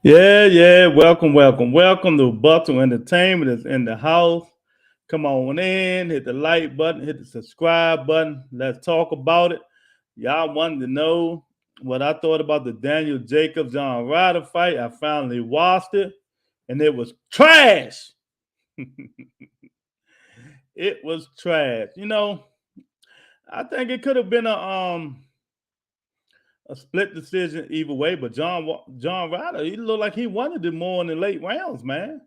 Yeah. Welcome to Bustle Entertainment is in the house. Come on in, hit the like button, hit the subscribe button. Let's talk about it. Y'all wanted to know what I thought about the Daniel Jacobs John Ryder fight. I finally watched it, and it was trash. It was trash. I think it could have been a split decision either way, but John Ryder, he looked like he wanted it more in the late rounds, man.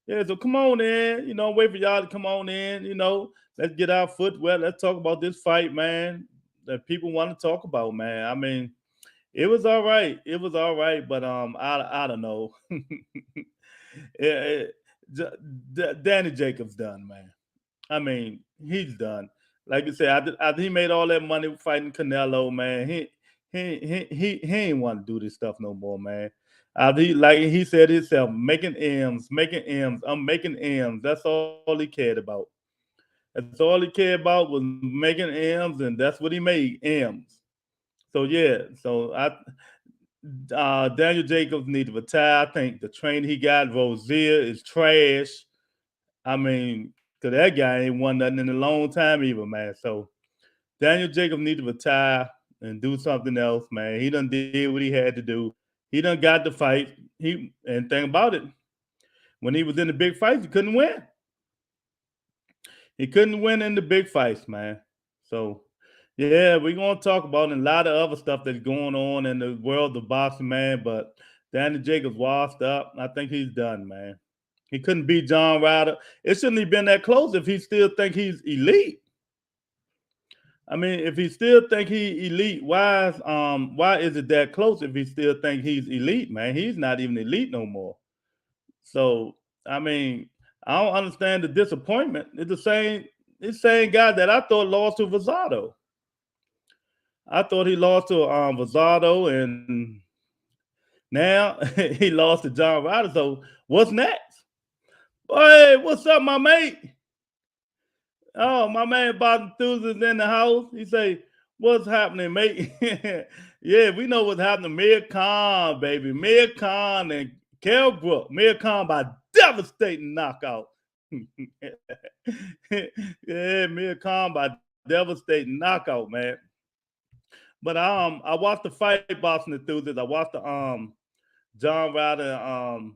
Yeah, so come on in, wait for y'all to come on in, let's get our foot wet. Let's talk about this fight, man, that people want to talk about, man. I mean, it was all right. It was all right, but I don't know. It- Danny Jacobs done, man. I mean, he's done. Like you said, after he made all that money fighting Canelo, man, he ain't want to do this stuff no more, man. Like he said himself, making M's, making M's. I'm making M's. That's all he cared about. That's all he cared about was making M's, and that's what he made, M's. So yeah, Daniel Jacobs needs to retire. I think the trainer he got, Rozier, is trash. I mean, because that guy ain't won nothing in a long time either, man. So Daniel Jacobs need to retire and do something else, man. He done did what he had to do. He done got the fight. And think about it, when he was in the big fights, he couldn't win. He couldn't win in the big fights, man. So yeah, we're gonna talk about a lot of other stuff that's going on in the world of boxing, man. But Daniel Jacobs washed up. I think he's done, man. He couldn't beat John Ryder. It shouldn't have been that close if he still think he's elite. I mean, if he still think he elite, why is it that close if he still think he's elite, man? He's not even elite no more. So I mean, I don't understand the disappointment. It's the same guy that I thought lost to Vazado. I thought he lost to Vazado, and now he lost to John Ryder. So what's next? Hey, what's up, my mate? Oh, my man Bob Enthusiast in the house. He say, "What's happening, mate?" Yeah, we know what's happening. Mir Khan, baby. Mir Khan and Kell Brook. Mir Khan by devastating knockout. Yeah, Mir Khan by devastating knockout, man. But I watched the fight, Boston Enthusiast. I watched the John Ryder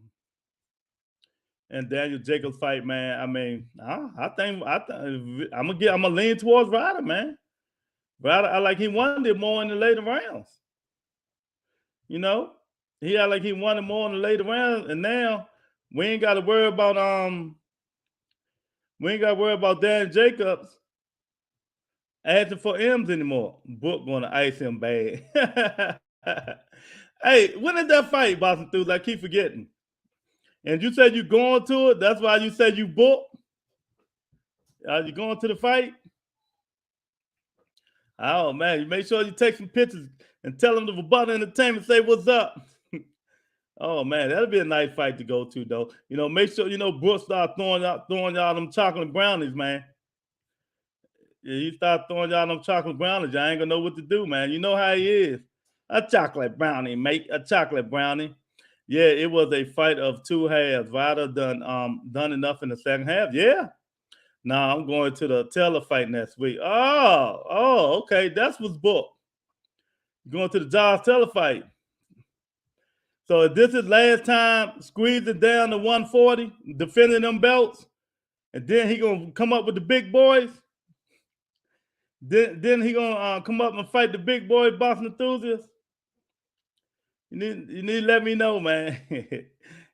and Daniel Jacobs fight, man. I mean, I'm gonna lean towards Ryder, man. Ryder, I like he wanted it more in the later rounds. You know, he had like he wanted more in the later rounds, and now we ain't got to worry about Daniel Jacobs asking for M's anymore. Book gonna ice him bad. Hey, when is that fight, Boston Thus? I keep forgetting. And you said you going to it. That's why you said you booked. Are you going to the fight? Oh man, you make sure you take some pictures and tell them to Bubba Entertainment say what's up. Oh man, that'll be a nice fight to go to though. Make sure Brooks start throwing y'all them chocolate brownies, man. Yeah, he start throwing y'all them chocolate brownies. Y'all ain't gonna know what to do, man. You know how he is. A chocolate brownie, mate. A chocolate brownie. Yeah, it was a fight of two halves. Ryder done enough in the second half. Yeah. Now I'm going to the Taylor fight next week. Oh, okay. That's what's booked. Going to the Josh Taylor fight. So if this is last time squeezing down to 140, defending them belts, and then he gonna come up with the big boys. Then he gonna come up and fight the big boy Boston Enthusiast. You need to let me know, man.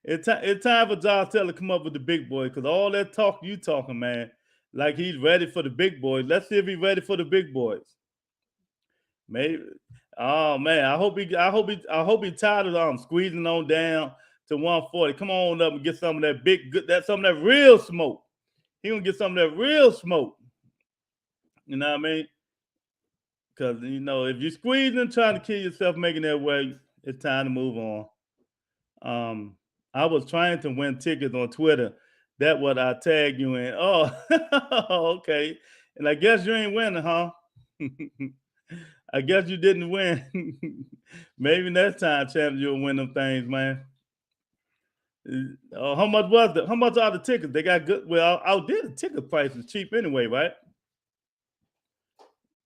It's time for Josh Taylor to come up with the big boy, because all that talk you talking, man, like he's ready for the big boys. Let's see if he's ready for the big boys. Maybe. Oh man, I hope he tired of squeezing on down to 140. Come on up and get some of that some of that real smoke. He gonna get some of that real smoke. You know what I mean? Because, you know, if you're squeezing, trying to kill yourself, making that way, it's time to move on. I was trying to win tickets on Twitter. That what I tag you in. Oh, okay. And I guess you ain't winning, huh? I guess you didn't win. Maybe next time, champ, you'll win them things, man. How much was it? How much are the tickets? They got good. Well, out there, the ticket price is cheap anyway, right?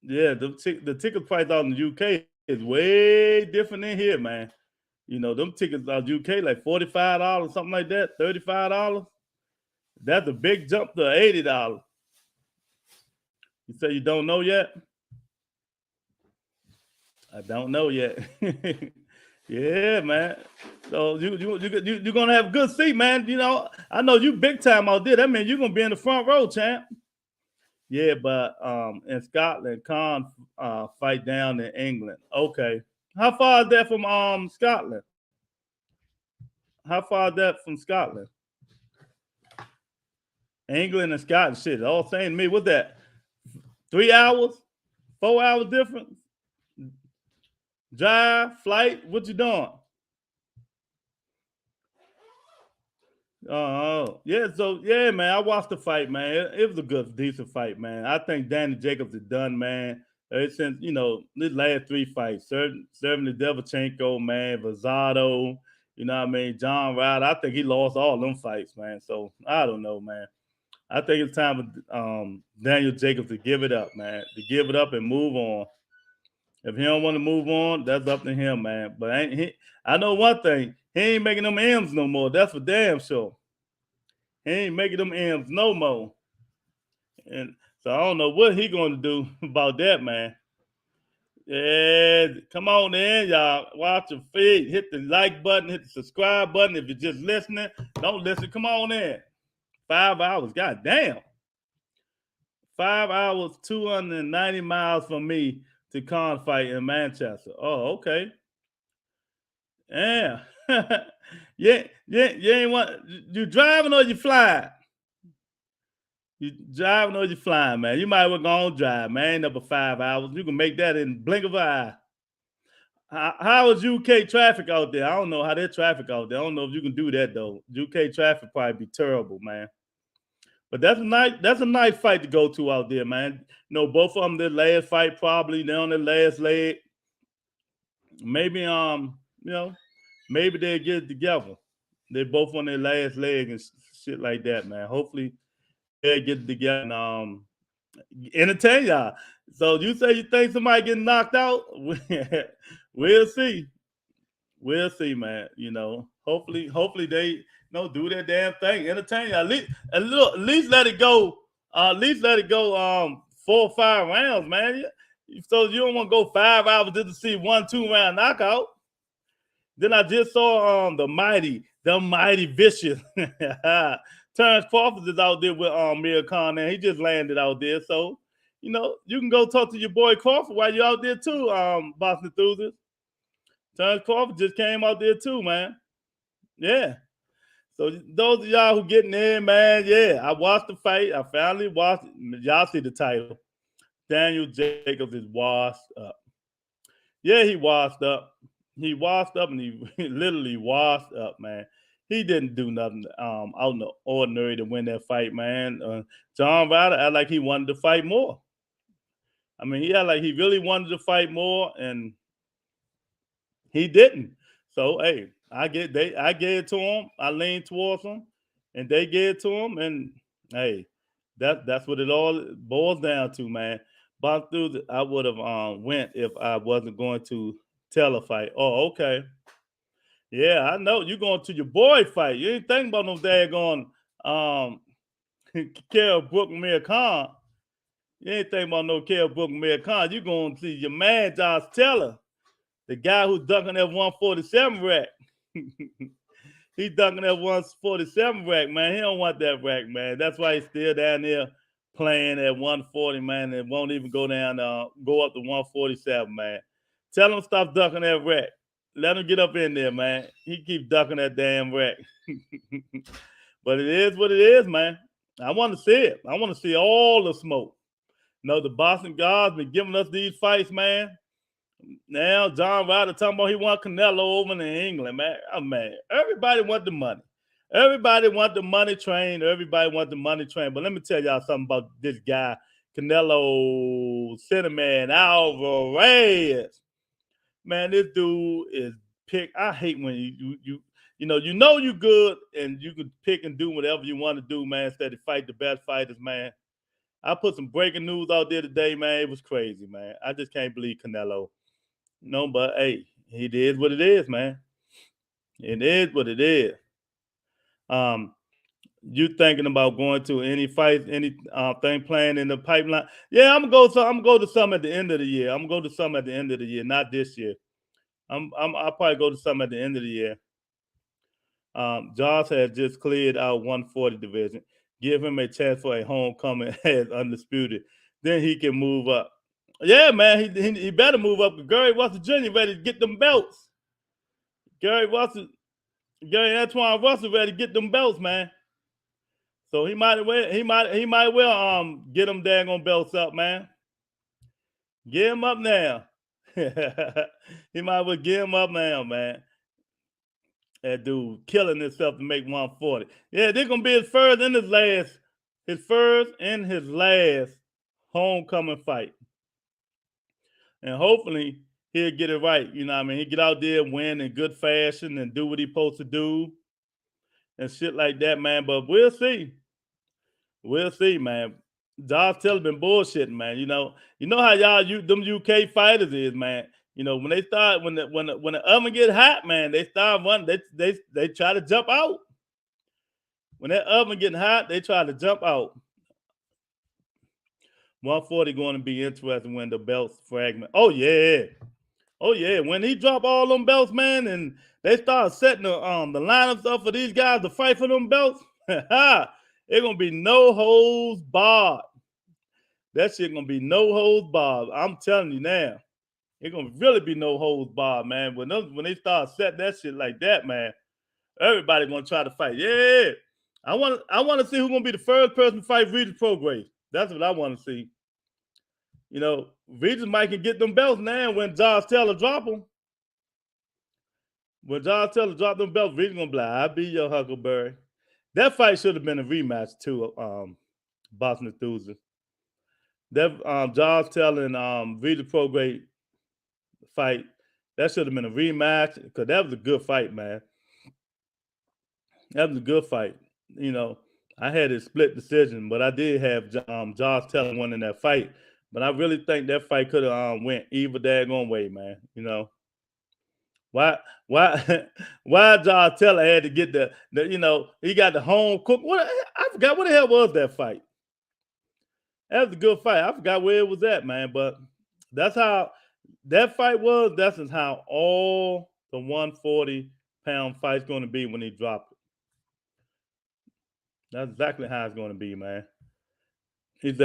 Yeah, the ticket price out in the UK is way different than here, man. You know, them tickets out UK like $45, something like that, $35. That's a big jump to $80. You say you don't know yet? I don't know yet. Yeah, man. So you're gonna have a good seat, man. You know, I know you big time out there. That means you're gonna be in the front row, champ. Yeah, but in Scotland, Khan fight down in England. Okay. How far is that from Scotland? How far is that from Scotland? England and Scotland, shit, all saying to me. What's that? 3 hours? 4 hours difference? Drive, flight, what you doing? Oh, yeah. So yeah, man, I watched the fight, man. It was a good, decent fight, man. I think Danny Jacobs is done, man. Since you know these last 3 fights, certainly Devchenko, man, Vazado, you know what I mean, John Ryder. I think he lost all them fights, man. So I don't know, man. I think it's time for Daniel Jacobs to give it up, man. To give it up and move on. If he don't want to move on, that's up to him, man. But I know one thing: he ain't making them M's no more. That's for damn sure. He ain't making them M's no more. And so I don't know what he going to do about that, man. Yeah, come on in, y'all. Watch your feed. Hit the like button. Hit the subscribe button. If you're just listening, don't listen. Come on in. 5 hours. God damn. 5 hours, 290 miles from me to Khan fight in Manchester. Oh, okay. Yeah. Yeah. You ain't want you driving or you flying? You driving or you flying, man? You might well go on drive, man. Ain't up for 5 hours. You can make that in blink of an eye. How is UK traffic out there? I don't know how their traffic out there. I don't know if you can do that though. UK traffic probably be terrible, man. But that's a nice fight to go to out there, man. You know, both of them their last fight probably they're on their last leg. Maybe you know, maybe they'll get it together. They're both on their last leg and shit like that, man. Hopefully they'll get it together and entertain y'all. So you say you think somebody getting knocked out? We'll see. We'll see, man. You know, hopefully they do their damn thing. Entertain y'all. At least let it go. At least let it go 4 or 5 rounds, man. So you don't want to go 5 hours just to see 1-2 round knockout. Then I just saw the mighty vicious Terrence Crawford is out there with Mir Khan, and he just landed out there. So, you know, you can go talk to your boy Crawford while you're out there too, Boston enthusiast. Terrence Crawford just came out there too, man. Yeah. So those of y'all who getting in, man, yeah, I watched the fight. I finally watched it. Y'all see the title. Daniel Jacobs is washed up. Yeah, he washed up. He washed up and he literally washed up, man. He didn't do nothing out in the ordinary to win that fight, man. John Ryder acted like he wanted to fight more. I mean, he acted like he really wanted to fight more, and he didn't. So, hey, I gave it to him. I leaned towards him, and they gave it to him. And hey, that's what it all boils down to, man. But I would have went if I wasn't going to tell a fight. Oh, okay. Yeah, I know you going to your boy fight. You ain't thinking about no daggone Kell Brook Mir Khan. You ain't thinking about no Kell Brook Mir Khan. You going to see your man Josh Taylor, the guy who's dunking that 147 rack. He's dunking that 147 rack, man. He don't want that rack, man. That's why he's still down there playing at 140, man, and won't even go up to 147, man. Tell him stop ducking that rack. Let him get up in there, man. He keep ducking that damn rack. But it is what it is, man. I want to see it. I want to see all the smoke. No, the Boston Guards been giving us these fights, man. Now John Ryder talking about he want Canelo over in England, man. Oh man, everybody want the money. Everybody want the money train. Everybody want the money train. But let me tell y'all something about this guy, Canelo Cinnamon Alvarez. Man, this dude is pick. I hate when you know you good and you can pick and do whatever you want to do, man, instead of fight the best fighters, man. I put some breaking news out there today, man. It was crazy, man. I just can't believe Canelo. No, but hey, it is what it is, man. It is what it is. You thinking about going to any fights, any thing playing in the pipeline? Yeah, I'm gonna go to some at the end of the year. I'm gonna go to some at the end of the year, not this year. I'll probably go to some at the end of the year. Josh has just cleared out 140 division. Give him a chance for a homecoming as undisputed. Then he can move up. Yeah, man, he better move up. Gary Russell Jr. ready to get them belts. Gary Antoine Russell ready to get them belts, man. So he might well get them daggone belts up, man. Get him up now. He might well get him up now, man. That dude killing himself to make 140. Yeah, this gonna be his first and his last homecoming fight. And hopefully he'll get it right. You know what I mean? He get out there, win in good fashion and do what he's supposed to do and shit like that, man. But we'll see. We'll see, man. Josh Taylor been bullshitting, man. You know how them UK fighters is, man. You know, when they start when the oven get hot, man, they start running. They try to jump out. When that oven getting hot, they try to jump out. 140 going to be interesting when the belts fragment. Oh yeah. When he drop all them belts, man, and they start setting the lineups up for these guys to fight for them belts, it's gonna be no holds barred. That shit gonna be no holds barred. I'm telling you now. It's gonna really be no holds barred, man. When they start setting that shit like that, man, everybody gonna try to fight. Yeah. I want to see who's gonna be the first person to fight Regis Prograis. That's what I want to see. You know, Regis might can get them belts now when Josh Taylor drop them. When Josh Taylor drop them belts, Regis gonna be like, I'll be your Huckleberry. That fight should have been a rematch too, Boston Enthusiast. That Josh Taylor and Regis Prograis fight, that should have been a rematch because that was a good fight, man. That was a good fight. You know, I had a split decision, but I did have Josh Taylor winning that fight. But I really think that fight could have went either daggone way, man. You know, why Josh Taylor had to get the he got the home cook. I forgot what the hell was that fight. That was a good fight. I forgot where it was at, man. But that's how that fight was. That's how all the 140-pound fight's going to be when he drop it. That's exactly how it's going to be, man. He's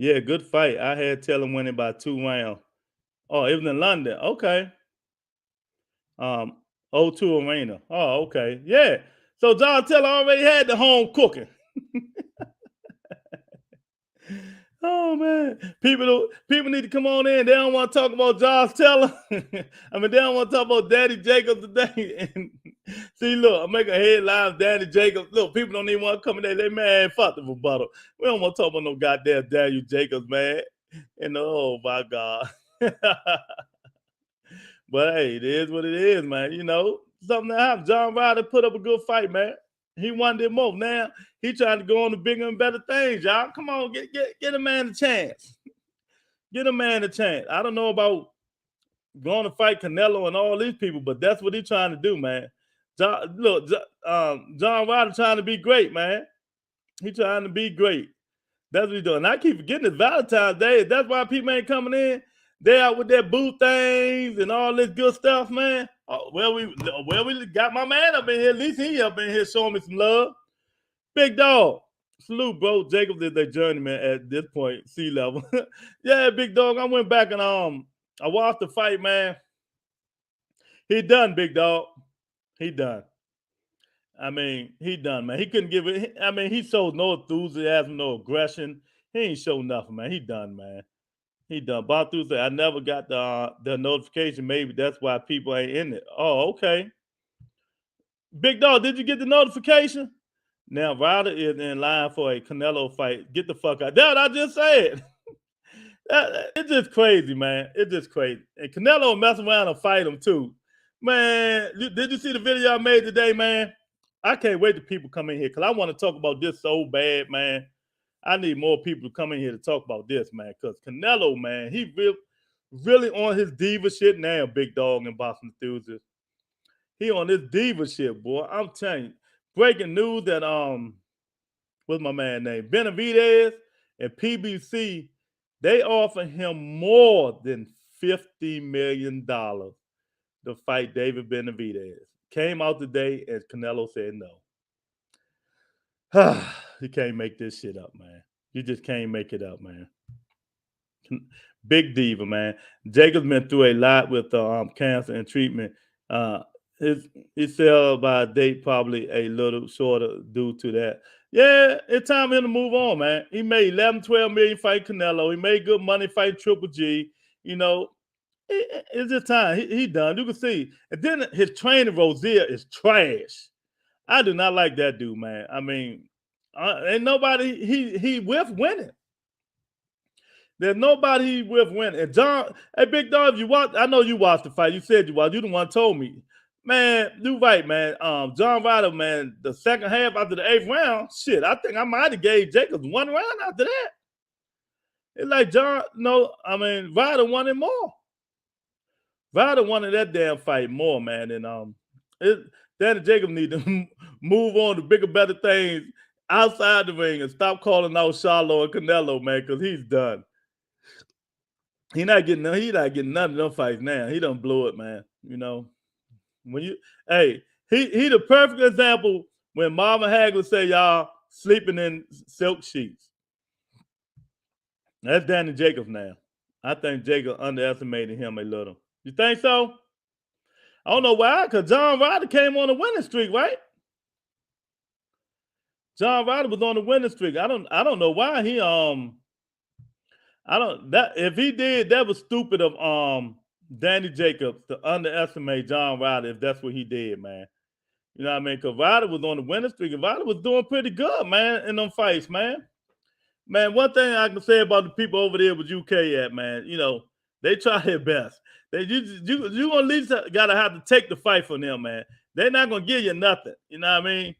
yeah, good fight. I had Taylor winning by 2 rounds. Oh, it was in London. Okay. O2 Arena. Oh, okay. Yeah. So John Taylor already had the home cooking. Oh man, people need to come on in. They don't want to talk about Josh Taylor. I mean, they don't want to talk about Danny Jacobs today. And see, look, I'm making headlines. Danny Jacobs. Look, people don't even want to come in there. They man, fuck the rebuttal. We don't want to talk about no goddamn Daniel Jacobs, man. And oh my God. But hey, it is what it is, man. You know, something that happened. John Ryder put up a good fight, man. He wanted it more. Now he trying to go on to bigger and better things, y'all. Come on, get a man a chance. Get a man a chance. I don't know about going to fight Canelo and all these people, but that's what he's trying to do, man. John Ryder trying to be great, man. He trying to be great. That's what he's doing. And I keep forgetting it's Valentine's Day. That's why people ain't coming in. They out with their boo things and all this good stuff, man. Oh, well, we got my man up in here. At least he up in here showing me some love. Big dog. Salute, bro. Jacobs is their journeyman at this point, sea level. Yeah, big dog. I went back and I watched the fight, man. He done, big dog. He done. I mean, he done, man. He couldn't give it. I mean, he showed no enthusiasm, no aggression. He ain't show nothing, man. He done, man. He done. Batu said, I never got the notification. Maybe that's why people ain't in it. Oh, okay. Big dog, did you get the notification? Now Ryder is in line for a Canelo fight. Get the fuck out. That I just said. It's just crazy, man. It's just crazy. And Canelo mess around and fight him too. Man, did you see the video I made today, man? I can't wait till people come in here because I want to talk about this so bad, man. I need more people to come in here to talk about this, man. Because Canelo, man, he really on his diva shit now, big dog and Boston enthusiast. He on this diva shit, boy. I'm telling you. Breaking news that what's my man name? Benavidez and PBC, they offer him more than $50 million to fight David Benavidez. Came out today and Canelo said no. You can't make this shit up, man. You just can't make it up, man. Big diva, man. Jacob's been through a lot with cancer and treatment. His sell by date probably a little shorter due to that. Yeah, it's time for him to move on, man. He made 11, 12 million fight Canelo. He made good money fight Triple G. You know, it's just time. He done. You can see. And then his trainer, Rozier, is trash. I do not like that dude, man. I mean, ain't nobody he with winning. There's nobody with winning. And John, hey, big dog, if you watch, I know you watched the fight. You said you watched. You the one told me. Man, you right, man. John Ryder, man, the second half after the 8th round, shit, I think I might have gave Jacobs one round after that. It's like John, no, I mean, Ryder wanted more. Ryder wanted that damn fight more, man. And Danny Jacobs need to move on to bigger, better things outside the ring and stop calling out Charlo and Canelo, man, because he's done. He not getting none of them fights now. He done blew it, man. You know. When you he the perfect example when Marvin Hagler say y'all sleeping in silk sheets. That's Danny Jacobs now. I think Jacobs underestimated him a little. You think so? I don't know why, because John Ryder came on a winning streak, right? John Ryder was on the winning streak. I don't know why he if he did, that was stupid of Danny Jacobs to underestimate John Ryder if that's what he did, man. You know what I mean? Because Ryder was on the winning streak and Ryder was doing pretty good, man, in them fights, man. Man, one thing I can say about the people over there with UK at, man, you know, they try their best. You at least gotta have to take the fight from them, man. They're not gonna give you nothing. You know what I mean?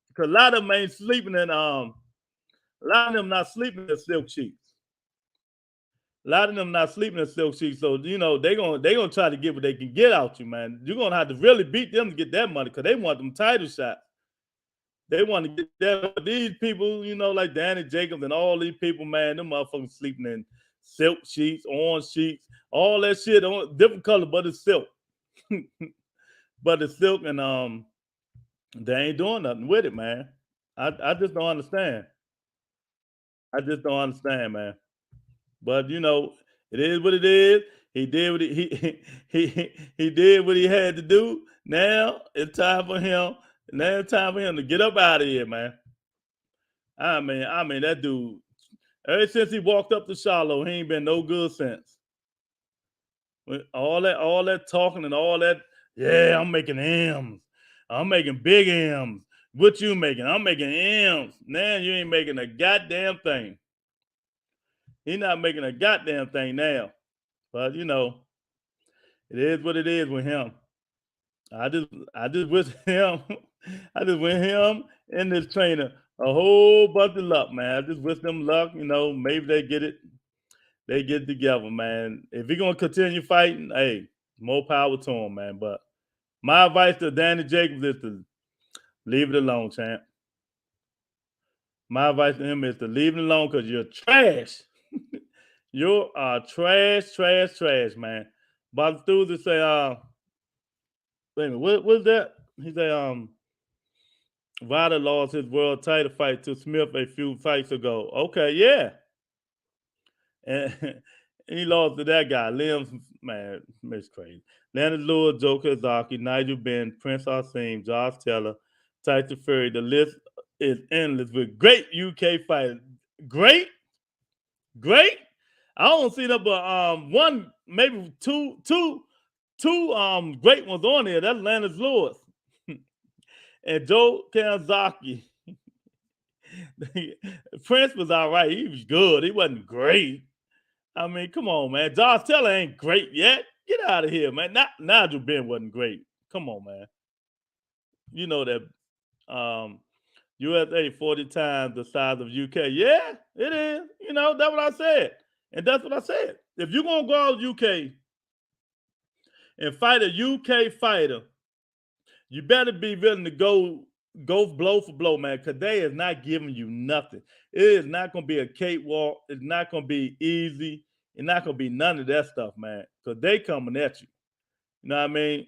Because a lot of them ain't sleeping in a lot of them not sleeping in silk sheets. A lot of them not sleeping in silk sheets, so you know they gonna try to get what they can get out you, man. You're gonna have to really beat them to get that money because they want them title shots. They want to get that. These people, you know, like Danny Jacobs and all these people, man, them motherfuckers sleeping in silk sheets, orange sheets, all that shit on different color, but it's silk. But it's silk, and they ain't doing nothing with it, man. I just don't understand. I just don't understand, man. But you know, it is what it is. He did what he did what he had to do. Now it's time for him. Now it's time for him to get up out of here, man. I mean that dude. Ever since he walked up to Charlo, he ain't been no good since. All that talking and all that. Yeah, I'm making M's. I'm making big M's. What you making? I'm making M's. Now you ain't making a goddamn thing. He's not making a goddamn thing now. But you know, it is what it is with him. I just wish him, I just wish him and this trainer a whole bunch of luck, man. I just wish them luck, you know, maybe they get it together, man. If he's gonna continue fighting, hey, more power to him, man. But my advice to Danny Jacobs is to leave it alone, champ. My advice to him is to leave it alone because you're trash. You are trash, man. Bob Thursday say, wait a minute, what's that? He say, Ryder lost his world title fight to Smith a few fights ago. Okay, yeah. And he lost to that guy. Liam, man, it's crazy. Leonard Lewis, Joe Kozaki, Nigel Benn, Prince Asim, Josh Taylor, Tyson Fury. The list is endless with great UK fighters. Great? Great. I don't see that, but one, maybe two great ones on there. That's Lennox Lewis and Joe Kanzaki. Prince was all right. He was good. He wasn't great. I mean, come on, man. Josh Taylor ain't great yet. Get out of here, man. Not Nigel Ben wasn't great. Come on, man. You know that USA 40 times the size of UK. Yeah, it is. You know, that's what I said. And that's what I said. If you're gonna go out UK and fight a UK fighter, you better be willing to go blow for blow, man, because they is not giving you nothing. It is not gonna be a cakewalk. It's not gonna be easy. It's not gonna be none of that stuff, man. Because they coming at you. You know what I mean?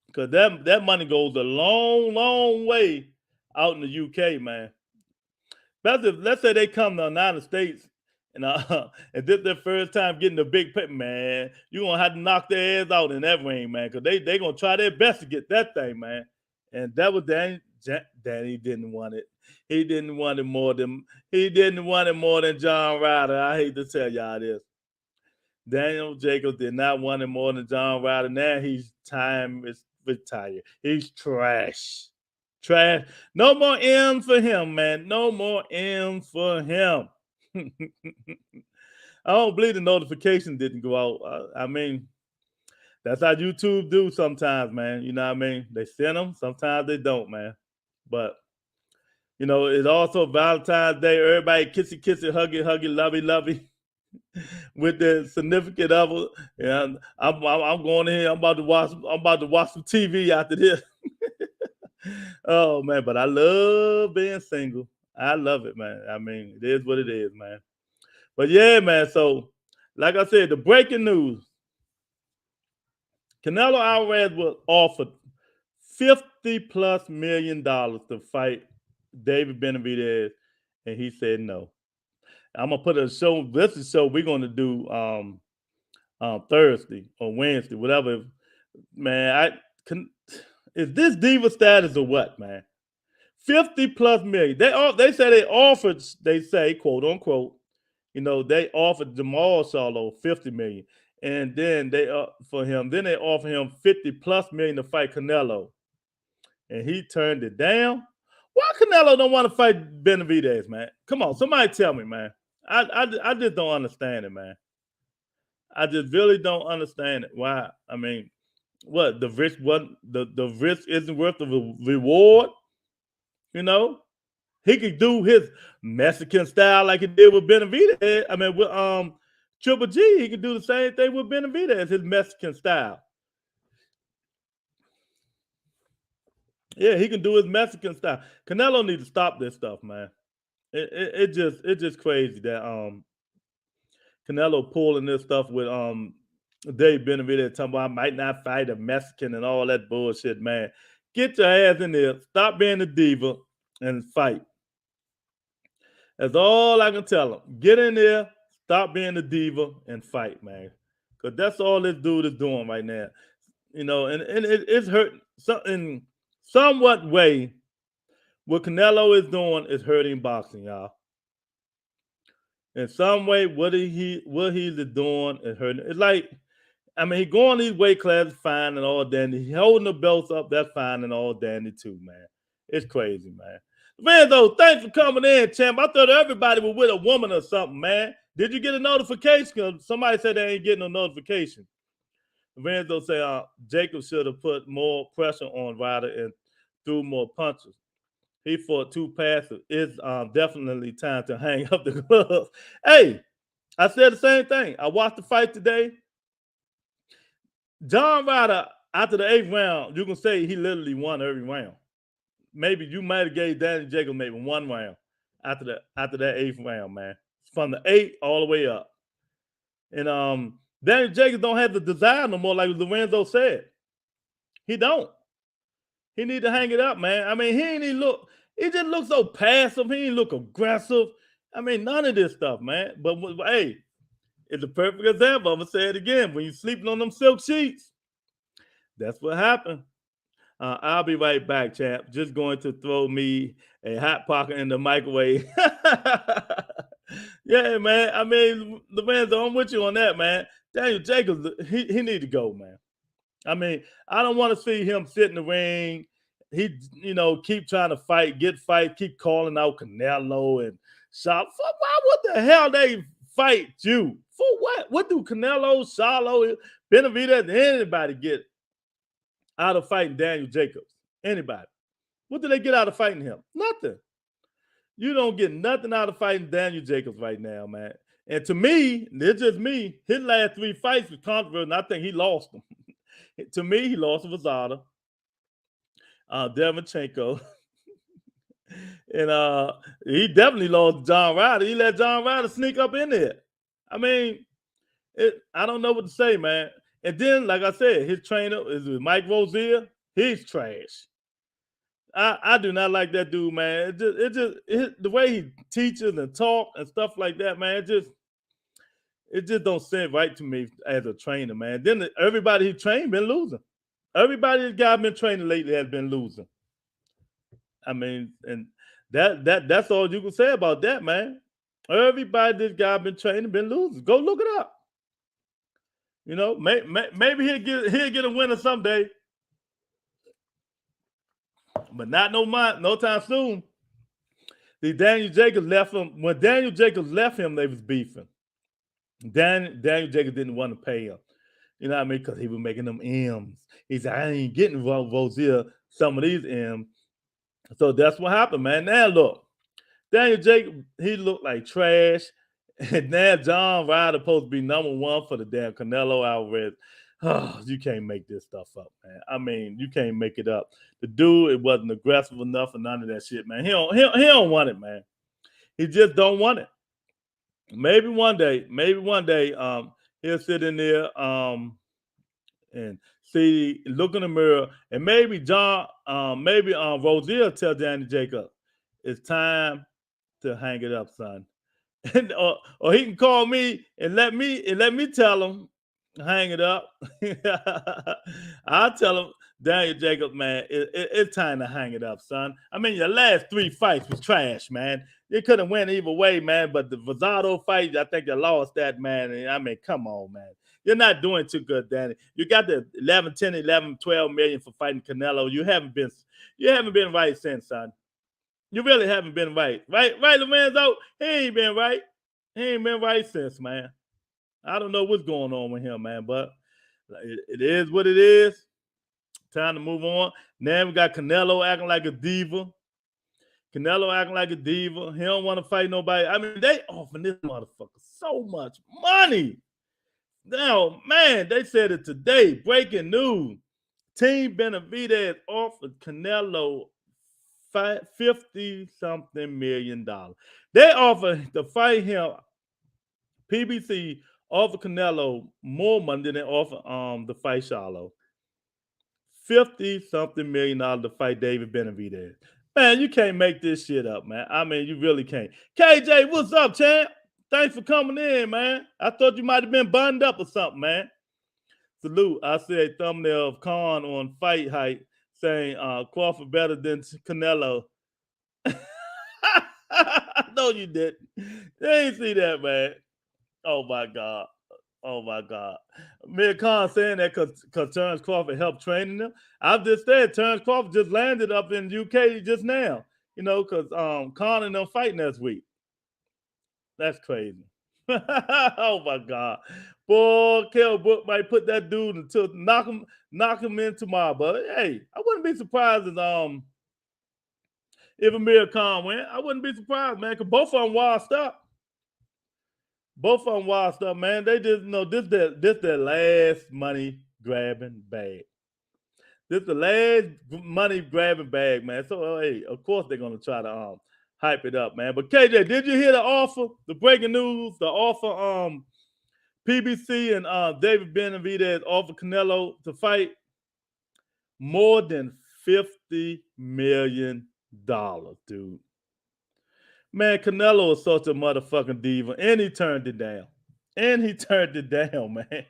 Because that money goes a long, long way out in the UK, man. Especially if, let's say they come to the United States and this their first time getting the big pay, man, you're gonna have to knock their ass out in that ring, man, because they gonna try their best to get that thing, man. And that was Danny didn't want it. He didn't want it more than John Ryder. I hate to tell y'all this. Daniel Jacobs did not want it more than John Ryder. Now he's time is retired. He's trash. Trash. No more M for him, man. No more M for him. I don't believe the notification didn't go out. I mean, that's how YouTube do sometimes, man. You know what I mean? They send them. Sometimes they don't, man. But, you know, it's also Valentine's Day. Everybody kissy, kissy, huggy, huggy, lovey, lovey. With the significant other, and I'm going in here. I'm about to watch some TV after this. Oh man, but I love being single. I love it, man. I mean, it is what it is, man. But yeah, man. So, like I said, the breaking news: Canelo Alvarez was offered $50+ million to fight David Benavidez, and he said no. I'm gonna put a show. This is a show we're gonna do Thursday or Wednesday, whatever. Man, is this diva status or what, man? $50+ million. They say they offered. They say quote unquote. You know, they offered Jamal Charlo $50 million, and then they for him. Then they offer him $50+ million to fight Canelo, and he turned it down. Why Canelo don't want to fight Benavidez, man? Come on, somebody tell me, man. I just don't understand it, man. I just really don't understand it. Why? I mean, what the risk? What the risk isn't worth the reward? You know, he could do his Mexican style like he did with Benavidez. I mean, with Triple G, he could do the same thing with Benavidez, his Mexican style. Yeah, he can do his Mexican style. Canelo needs to stop this stuff, man. It just crazy that Canelo pulling this stuff with Dave Benavidez talking about I might not fight a Mexican and all that bullshit, man. Get your ass in there. Stop being a diva and fight. That's all I can tell him. Get in there, stop being a diva and fight, man. Because that's all this dude is doing right now. You know, and it's hurt in somewhat way. What Canelo is doing is hurting boxing, y'all. In some way, what he's doing is hurting. It's like, I mean, he going these weight classes fine and all dandy. He holding the belts up, that's fine and all dandy too, man. It's crazy, man. Vanzo, thanks for coming in, champ. I thought everybody was with a woman or something, man. Did you get a notification? Somebody said they ain't getting no notification. Vanzo said Jacob should have put more pressure on Ryder and threw more punches. He fought too passive. It's definitely time to hang up the gloves. Hey, I said the same thing. I watched the fight today. John Ryder, after the 8th round, you can say he literally won every round. Maybe you might have gave Danny Jacobs maybe one round after that 8th round, man. From the 8 all the way up. And Danny Jacobs don't have the desire no more, like Lorenzo said. He don't. He need to hang it up, man. I mean, he just looks so passive. He ain't look aggressive. I mean, none of this stuff, man. But hey, it's a perfect example. I'm gonna say it again. When you're sleeping on them silk sheets, that's what happened. I'll be right back, champ. Just going to throw me a hot pocket in the microwave. Yeah, man. I mean, Lorenzo, I'm with you on that, man. Daniel Jacobs, he need to go, man. I mean, I don't want to see him sit in the ring. He, keep trying to fight, keep calling out Canelo and Shaw. Why? What the hell they fight you for? What? What do Canelo, Charlo, Benavidez, anybody get out of fighting Daniel Jacobs? Anybody? What do they get out of fighting him? Nothing. You don't get nothing out of fighting Daniel Jacobs right now, man. And to me, it's just me. His last 3 fights was controversial, and I think he lost them. To me, he lost to Vazada, Derevchenko, and he definitely lost John Ryder. He let John Ryder sneak up in there. I mean, I don't know what to say, man. And then, like I said, his trainer is Mike Rozier. He's trash. I do not like that dude, man. The way he teaches and talk and stuff like that, man. It just don't seem right to me as a trainer, man. Then everybody he trained been losing. Everybody this guy been training lately has been losing. I mean, and that's all you can say about that, man. Everybody this guy been training been losing. Go look it up. Maybe he'll get a winner someday, but not no time soon. Daniel Jacobs left him. When Daniel Jacobs left him, they was beefing. Daniel Jacobs didn't want to pay him. You know what I mean? Because he was making them M's. He said, I ain't getting Rozier some of these M's. So that's what happened, man. Now look, Daniel Jacobs, he looked like trash. And now John Ryder supposed to be #1 for the damn Canelo Alvarez. Oh, you can't make this stuff up, man. I mean, you can't make it up. The dude, it wasn't aggressive enough for none of that shit, man. He don't want it, man. He just don't want it. Maybe one day, he'll sit in there and see, look in the mirror, and maybe Rozier tell Danny Jacob, it's time to hang it up, son. And or he can call me and let me tell him hang it up. I'll tell him, Daniel Jacobs, man, it's time to hang it up, son. I mean, your last 3 fights was trash, man. You couldn't win either way, man. But the Vazado fight, I think you lost that, man. And I mean, come on, man. You're not doing too good, Danny. You got the 10, 11, 12 million for fighting Canelo. You haven't been right since, son. You really haven't been right. Right, Lorenzo? He ain't been right. He ain't been right since, man. I don't know what's going on with him, man, but it is what it is. Time to move on. Now we got Canelo acting like a diva. He don't want to fight nobody. I mean, they offering this motherfucker so much money. Now, man, they said it today. Breaking news. Team Benavidez offered Canelo $50-something million. They offered to fight him. PBC offered Canelo more money than they offered to fight Charlo. $50-something million to fight David Benavidez. Man, you can't make this shit up, man. I mean, you really can't. KJ, what's up, champ? Thanks for coming in, man. I thought you might have been bundled up or something, man. Salute. I said thumbnail of Khan on Fight Hype saying Crawford better than Canelo. No, you didn't. They ain't see that, man. Oh my God. Amir Khan saying that because Terence Crawford helped training them. I've just said Terence Crawford just landed up in the UK just now, because Khan and them fighting next week. That's crazy. Oh my God. Boy, Kell Brook might put that dude until knock him in tomorrow. But hey, I wouldn't be surprised if Amir Khan went. I wouldn't be surprised, man, because both of them washed up. Man. They just this their last money grabbing bag. This the last money grabbing bag, man. So hey, of course they're gonna try to hype it up, man. But KJ, did you hear the offer? The breaking news, the offer, PBC and David Benavidez offer Canelo to fight more than $50 million, dude. Man, Canelo is such a motherfucking diva, and he turned it down. Man.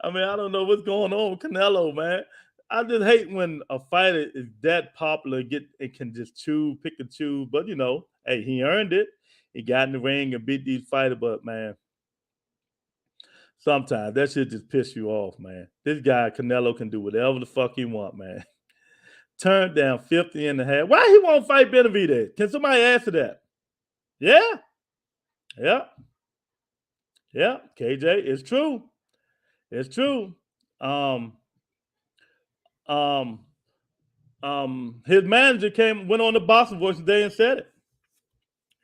I mean, I don't know what's going on with Canelo, man. I just hate when a fighter is that popular, and can just pick and choose. But hey, he earned it. He got in the ring and beat these fighters, but man, sometimes that shit just piss you off, man. This guy Canelo can do whatever the fuck he want, man. Turned down 50 and a half. Why he won't fight Benavidez? Can somebody answer that? Yeah. Yeah. Yeah. KJ, it's true. It's true. His manager went on the Boxing Voice today and said it.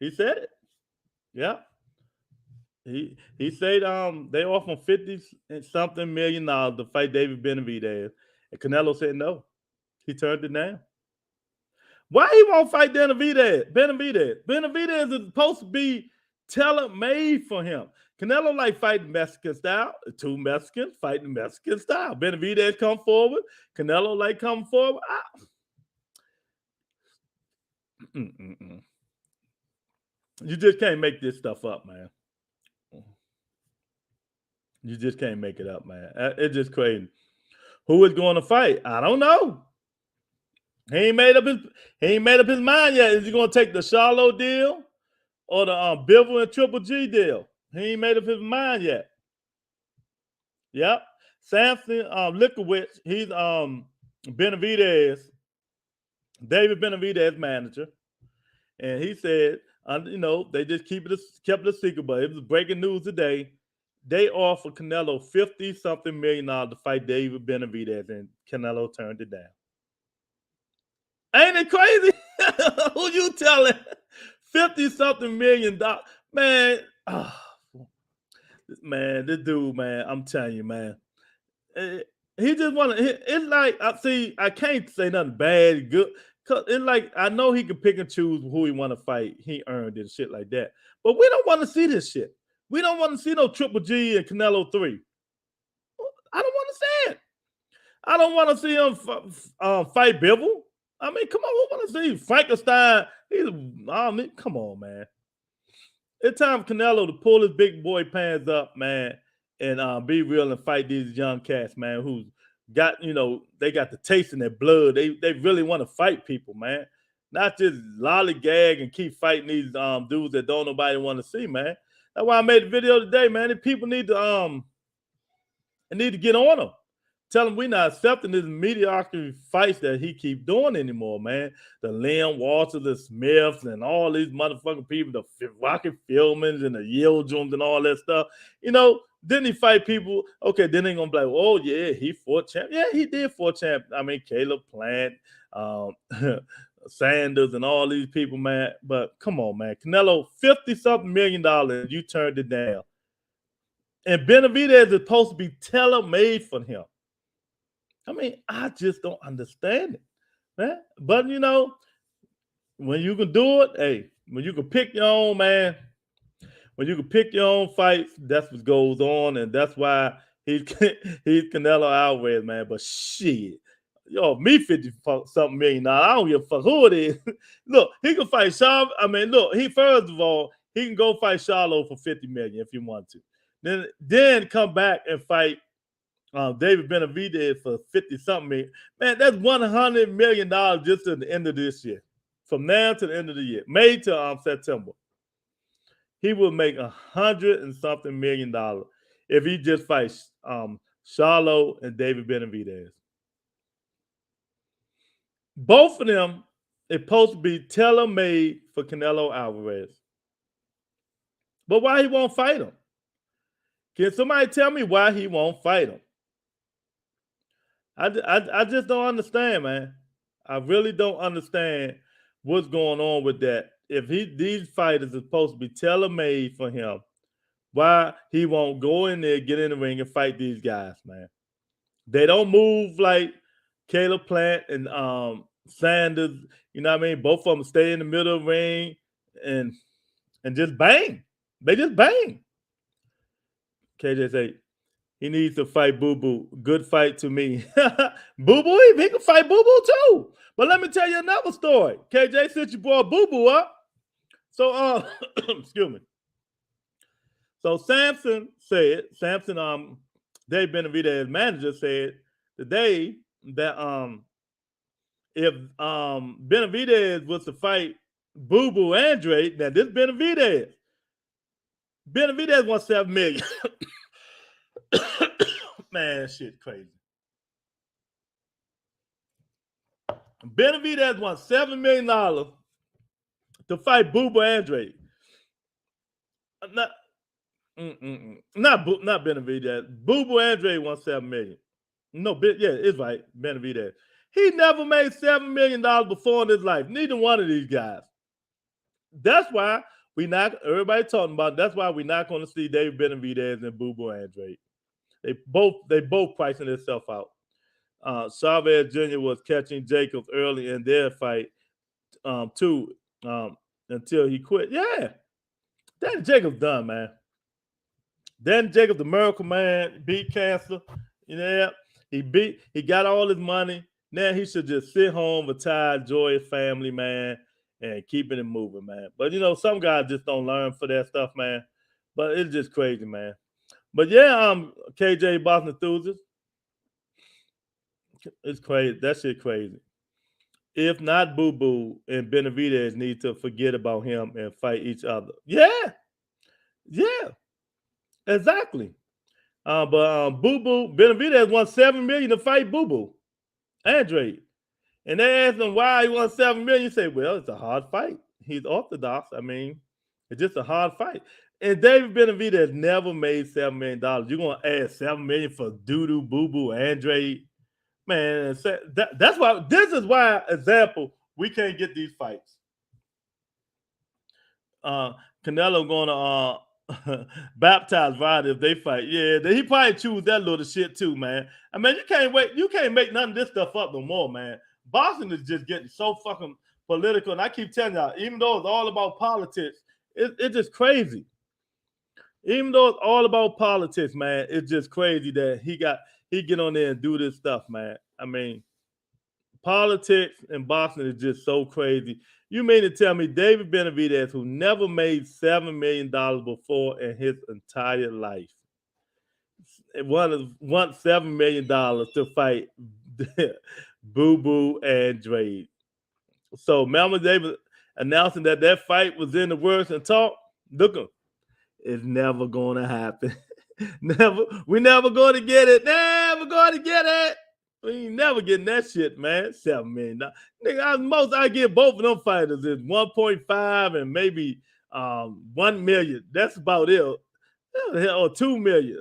He said it. Yeah. He said they offered him $50-something million to fight David Benavidez. And Canelo said no. He turned it down. Why he won't fight Benavidez? Benavidez is supposed to be tailor-made for him. Canelo like fighting Mexican style. Two Mexicans fighting Mexican style. Benavidez come forward. Canelo like come forward. You just can't make this stuff up, man. You just can't make it up, man. It's just crazy. Who is going to fight? I don't know. He ain't made up his mind yet. Is he going to take the Charlo deal or the Bivol and Triple G deal? He ain't made up his mind yet. Yep. Samson Likowitz, he's Benavidez, David Benavidez manager, and he said, they just kept it a secret, but it was breaking news today. They offered Canelo $50-something million to fight David Benavidez, and Canelo turned it down. Ain't it crazy? Who you telling? $50-something million, man. Man, this dude, man. I'm telling you, man. He just want to. It's like I can't say nothing bad, good. Cause it's like I know he can pick and choose who he want to fight. He earned it, shit like that. But we don't want to see this shit. We don't want to see no Triple G and Canelo 3. I don't want to see it. I don't want to see him fight Bivol. I mean, come on, who want to see Frankenstein? Come on, man. It's time for Canelo to pull his big boy pants up, man, and be real and fight these young cats, man, who's got, they got the taste in their blood. They really want to fight people, man. Not just lollygag and keep fighting these dudes that don't nobody want to see, man. That's why I made the video today, man. And people need to get on them. Tell him we're not accepting this mediocre fights that he keep doing anymore, man. The Liam Walters, the Smiths, and all these motherfucking people, the Rocket Philmans and the Yildims and all that stuff. Didn't he fight people? Okay, then they gonna be like, oh yeah, he fought champ. Yeah, he did fought champ. I mean, Caleb Plant, Sanders, and all these people, man. But come on, man. Canelo, $50-something million, you turned it down. And Benavidez is supposed to be tailor-made for him. I mean, I just don't understand it, man. But, when you can do it, hey, when you can pick your own, man, when you can pick your own fights, that's what goes on, and that's why he's Canelo Alvarez, man. But shit, me $50-something million, I don't give a fuck who it is. Look, he can fight Shaw. I mean, look, first of all, he can go fight Charlo for $50 million if he wants to. Then come back and fight David Benavidez for $50-something million. Man, that's $100 million just at the end of this year. From now to the end of the year, May to September, he will make $100-something million if he just fights Charlo and David Benavidez. Both of them are supposed to be tailor-made for Canelo Alvarez. But why he won't fight him? Can somebody tell me why he won't fight him? I just don't understand, man. I really don't understand what's going on with that. If these fighters are supposed to be tailor-made for him, why he won't go in there, get in the ring, and fight these guys, man? They don't move like Caleb Plant and Sanders. You know what I mean? Both of them stay in the middle of the ring and just bang. They just bang. KJ say, he needs to fight Boo Boo. Good fight to me. Boo Boo, he can fight Boo Boo too. But let me tell you another story. KJ, since you brought Boo Boo up. So, excuse me. So Samson, Dave Benavidez's manager said today that if Benavidez was to fight Boo Boo Andre. Now this Benavidez. Benavidez won $7 million. Man, shit crazy. Benavidez won $7 million to fight Boo Boo Andre. Not Benavidez. Boo Boo Andre won $7 million. No, yeah, it's right. Benavidez. He never made $7 million before in his life. Neither one of these guys. That's why everybody talking about. That's why we're not going to see David Benavidez and Boo Boo Andre. They both pricing themselves out. Chavez Jr. was catching Jacobs early in their fight, too, until he quit. Yeah, Danny Jacobs done, man. Danny Jacobs, the miracle man, beat cancer. Yeah, he got all his money. Now he should just sit home, retire, enjoy his family, man, and keeping it moving, man. But some guys just don't learn for that stuff, man. But it's just crazy, man. But yeah, KJ Boston enthusiast. It's crazy. That shit crazy. If not, Boo Boo and Benavidez need to forget about him and fight each other. Yeah, exactly. But Boo Boo Benavidez won $7 million to fight Boo Boo Andre. And they asked him why he won $7 million. He said, well, it's a hard fight. He's orthodox. I mean, it's just a hard fight. And David Benavidez never made $7 million. You're going to add $7 million for Doo-Doo Boo Boo Andre? Man, that's why, this is why, example, we can't get these fights. Canelo going to baptize Ryder if they fight. Yeah, he probably choose that little shit too, man. I mean, you can't make none of this stuff up no more, man. Boxing is just getting so fucking political, and I keep telling y'all, even though it's all about politics, it's just crazy. Even though it's all about politics, man, it's just crazy that he get on there and do this stuff, man. I mean, politics and boxing is just so crazy. You mean to tell me David Benavidez, who never made $7 million before in his entire life, won $7 million to fight Boo Boo Andre? So Melvin Davis announcing that fight was in the works and talk. Look, it's never going to happen. We're never going to get it. Never going to get it. We ain't never getting that shit, man. $7 million. Nigga, most I get both of them fighters is 1.5 and maybe 1 million. That's about it. Or 2 million.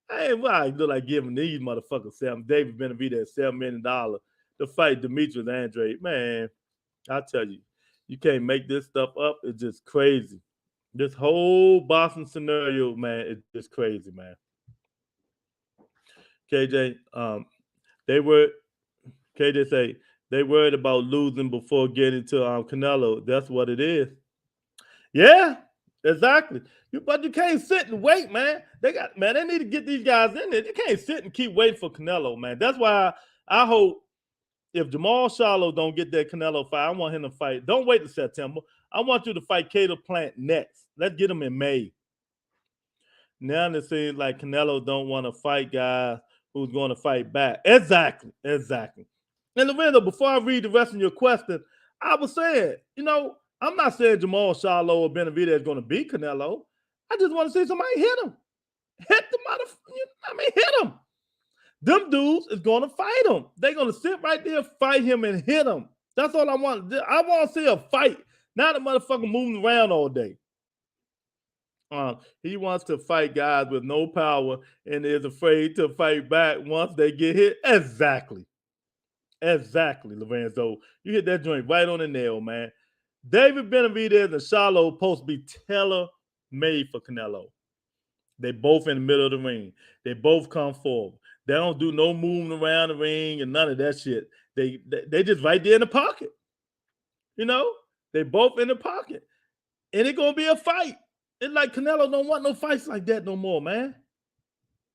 Hey, why I look like giving these motherfuckers David Benavidez $7 million to fight Demetrius Andre? Man, I tell you, you can't make this stuff up. It's just crazy. This whole boxing scenario, man, it's just crazy, man. KJ say they worried about losing before getting to Canelo. That's what it is. Yeah, exactly. But you can't sit and wait, man. They need to get these guys in there. You can't sit and keep waiting for Canelo, man. That's why I hope if Jamal Charlo don't get that Canelo fight, I want him to fight. Don't wait till September. I want you to fight Caleb Plant next. Let's get him in May. Now it seems like Canelo don't want to fight guys who's going to fight back. Exactly. And Lorenzo, before I read the rest of your question, I was saying, I'm not saying Jamal Charlo or Benavidez is going to beat Canelo. I just want to see somebody hit him. Hit him. Them dudes is going to fight him. They're going to sit right there, fight him, and hit him. That's all I want. I want to see a fight, not a motherfucker moving around all day. He wants to fight guys with no power and is afraid to fight back once they get hit. Exactly, Lorenzo. You hit that joint right on the nail, man. David Benavidez and Charlo supposed to be tailor-made for Canelo. They both in the middle of the ring. They both come forward. They don't do no moving around the ring and none of that shit. They just right there in the pocket. They both in the pocket. And it's going to be a fight. It's like Canelo don't want no fights like that no more, man.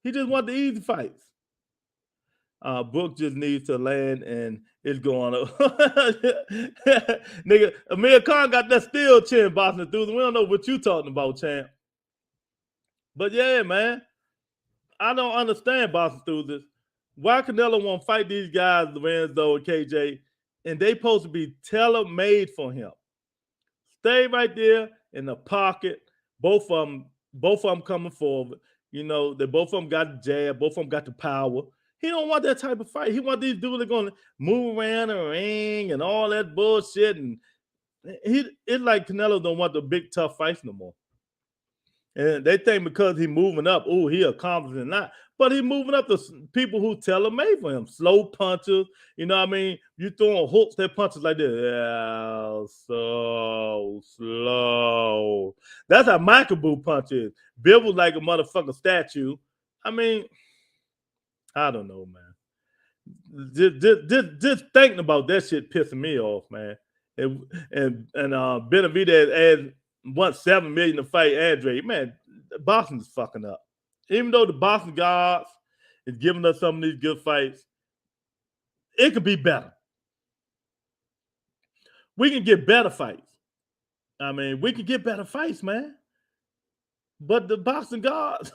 He just want the easy fights. Brooke just needs to land and it's going up. Nigga, Amir Khan got that steel chin, boxing dude. We don't know what you talking about, champ. But yeah, man. I don't understand boxing students. Why Canelo won't fight these guys, Lorenzo and KJ, and they supposed to be tailor-made for him. Stay right there in the pocket. Both of them coming forward. You know, they both of them got the jab, both of them got the power. He don't want that type of fight. He want these dudes that gonna move around the ring and all that bullshit. And it's like Canelo don't want the big tough fights no more. And they think because he moving up, oh, he accomplished it not. But he moving up to people who tell him made for him. Slow punches. You know what I mean? You throwing hooks, that punches like this. Yeah, so slow. That's how Michael Boo punches. Bill was like a motherfucking statue. I mean, I don't know, man. Just thinking about that shit pissing me off, man. And Benavidez added $7 million to fight Andre. Man, Boston's fucking up. Even though the Boston guards is giving us some of these good fights, it could be better. We can get better fights. I mean, we can get better fights, man. But the Boston guards,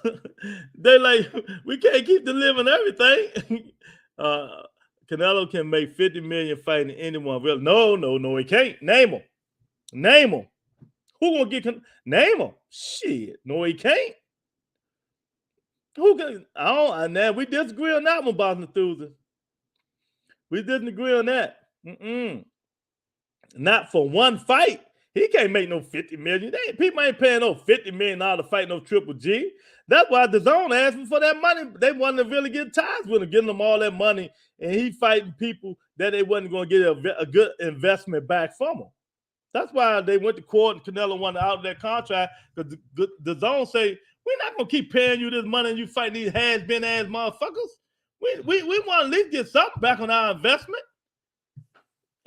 they like, we can't keep delivering everything. Canelo can make $50 million fighting anyone. Really? No, he can't. Name him. Who gonna get name him? Shit, no, he can't. Who can? Now we disagree on that one, Boston enthusiast. We disagree on that. Not for one fight. He can't make no $50 million. People ain't paying no $50 million to fight no Triple G. That's why the zone asked him for that money. They wanted to really get ties with him, getting him all that money, and he fighting people that they wasn't going to get a good investment back from him. That's why they went to court and Canelo wanted out of that contract, because the zone say, we're not going to keep paying you this money and you fighting these has-been ass motherfuckers. We want to at least get something back on our investment.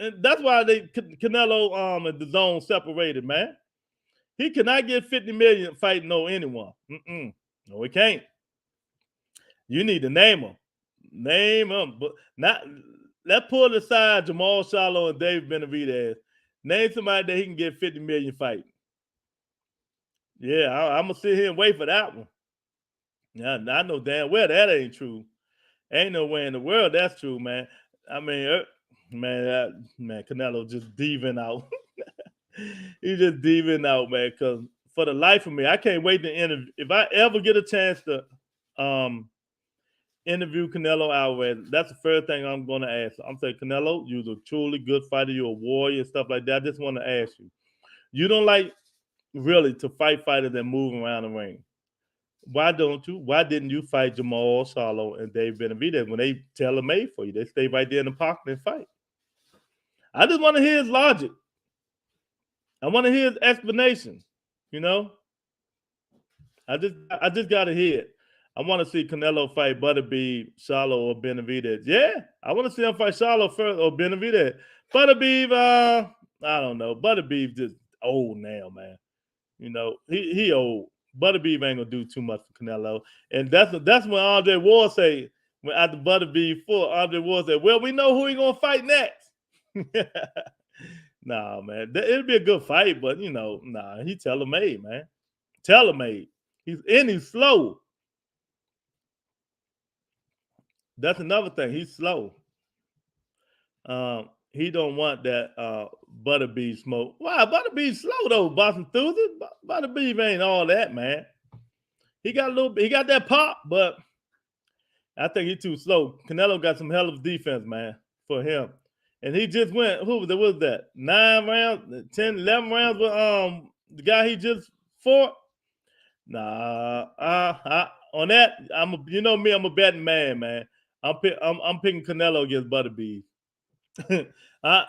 And that's why Canelo and the zone separated, man. He cannot get $50 million fighting anyone. No, he can't. You need to name him. Name him. But not, let's pull aside Jamal Charlo and Dave Benavidez. Name somebody that he can get $50 million fighting. Yeah, I'm going to sit here and wait for that one. Yeah, I know damn well that ain't true. Ain't no way in the world that's true, man. I mean, man, Canelo just diving out. He just diving out, man, because for the life of me, I can't wait to interview. If I ever get a chance to interview Canelo Alvarez, that's the first thing I'm going to ask. I'm saying, Canelo, you're a truly good fighter. You're a warrior and stuff like that. I just want to ask you. You don't like really to fight fighters that move around the ring. Why don't you? Why didn't you fight Jamal Charlo and Dave Benavidez when they tailor-made for you? They stay right there in the pocket and fight. I just want to hear his logic. I want to hear his explanation. You know, I just got to hear it. I want to see Canelo fight Butterbeef, Charlo, or Benavidez. Yeah, I want to see him fight Charlo first or Benavidez. Butterbeef, I don't know. Butterbeef just old now, man. You know, he old. Butterbeef ain't gonna do too much for Canelo, and that's when Andre Ward say, when after Butterbeef fought, Andre Ward said, "Well, we know who he gonna fight next." Nah, man, it'll be a good fight, but you know, nah, he tailor-made, man, tailor-made. He's slow. That's another thing. He's slow. He don't want that Butterbeef smoke. Wow, Butterbeef slow though, Boston enthusiast. Butterbeef ain't all that, man. He got that pop, but I think he's too slow. Canelo got some hell of defense, man, for him. And he just went, who was that? 9 rounds, 10, 11 rounds with the guy he just fought. Nah, on that, you know me, I'm a betting man. I'm picking Canelo against Butterbeef. I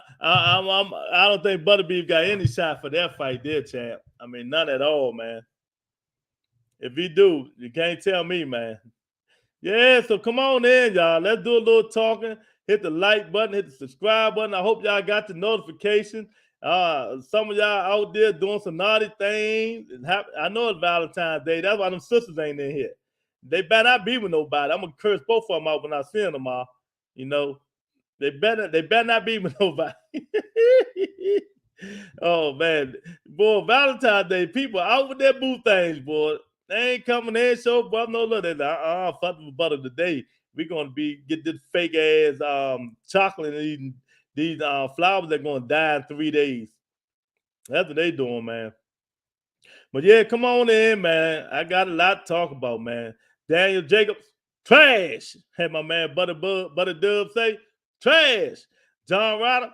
don't think Butterbeef got any shot for that fight there, champ. I mean, none at all, man. If he do, you can't tell me, man. Yeah, so come on in, y'all. Let's do a little talking. Hit the like button, hit the subscribe button. I hope y'all got the notification. Some of y'all out there doing some naughty things. I know it's Valentine's Day. That's why them sisters ain't in here. They better not be with nobody. I'm gonna curse both of them out when I see them all. You know, they better not be with nobody. Oh man, boy, Valentine's Day, people out with their boo things, boy. They ain't coming in, show butter no love. They're like, fuck with butter today. We're gonna get this fake ass chocolate and eating these flowers that are gonna die in 3 days. That's what they doing, man. But yeah, come on in, man. I got a lot to talk about, man. Daniel Jacobs, trash. Had my man Butter Dub say, trash. John Ryder,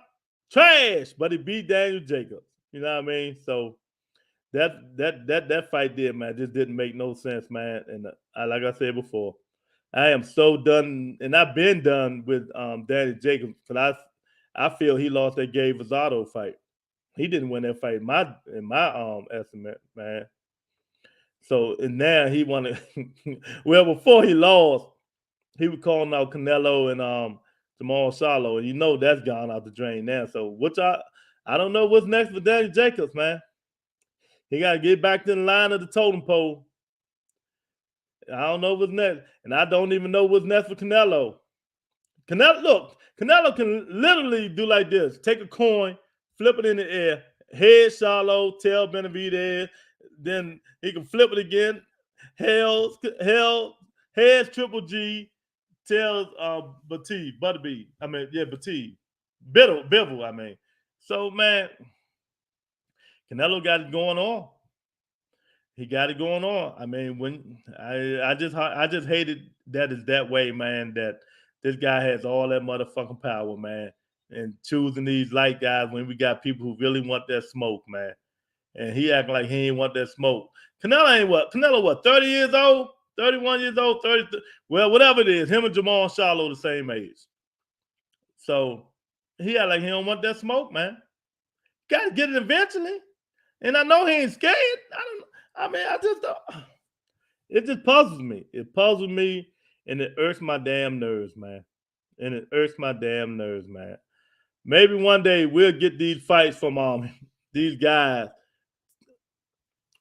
trash. But he beat Daniel Jacobs. You know what I mean? So that fight did, man, just didn't make no sense, man. And like I said before, I am so done, and I've been done with Daniel Jacobs because I feel he lost that Gabe Rosado fight. He didn't win that fight in my estimate, man. So and now he wanted well before he lost, he was calling out Canelo and Jamal Charlo, and you know that's gone out the drain now. So which I don't know what's next for Daniel Jacobs, man. He got to get back to the line of the totem pole. I don't know what's next, and I don't even know what's next for Canelo. Canelo can literally do like this: take a coin, flip it in the air, head Charlo, tail Benavidez, then he can flip it again, heads Triple G, tails Butterbean. I mean, yeah, Bivol. I mean, so man, Canelo got it going on. He got it going on. I mean, when I just hated that it's that way, man. That this guy has all that motherfucking power, man, and choosing these light guys when we got people who really want that smoke, man. And he acting like he ain't want that smoke. Canelo what? 30 years old, 31 years old, 30. Well, whatever it is, him and Jamal Charlo the same age. So he act like he don't want that smoke, man. Got to get it eventually. And I know he ain't scared. I just don't. It just puzzles me. It puzzles me, and it irks my damn nerves, man. And it irks my damn nerves, man. Maybe one day we'll get these fights from these guys.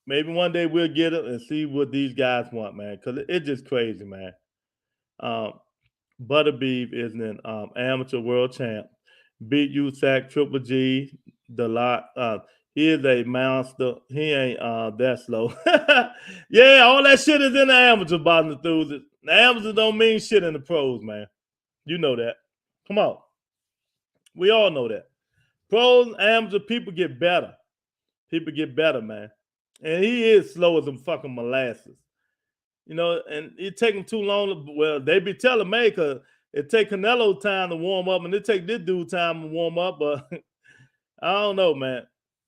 Maybe one day we'll get it and see what these guys want, man. Because it's just crazy, man. Butterbeef is an amateur world champ. Beat USAC Triple G, the lot. He is a monster. He ain't that slow. Yeah, all that shit is in the amateur boxing enthusiasts. The amateurs don't mean shit in the pros, man. You know that. Come on. We all know that. Pros, amateur, people get better. People get better, man. And he is slow as some fucking molasses. You know, and it take him too long. Well, they be telling me because it take Canelo time to warm up, and it take this dude time to warm up. But I don't know, man.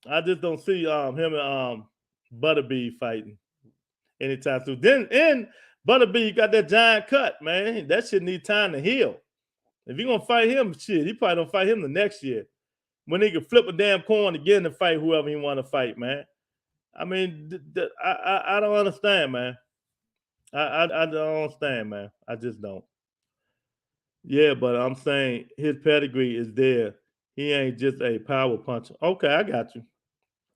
I just don't see him and Butterbeef fighting anytime soon. Then in Butterbeef got that giant cut, man. That shit need time to heal. If you're gonna fight him, shit, he probably don't fight him the next year when he can flip a damn coin again and fight whoever he want to fight, man. I mean, I don't understand, man. I don't understand, man. I just don't. Yeah, but I'm saying his pedigree is there. He ain't just a power puncher. Okay, I got you.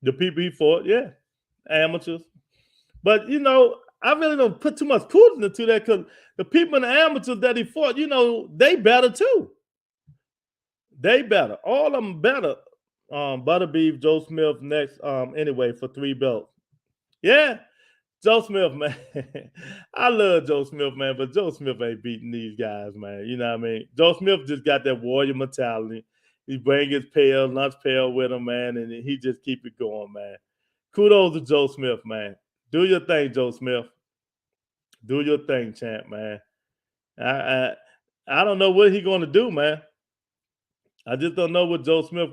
The people he fought, yeah, amateurs. But you know, I really don't put too much proof into that because the people in the amateurs that he fought, you know, they better too. They better. All of them better. Butterbeef, Joe Smith next. Anyway, for 3 belts. Yeah, Joe Smith, man. I love Joe Smith, man, but Joe Smith ain't beating these guys, man. You know what I mean? Joe Smith just got that warrior mentality. He bring his lunch pail with him, man, and he just keep it going, man. Kudos to Joe Smith, man. Do your thing, Joe Smith. Do your thing, champ, man. I don't know what he gonna do, man. I just don't know what Joe Smith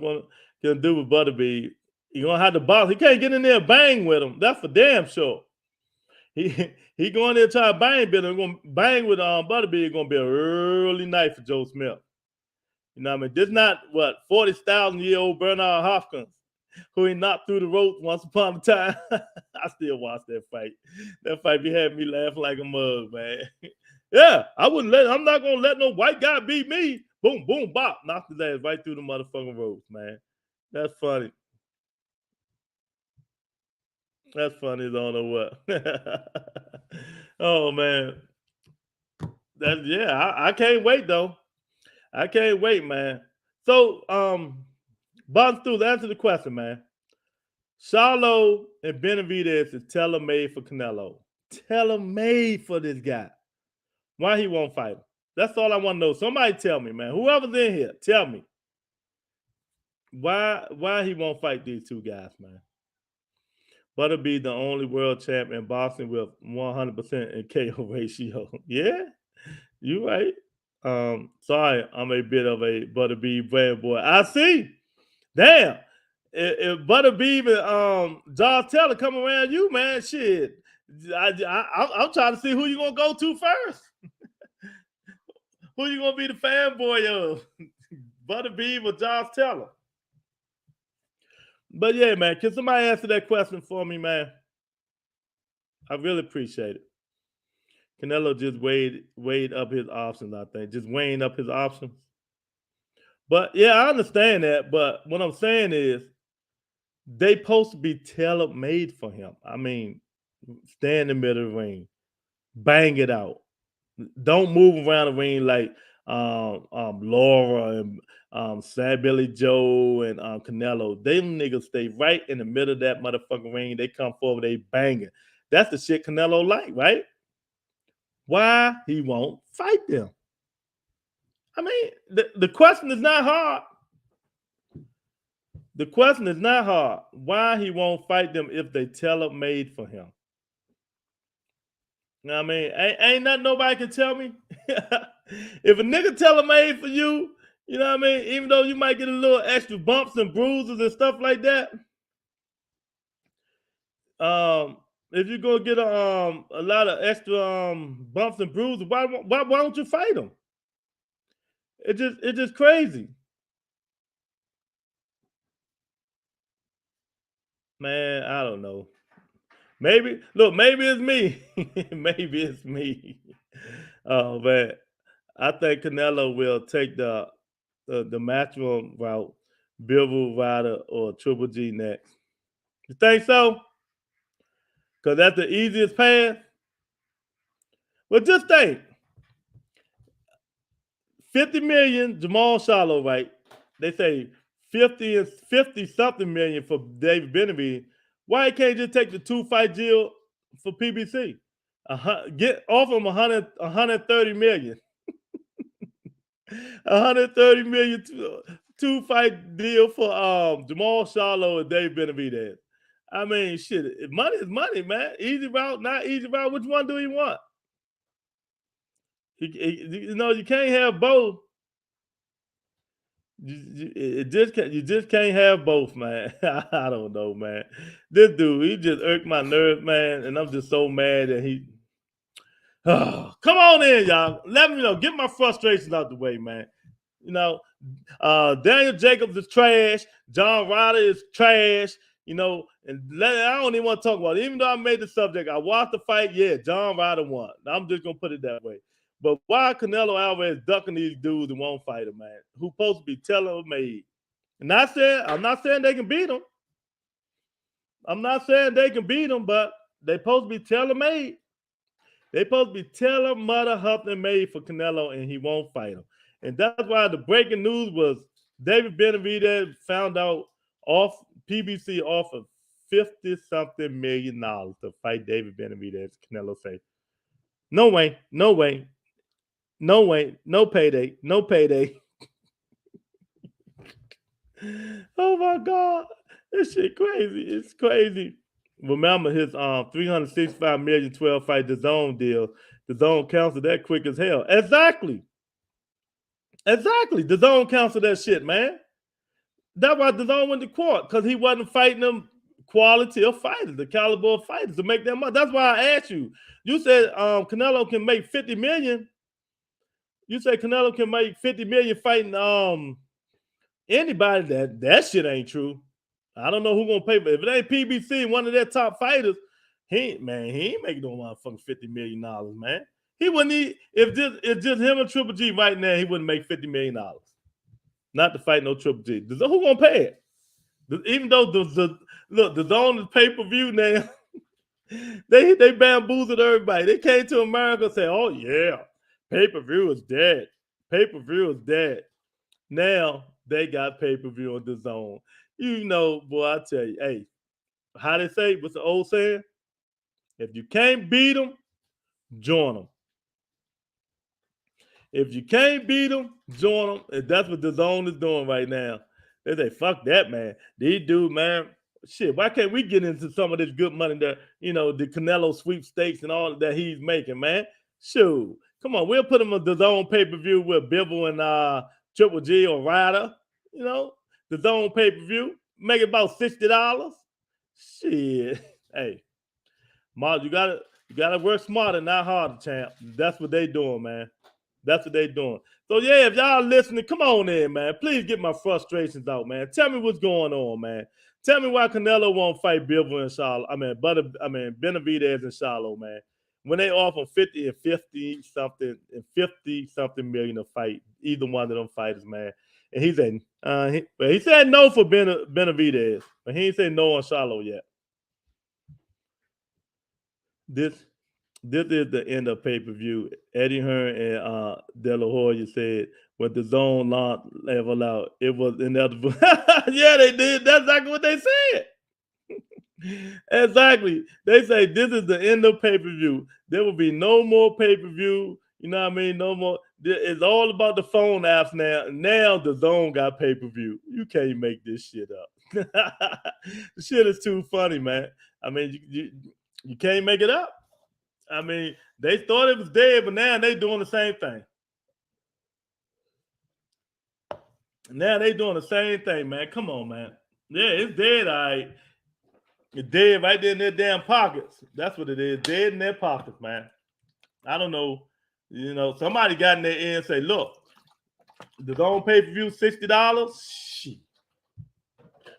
can do with Butterbeef. He gonna have to box. He can't get in there and bang with him. That's for damn sure. He going there try to bang with him. Going bang with Butterbeef. It's gonna be a early night for Joe Smith. You know what I mean? This not what 40,000-year-old Bernard Hopkins who he knocked through the ropes once upon a time. I still watch that fight. That fight be having me laughing like a mug, man. Yeah, I'm not gonna let no white guy beat me. Boom, boom, bop. Knocked his ass right through the motherfucking ropes, man. That's funny. That's funny as I don't know what. Oh man. I can't wait though. I can't wait, man. So Bob's through to answer the question, man. Charlo and Benavidez is tailor-made for Canelo. Tailor-made for this guy. Why he won't fight him? That's all I want to know. Somebody tell me, man. Whoever's in here, tell me. Why he won't fight these two guys, man? Butler be the only world champ in boxing with 100% in KO ratio. Yeah, you right. Sorry, I'm a bit of a Butterbean brand boy. I see. Damn. If Butterbean and Josh Taylor come around you, man, shit. I'm trying to see who you gonna go to first. Who you gonna be the fanboy of? Butterbean or Josh Taylor? But yeah, man, can somebody answer that question for me, man? I really appreciate it. Canelo just weighed up his options, I think. Just weighing up his options. But yeah, I understand that. But what I'm saying is they supposed to be tailor-made for him. I mean, stand in the middle of the ring, bang it out. Don't move around the ring like Laura and Sad Billy Joe and Canelo. Them niggas stay right in the middle of that motherfucking ring. They come forward, they banging. That's the shit Canelo like, right? Why he won't fight them? I mean, the question is not hard. The question is not hard. Why he won't fight them if they tailor-made for him? You know what I mean? Ain't nothing nobody can tell me. If a nigga tailor-made for you, you know what I mean? Even though you might get a little extra bumps and bruises and stuff like that, if you're gonna get a lot of extra bumps and bruises, why don't you fight them? It's just crazy. Man, I don't know. Maybe it's me. Maybe it's me. Oh man, I think Canelo will take the matchroom route, Bivol, Ryder, or Triple G next. You think so? Because that's the easiest path. Well, just think. 50 million, Jamal Charlo, right? They say 50 something million for David Benavidez. Why he can't just take the 2-fight deal for PBC? Get off him 130 million. 130 million 2-fight deal for Jamal Charlo and Dave Benavidez. I mean, shit, money is money, man. Easy route, not easy route. Which one do you want? You can't have both. You just can't have both, man. I don't know, man. This dude, he just irked my nerves, man, and I'm just so mad that he. Oh, come on in, y'all. Let me know. Get my frustrations out the way, man. You know, Daniel Jacobs is trash. John Ryder is trash. You know, and I don't even want to talk about it. Even though I made the subject, I watched the fight. Yeah, John Ryder won. I'm just gonna put it that way. But why Canelo Alvarez ducking these dudes and won't fight him, man? Who supposed to be tailor-made? I'm not saying they can beat them. I'm not saying they can beat them, but they supposed to be tailor-made. They supposed to be tailor-mother Huffman made for Canelo, and he won't fight him. And that's why the breaking news was David Benavidez found out off PBC offered $50-something million to fight David Benavidez. Canelo say, no way, no way, no way, no payday, no payday. Oh my God, this shit crazy. It's crazy. Remember his 365 million 12-fight DAZN deal. DAZN canceled that quick as hell. Exactly. DAZN canceled that shit, man. That's why DAZN went to court, because he wasn't fighting them quality of fighters, the caliber of fighters to make that money. That's why I asked you. You said Canelo can make 50 million. You said Canelo can make 50 million fighting anybody. That shit ain't true. I don't know who gonna pay, but if it ain't PBC, one of their top fighters, he ain't making no motherfucking $50 million, man. He wouldn't need, if just him and Triple G right now, he wouldn't make $50 million. Not to fight no Triple G. Who gonna pay it? Even though the zone is pay-per-view now, they bamboozled everybody. They came to America and said, oh yeah, pay-per-view is dead. Pay-per-view is dead. Now they got pay-per-view on the zone. You know, boy, I tell you, hey, how they say, what's the old saying? If you can't beat them, join them. If you can't beat them, join them. And that's what the zone is doing right now. They say, fuck that, man. These dudes, man, shit, why can't we get into some of this good money that, the Canelo sweepstakes and all that he's making, man? Shoot. Come on, we'll put him on the zone pay-per-view with Bivol and Triple G or RYDER. The zone pay-per-view. Make it about $60. Shit. Hey, Mark, you gotta work smarter, not harder, champ. That's what they doing, man. That's what they doing. So yeah, if y'all listening, come on in, man. Please get my frustrations out, man. Tell me what's going on, man. Tell me why Canelo won't fight Bivol and Charlo. Benavidez and Charlo, man. When they offer 50 and 50 something and 50 something million to fight either one of them fighters, man. And he said no for Benavidez, but he ain't said no on Charlo yet. This is the end of pay-per-view. Eddie Hearn and De La Hoya said when the zone launch level out, it was inevitable. Yeah, they did. That's exactly what they said. Exactly. They say this is the end of pay-per-view. There will be no more pay-per-view. You know what I mean? No more. It's all about the phone apps now. Now the zone got pay-per-view. You can't make this shit up. The shit is too funny, man. I mean, you can't make it up. I mean, they thought it was dead, but now they doing the same thing. Now they doing the same thing, man. Come on, man. Yeah, it's dead, all right. It's dead right there in their damn pockets. That's what it is. Dead in their pockets, man. I don't know. Somebody got in their ear and say, look, the zone pay-per-view, $60. Shit.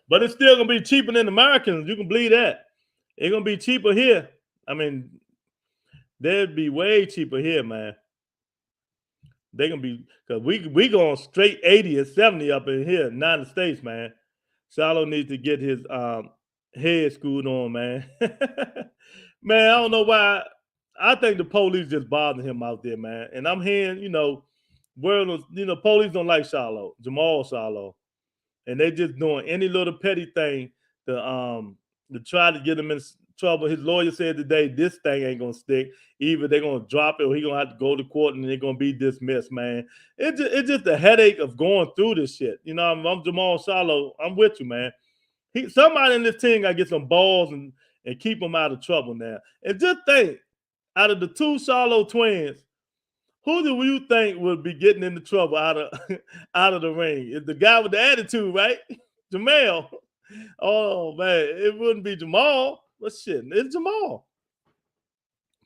But it's still going to be cheaper than Americans. You can believe that. It's going to be cheaper here. I mean, they'd be way cheaper here, man. They're going to be, because we going straight 80 and 70 up in here, United States, man. Charlo needs to get his head screwed on, man. Man, I don't know why. I think the police just bothering him out there, man. And I'm hearing, police don't like Jamal Charlo. And they just doing any little petty thing to try to get him in trouble. His lawyer said today, this thing ain't gonna stick. Either they're gonna drop it or he's gonna have to go to court and they're gonna be dismissed, man. It's just a headache of going through this shit. I'm Jamal Charlo. I'm with you, man. Somebody in this team gotta get some balls and keep him out of trouble now. And just think, out of the two Charlo twins, who do you think would be getting into trouble out of the ring? It's the guy with the attitude, right? Jamal. Oh man, it wouldn't be Jamal. But shit, it's Jamal.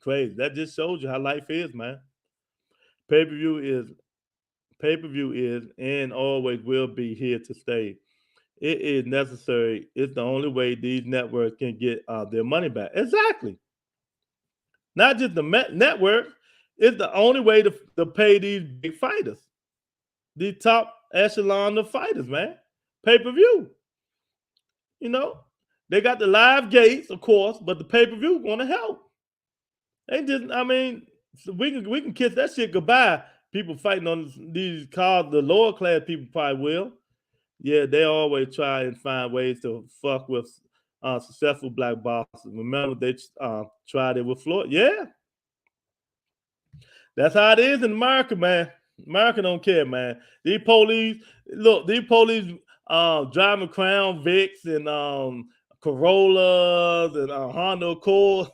Crazy. That just shows you how life is, man. Pay-per-view is and always will be here to stay. It is necessary. It's the only way these networks can get their money back. Exactly. Not just the network. It's the only way to pay these big fighters. These top echelon of fighters, man. Pay-per-view. They got the live gates, of course, but the pay-per-view going to help. They just, we can kiss that shit goodbye. People fighting on these cars, the lower class people probably will. Yeah, they always try and find ways to fuck with successful black bosses. Remember, they tried it with Floyd. Yeah. That's how it is in America, man. America don't care, man. These police driving Crown Vics and Corollas and Honda Accord.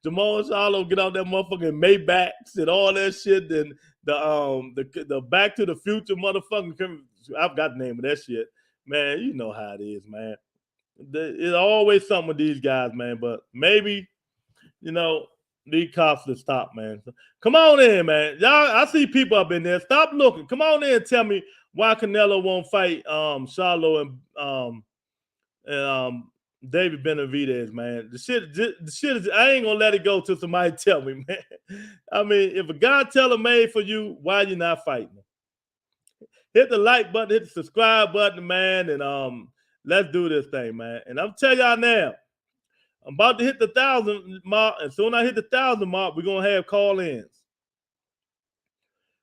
Jamal Charlo get out that motherfucking Maybachs and all that shit. And the Back to the Future motherfucking, I've got the name of that shit. Man, you know how it is, man. It's always something with these guys, man. But maybe, these cops to stop, man. Come on in, man. Y'all, I see people up in there. Stop looking. Come on in and tell me why Canelo won't fight Charlo and David Benavidez, man. The shit is, I ain't gonna let it go till somebody tell me, man. If a guy tell him made for you, why you not fighting him? Hit the like button, hit the subscribe button, man, and let's do this thing, man. And I'm telling y'all now, I'm about to hit the 1,000 mark. As soon as I hit the 1,000 mark, we're gonna have call-ins.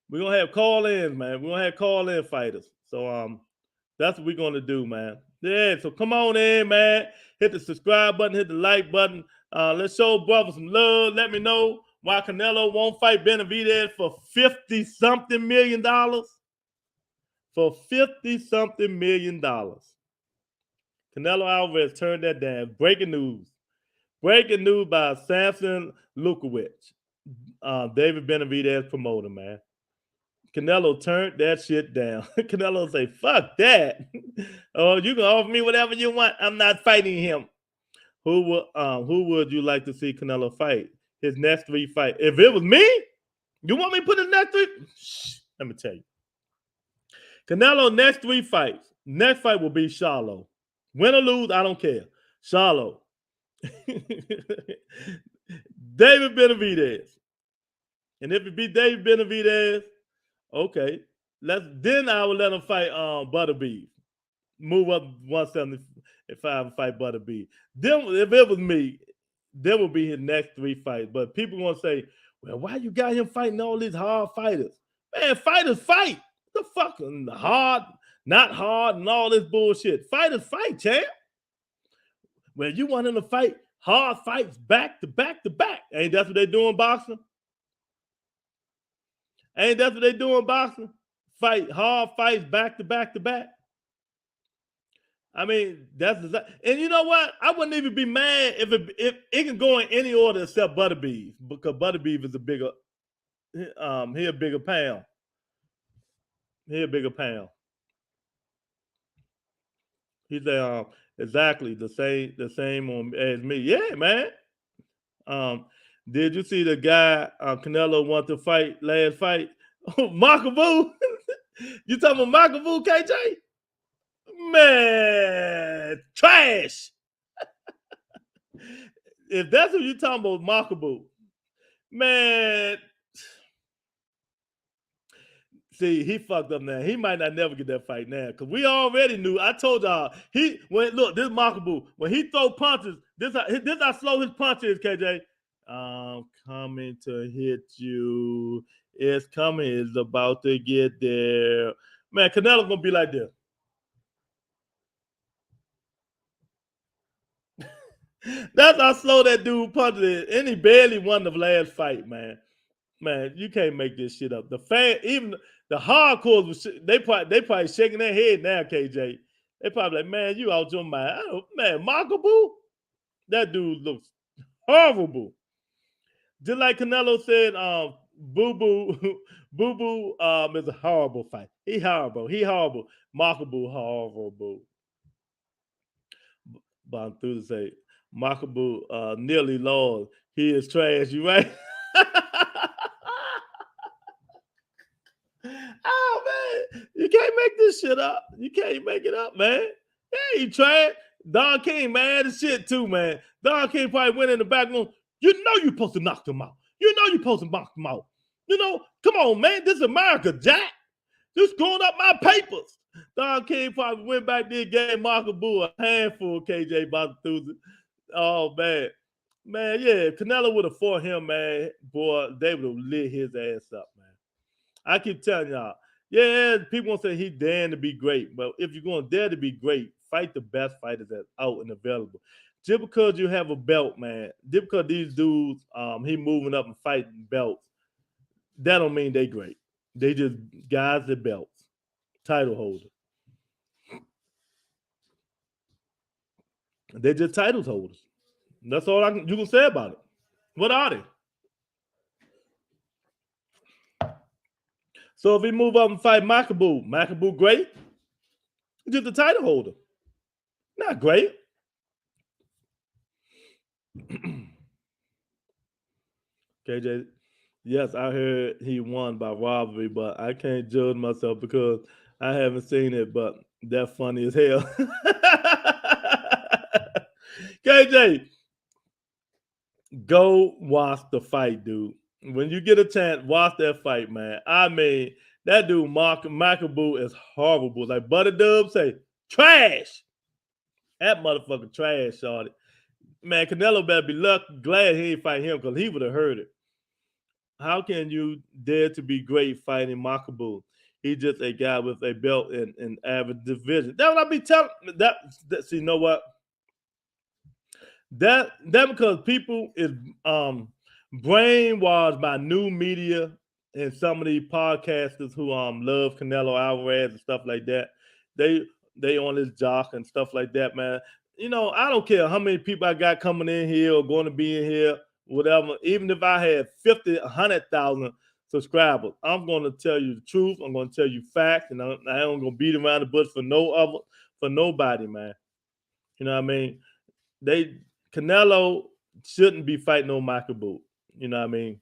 We're gonna have call-ins, man. We're gonna have call-in fighters. So that's what we're gonna do, man. Yeah, so come on in, man. Hit the subscribe button, hit the like button. Let's show brother some love. Let me know why Canelo won't fight Benavidez for $50-something million. for $50-something million. Canelo Alvarez turned that down. Breaking news. Breaking news by Samson Lukowicz, David Benavidez promoter, man. Canelo turned that shit down. Canelo say, fuck that. Oh, you can offer me whatever you want. I'm not fighting him. Who would you like to see Canelo fight? His next 3 fights. If it was me, you want me to put his next 3? Shh, let me tell you. Canelo next 3 fights. Next fight will be Charlo. Win or lose, I don't care. Charlo. David Benavidez. And if it be David Benavidez, okay. Then I will let him fight Butterbeef. Move up 175 and fight Butterbeef. Then if it was me, that would be his next 3 fights. But people gonna say, well, why you got him fighting all these hard fighters? Man, fighters fight. The fucking hard, not hard, and all this bullshit. Fighters fight, champ. Well, you want him to fight hard fights back to back to back. Ain't that what they do in boxing? Ain't that what they do in boxing? Fight hard fights back to back to back. I mean, that's exactly. And you know what? I wouldn't even be mad if it can go in any order except Butterbeef, because Butterbeef is a bigger, he a bigger pound. He a bigger pound. He's exactly the same as me. Yeah, man. Did you see the guy Canelo wanted to fight last fight? Makabu. You talking about Makabu, KJ? Man, trash. If that's what you're talking about, Makabu, man. See, he fucked up now. He might not never get that fight now, because we already knew. I told y'all, this Makabu, when he throw punches, this how slow his punches, KJ. Coming to hit you. It's coming. It's about to get there. Man, Canelo gonna be like this. That's how slow that dude punches it. And he barely won the last fight, man. Man, you can't make this shit up. The fan, even the hardcores, they probably shaking their head now, KJ. They probably like, man, you out your mind. Man, Makabu, that dude looks horrible. Just like Canelo said, Boo Boo is a horrible fight. He horrible. Makabu horrible. But I'm through to say, Makabu nearly lost. He is trash. You right? Oh man, you can't make this shit up. You can't make it up, man. Yeah, he trash. Don King mad as shit too, man. Don King probably went in the back room. You know you're supposed to knock them out. You know you're supposed to knock them out. You know, come on, man. This is America, Jack. Just going up my papers. Don King probably went back there, gave Makabu a handful, KJ, about to do. Oh, man. Man, yeah, if Canelo would have fought him, man, boy, they would have lit his ass up, man. I keep telling y'all, yeah, people won't say he daring to be great, but if you're going to dare to be great, fight the best fighters that's out and available. Just because you have a belt, man, just because these dudes, he moving up and fighting belts, that don't mean they great. They just guys that belts, title holders. They're just title holders. That's all you can say about it. What are they? So if he move up and fight Makabu great? Just a title holder. Not great. KJ, yes, I heard he won by robbery, but I can't judge myself because I haven't seen it, but that's funny as hell. KJ, go watch the fight, dude. When you get a chance, watch that fight, man. I mean, that dude, Makabu, is horrible. Like Butter Dub say, trash. That motherfucker trash, shorty. Man, Canelo better be glad he ain't fight him because he would have heard it. How can you dare to be great fighting Makabu? He's just a guy with a belt in average division. That's what I be telling. See, you know what? That because people is brainwashed by new media and some of these podcasters who love Canelo Alvarez and stuff like that, they they on this jock and stuff like that, man. You know, I don't care how many people I got coming in here or going to be in here, whatever. Even if I had 50, 100,000 subscribers, I'm going to tell you the truth. I'm going to tell you facts, and I ain't going to beat around the bush for nobody, man. You know what I mean? Canelo shouldn't be fighting no Michael Boot. You know what I mean?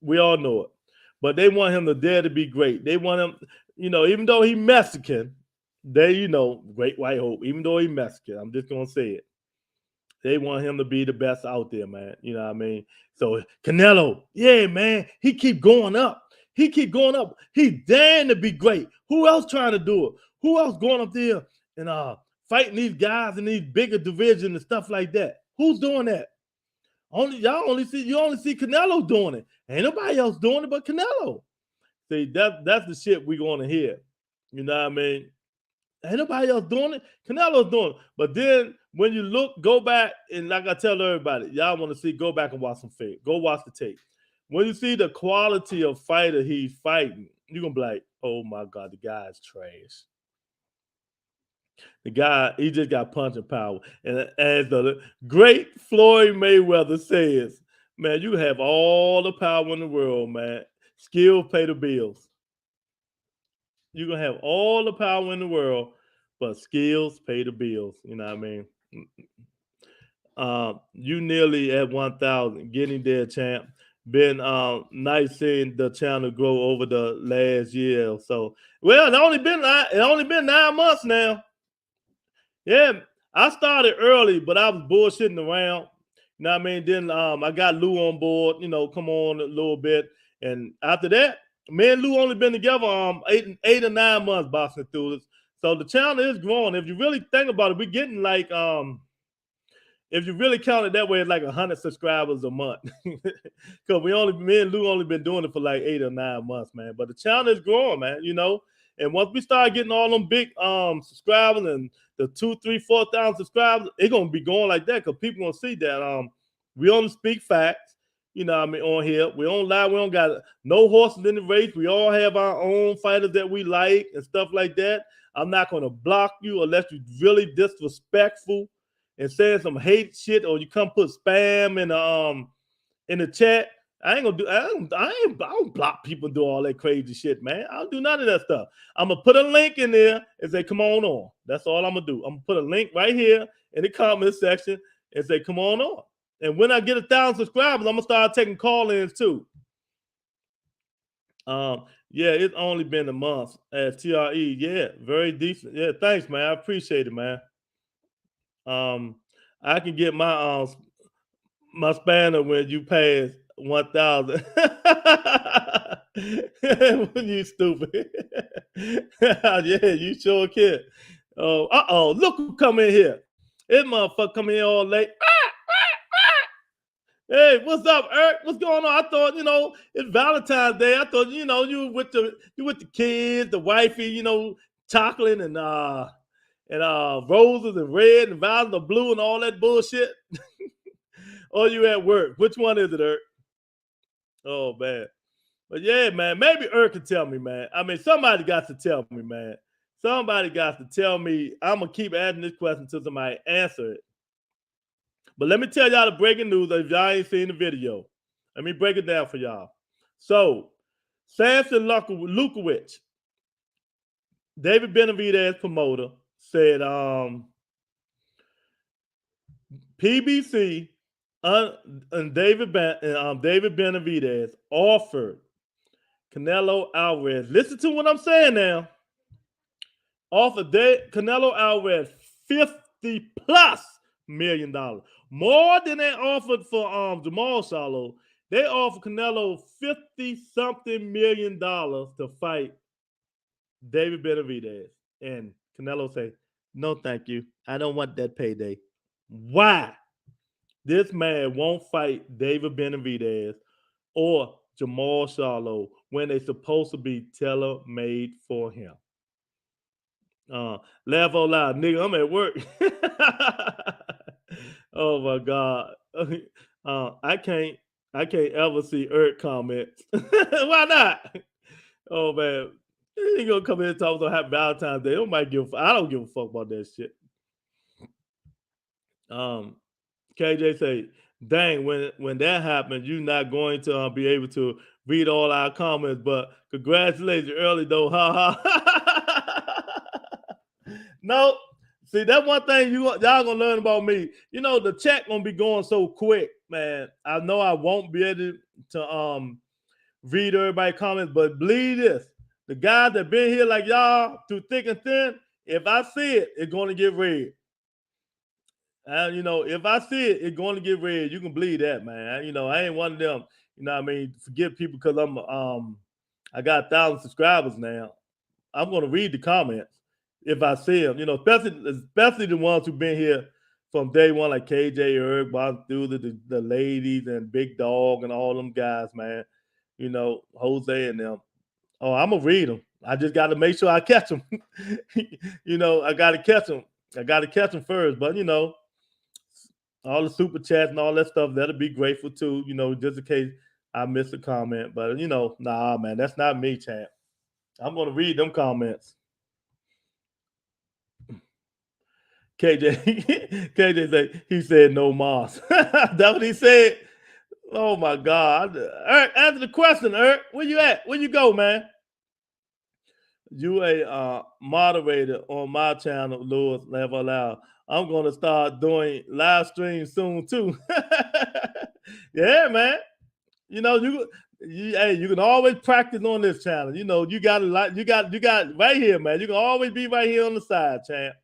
We all know it. But they want him to dare to be great. They want him, even though he Mexican, great white hope. Even though he Mexican, I'm just gonna say it. They want him to be the best out there, man. You know what I mean? So Canelo, yeah, man, he keep going up. He keep going up. He damn to be great. Who else trying to do it? Who else going up there and fighting these guys in these bigger divisions and stuff like that? Who's doing that? You only see Canelo doing it. Ain't nobody else doing it but Canelo. See, that's the shit we gonna hear. You know what I mean? Ain't nobody else doing it. Canelo's doing it. But then when you go back, and like I tell everybody, y'all want to see, go back and watch some film. Go watch the tape. When you see the quality of fighter he's fighting, you're gonna be like, oh my God, the guy's trash. The guy, he just got punching power. And as the great Floyd Mayweather says, man, you have all the power in the world, man. Skill pay the bills. You're going to have all the power in the world, but skills pay the bills. You know what I mean? You nearly at 1,000, getting there, champ. Been nice seeing the channel grow over the last year or so. Well, it only been 9 months now. Yeah, I started early, but I was bullshitting around. You know what I mean? Then I got Lou on board, come on a little bit. And after that, me and Lou only been together 8 or 9 months boxing through this. So the channel is growing. If you really think about it, we're getting like if you really count it that way, it's like 100 subscribers a month. Because me and Lou only been doing it for like 8 or 9 months, man. But the channel is growing, man, And once we start getting all them big subscribers and the 2,000, 3,000, 4,000 subscribers, it's gonna be going like that because people gonna see that we only speak facts, on here. We don't lie, we don't got no horses in the race. We all have our own fighters that we like and stuff like that. I'm not gonna block you unless you really disrespectful and saying some hate shit, or you come put spam in the chat. I don't block people and do all that crazy shit, man. I don't do none of that stuff. I'm gonna put a link in there and say, come on. That's all I'm gonna do. I'm gonna put a link right here in the comment section and say, come on. And when I get 1,000 subscribers, I'm gonna start taking call-ins too. Yeah, it's only been a month at TRE. Yeah, very decent. Yeah, thanks, man. I appreciate it, man. I can get my spanner when you pass 1,000. When you stupid. Yeah, you sure can. Look who come in here. This motherfucker come in all late. Hey, what's up, Eric? What's going on? I thought, it's Valentine's Day. I thought, you with the kids, the wifey, chocolate and roses and red and violets and blue and all that bullshit. Or you at work? Which one is it, Eric? Oh, man. But yeah, man, maybe Eric can tell me, man. I mean, somebody got to tell me, man. Somebody got to tell me. I'm going to keep asking this question until somebody answer it. But let me tell y'all the breaking news if y'all ain't seen the video. Let me break it down for y'all. So, Samson Lukowicz, David Benavidez promoter, said PBC and David Benavidez offered Canelo Alvarez. Listen to what I'm saying now. Offered Canelo Alvarez $50+ million, more than they offered for Jamal Charlo. They offered Canelo $50-something million to fight David Benavidez, and Canelo say, "No, thank you. I don't want that payday." Why? This man won't fight David Benavidez or Jamal Charlo when they're supposed to be tailor-made for him. Laugh out loud, nigga. I'm at work. Oh my God. I can't. I can't ever see Eric comments. Why not? Oh man, he gonna come in and talk about Happy Valentine's Day. I don't give a fuck about that shit. KJ say, "Dang, when that happens, you're not going to be able to read all our comments. But congratulations early though, ha ha." No, see that one thing y'all gonna learn about me. You know the chat gonna be going so quick, man. I know I won't be able to read everybody's comments, but believe this: the guys that been here like y'all through thick and thin, if I see it, it's gonna get read. And if I see it, it's going to get read. You can believe that, man. I ain't one of them. What I mean, forget people because I got 1,000 subscribers now. I'm going to read the comments if I see them. Especially the ones who've been here from day one, like KJ, Eric, Bob, the ladies, and Big Dog, and all them guys, man. Jose and them. Oh, I'm gonna read them. I just got to make sure I catch them. I got to catch them. I got to catch them first, but all the super chats and all that stuff, that'll be grateful too, just in case I miss a comment. But nah, man, that's not me, champ. I'm gonna read them comments. KJ said he said no moss. That's what he said. Oh my God. Eric, answer the question, Eric. Where you at? Where you go, man? You a moderator on my channel, Lewis Laugh Out Loud. I'm gonna start doing live streams soon too. Yeah, man. You can always practice on this channel. You got right here, man. You can always be right here on the side, champ.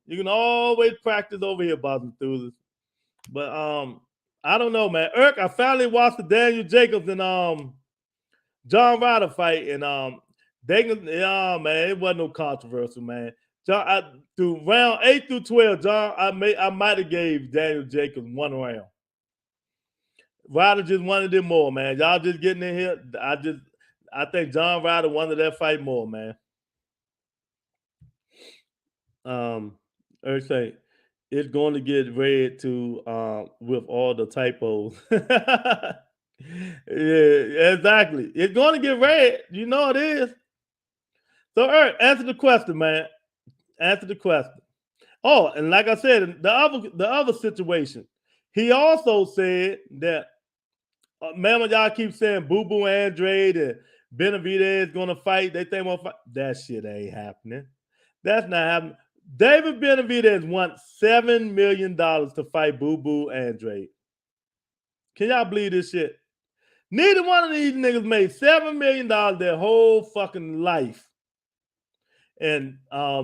You can always practice over here, Boston Enthusiasts. But I don't know, man. Eric, I finally watched the Daniel Jacobs and John Ryder fight, and man, it wasn't no controversial, man. John, through round 8 through 12, John, I might have gave Daniel Jacobs one round. Ryder just wanted it more, man. Y'all just getting in here. I think John Ryder wanted that fight more, man. Eric say it's going to get read to with all the typos. Yeah, exactly. It's going to get read. You know it is. So, Eric, answer the question, man. Answer the question. Oh, and like I said, the other situation, he also said that, man, y'all keep saying Boo Boo Andrade and Benavidez going to fight. They think we'll fight. That shit ain't happening. That's not happening. David Benavidez won $7 million to fight Boo Boo Andrade. Can y'all believe this shit? Neither one of these niggas made $7 million their whole fucking life. And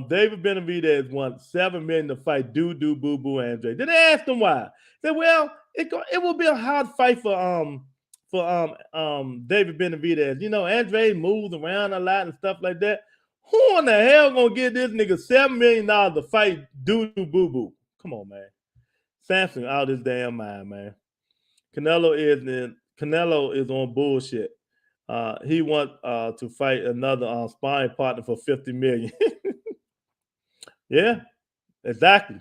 David Benavidez won $7 million to fight Boo Boo Andrade. Then they asked him why. They said, well, it will be a hard fight for David Benavidez. Andrade moves around a lot and stuff like that. Who in the hell gonna give this nigga $7 million to fight Boo Boo? Come on, man. Samson out his damn mind, man. Canelo is on bullshit. He wants to fight another sparring partner for $50 million. Yeah, exactly.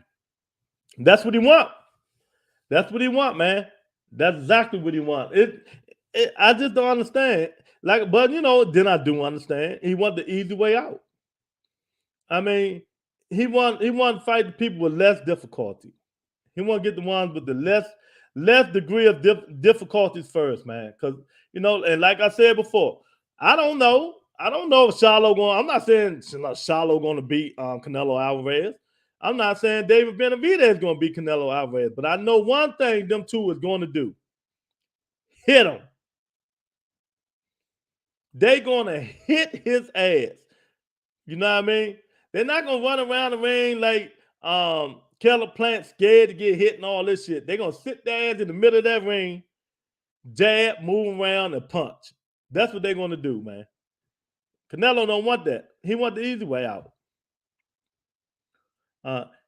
That's what he want. That's what he want, man. That's exactly what he want. I just don't understand. But then I do understand. He want the easy way out. I mean, he want to fight people with less difficulty. He want to get the ones with the less degree of difficulties first, man. Because and like I said before, I don't know if Charlo going. I'm not saying Charlo going to beat Canelo Alvarez. I'm not saying David Benavidez is going to beat Canelo Alvarez. But I know one thing them two is going to do: hit him. They're going to hit his ass. You know what I mean? They're not going to run around the ring like Keller Plant scared to get hit and all this shit. They're going to sit their ass in the middle of that ring, jab, move around, and punch. That's what they're going to do, man. Canelo don't want that. He want the easy way out.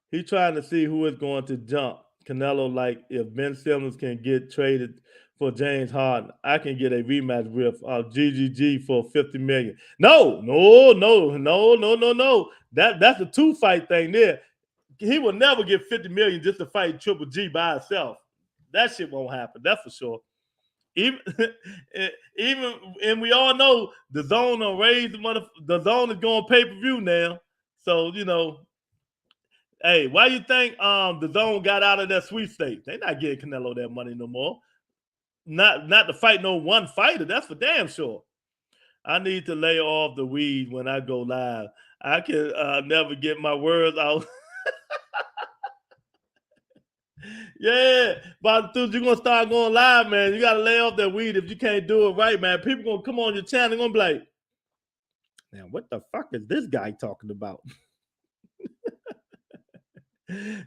He's trying to see who is going to jump Canelo. Like if Ben Simmons can get traded for James Harden, I can get a rematch with GGG for $50 million. No. That's a 2-fight thing there. He will never get $50 million just to fight Triple G by himself. That shit won't happen. That's for sure. even even and we all know the zone will raise the zone is going pay-per-view now. So hey, why you think the zone got out of that sweepstakes? They not getting Canelo that money no more. Not to fight no one fighter. That's for damn sure. I need to lay off the weed when I go live. I can never get my words out. Yeah, but dude, you're gonna start going live, man. You gotta lay off that weed if you can't do it right, man. People gonna come on your channel, they're gonna be like, now what the fuck is this guy talking about?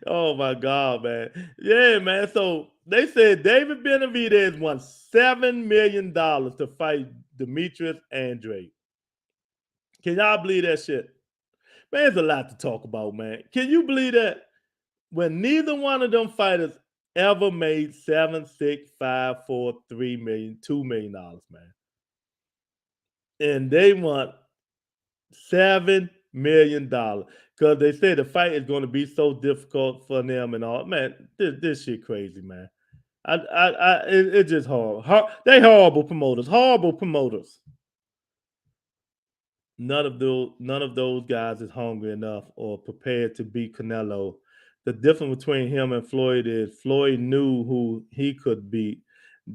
Oh my god, man. Yeah, man. So they said David Benavidez won $7 million to fight Demetrius Andrade. Can y'all believe that shit? Man, there's a lot to talk about, man. Can you believe that? When neither one of them fighters ever made 7, 6, 5, 4, 3 million, $2 million, man. And they want $7 million because they say the fight is going to be so difficult for them and all. Man, this shit crazy, man. It's just horrible. They horrible promoters. Horrible promoters. None of those guys is hungry enough or prepared to beat Canelo. The difference between him and Floyd is Floyd knew who he could beat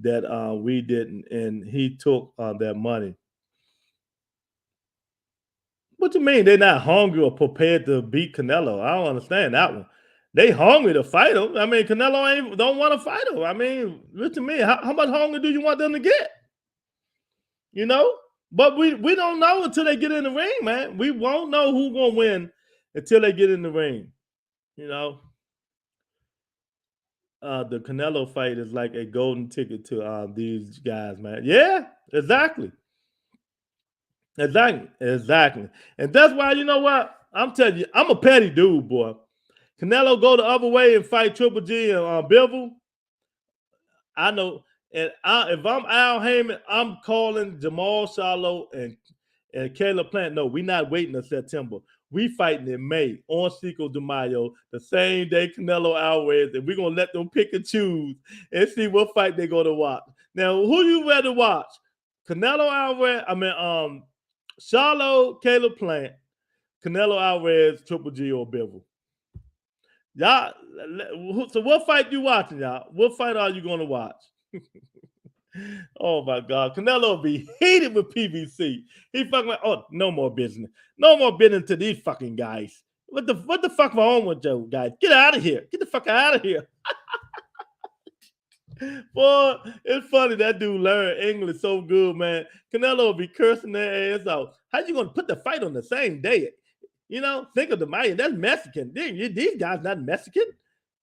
that we didn't, and he took that money. What you mean they're not hungry or prepared to beat Canelo? I don't understand that one. They hungry to fight him. I mean, Canelo don't want to fight him. I mean, what you mean? How much hunger do you want them to get? But we don't know until they get in the ring, man. We won't know who's gonna win until they get in the ring. The Canelo fight is like a golden ticket to these guys, man. Yeah, exactly. Exactly. And that's why, you know what? I'm telling you, I'm a petty dude, boy. Canelo go the other way and fight Triple G and Bivol. I know. And if I'm Al Heyman, I'm calling Jamal Charlo and Caleb Plant. No, we're not waiting until September. We fighting in May on Cinco de Mayo, the same day Canelo Alvarez, and we're gonna let them pick and choose and see what fight they're gonna watch. Now, who you rather watch? Canelo Alvarez, Charlo, Caleb Plant, Canelo Alvarez, Triple G, or Bivol. Y'all, so what fight you watching, y'all? What fight are you gonna watch? Oh my God, Canelo will be heated with PVC. He fucking like, oh, no more business. No more business to these fucking guys. What the fuck wrong with you guys? Get out of here. Get the fuck out of here. Boy, it's funny that dude learned English so good, man. Canelo will be cursing their ass out. How you gonna put the fight on the same day? Think of the Mayan. That's Mexican. These guys not Mexican.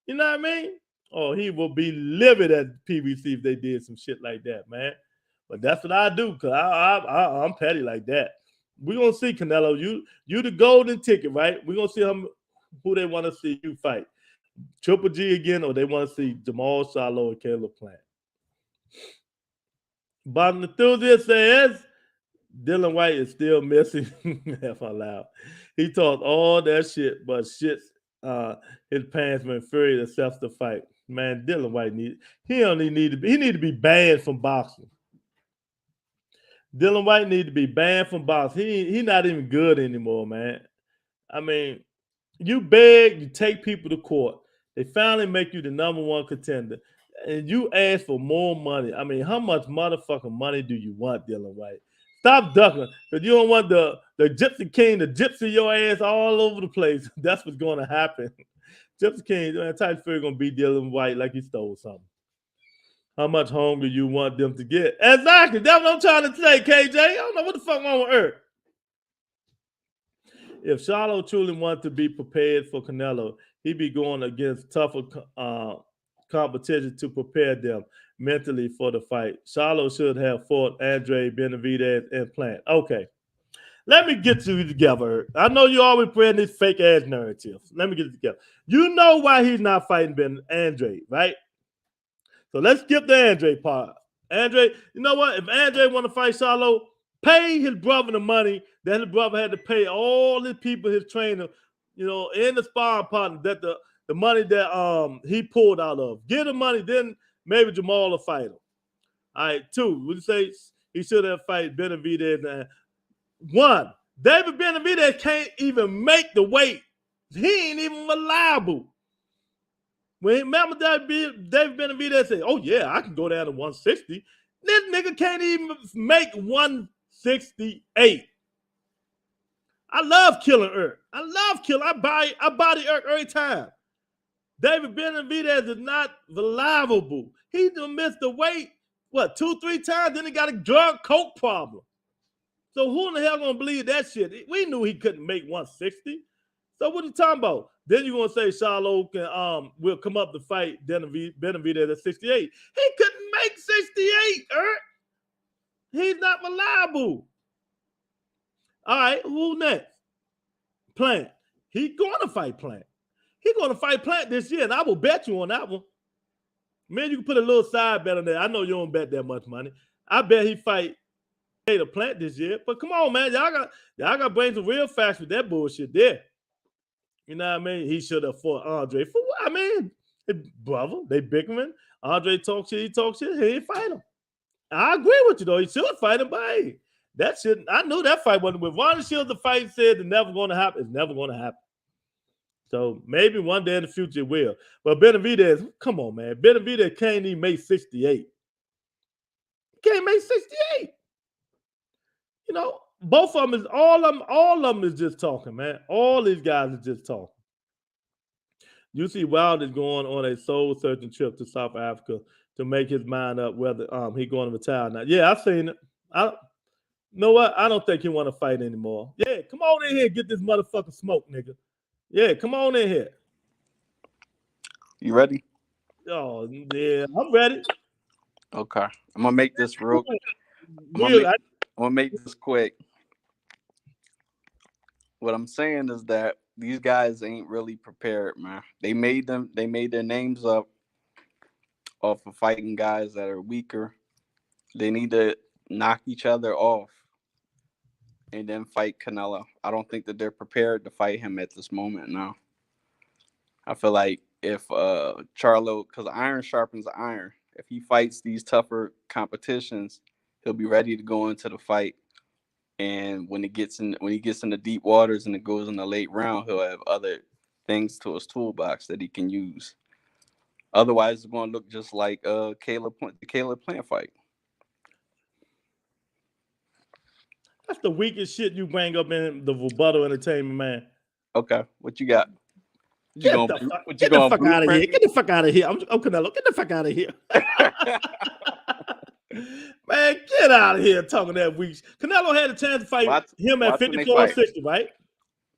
You know what I mean? Oh, he will be livid at PVC if they did some shit like that, man. But that's what I do, because I'm petty like that. We're going to see, Canelo. You the golden ticket, right? We're going to see who they want to see you fight. Triple G again, or they want to see Jamal Charlo and Caleb Plant. Bottom enthusiast says Dylan White is still missing. Laugh out loud. He talked all that shit, but shit, his pants went furry to self the fight. Man, Dylan White need to be banned from boxing. Dylan White need to be banned from boxing. He not even good anymore, man. I mean, you beg, you take people to court. They finally make you the number one contender, and you ask for more money. I mean, how much motherfucking money do you want, Dylan White? Stop ducking, because you don't want the Gypsy King to gypsy your ass all over the place. That's what's going to happen. Gypsy King, Tyson Fury going to beat Dylan White like he stole something. How much hunger you want them to get? Exactly. That's what I'm trying to say, KJ. I don't know what the fuck wrong with Earth. If Charlo truly wanted to be prepared for Canelo, he'd be going against tougher competition to prepare them mentally for the fight. Charlo should have fought Andre, Benavidez, and Plant. Okay. Let me get you together. I know you always spreading these fake ass narratives. Let me get it together. You know why he's not fighting Andre, right? So let's skip the Andre part. Andre, you know what? If Andre want to fight Charlo, pay his brother the money that his brother had to pay all his people, his trainer, in the sparring partner, that the money that he pulled out of. Give the money, then maybe Jamal will fight him. All right, 2. Would you say he should have fight Benavidez? 1. David Benavidez can't even make the weight. He ain't even reliable. When remember David Benavidez said, "Oh yeah, I can go down to 160." This nigga can't even make 168. I love killing Erk. I body Erk every time. David Benavidez is not reliable. He done missed the weight, 2-3 times, then he got a drug coke problem. So who in the hell gonna believe that shit? We knew he couldn't make 160. So what are you talking about? Then you're gonna say Charlo will come up to fight Benavidez at 68. He couldn't make 68, Erk. He's not reliable. All right, who next? Plant. He's gonna fight Plant. He's gonna fight Plant this year, and I will bet you on that one. Man, you can put a little side bet on there. I know you don't bet that much money. I bet he fight the Plant this year. But come on, man, y'all got to bring some real facts with that bullshit there. You know what I mean? He should have fought Andre. For what? I mean, brother, they bickering. Andre talk shit. He talk shit. He ain't fight him. I agree with you though. He should fight him, but hey, that shit. I knew that fight wasn't. When Ronnie Shields the fight said it's never going to happen. It's never going to happen. So maybe one day in the future it will. But Benavidez, come on, man. Benavidez can't even make 68. Can't make 68. You know, both of them is all of them is just talking, man. All these guys are just talking. You see Wilder is going on a soul-searching trip to South Africa to make his mind up whether he going to retire or not. Yeah, I've seen it. You know what? I don't think he want to fight anymore. Yeah, come on in here and get this motherfucking smoke, nigga. Yeah, come on in here. You ready? Oh, yeah, I'm ready. Okay. I'm going to make this real quick. I'm gonna make this quick. What I'm saying is that these guys ain't really prepared, man. They made their names up off of fighting guys that are weaker. They need to knock each other off and then fight Canelo. I don't think that they're prepared to fight him at this moment now. I feel like if Charlo, because iron sharpens iron, if he fights these tougher competitions, he'll be ready to go into the fight. And when he gets in the deep waters and it goes in the late round, he'll have other things to his toolbox that he can use. Otherwise, it's going to look just like the Caleb Plant fight. That's the weakest shit you bring up in the rebuttal entertainment, man. Okay, what you got? Get the fuck out of here. Get the fuck out of here. I'm Canelo. Get the fuck out of here. Man, get out of here talking that weak. Canelo had a chance to fight him at 54 and 60, right?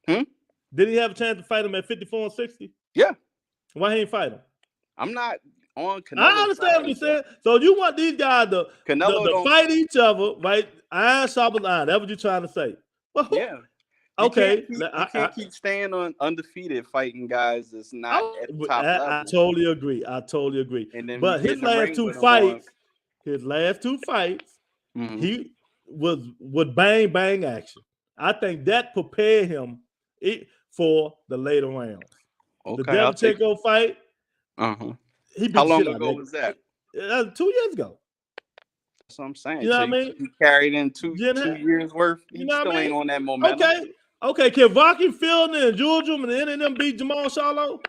Did he have a chance to fight him at 54 and 60? Yeah. Why he ain't fight him? I'm not on Canelo. I understand what you're saying. So you want these guys to fight each other, right? Iron sharpens iron. That's what you're trying to say. Well, yeah. Okay. You can't keep staying on undefeated fighting guys that's not at the top level. I totally agree. But his last two fights, he was with bang action. I think that prepared him for the later rounds. Okay, the Demchenko fight. He beat How long ago was that? 2 years ago. That's what I'm saying. You know what I mean? He carried in two years worth. He still ain't on that momentum. Okay. Can Rocky Fielding and Juljum and any of them beat Jamal Charlo?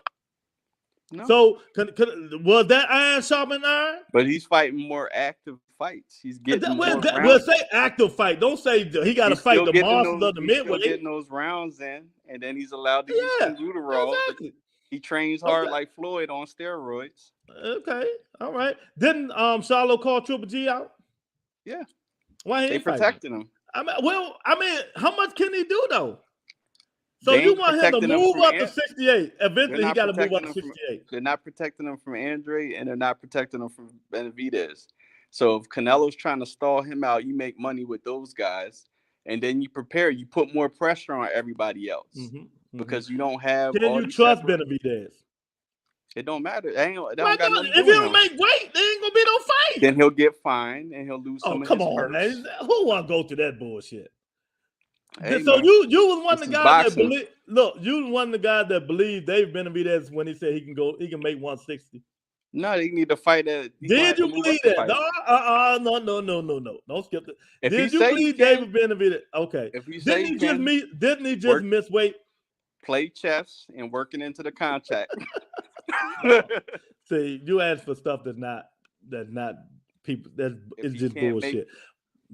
No. So was that iron sharpening iron? But he's fighting more active fights. He's getting more rounds. Well, say active fight. Don't say he got to fight the monsters of the midway. He's getting those rounds in, and then he's allowed to use some Uterol. Exactly. He trains hard like Floyd on steroids. Okay, all right. Didn't Charlo call Triple G out? Yeah. Why they protecting him? I mean, how much can he do though? So you want him to move up to 68? Eventually, he got to move up to 68. They're not protecting him from Andre, and they're not protecting him from Benavidez. So if Canelo's trying to stall him out, you make money with those guys, and then you prepare. You put more pressure on everybody else because you don't have. Can you trust Benavidez? It don't matter. If he don't make weight, there ain't gonna be no fight. Then he'll get fined and he'll lose some of his purse. Man. Who want to go through that bullshit? Hey, so you was one of the guys that believe. Look, you was one of the guys that believed Dave Benavidez when he said he can make 160. No, they need to fight that. Did you believe that? No. Don't skip it. Did you believe David Benavidez? Okay. If you say Didn't he just miss weight? Play chess and working into the contract. See, you ask for stuff that's not people. It's just bullshit.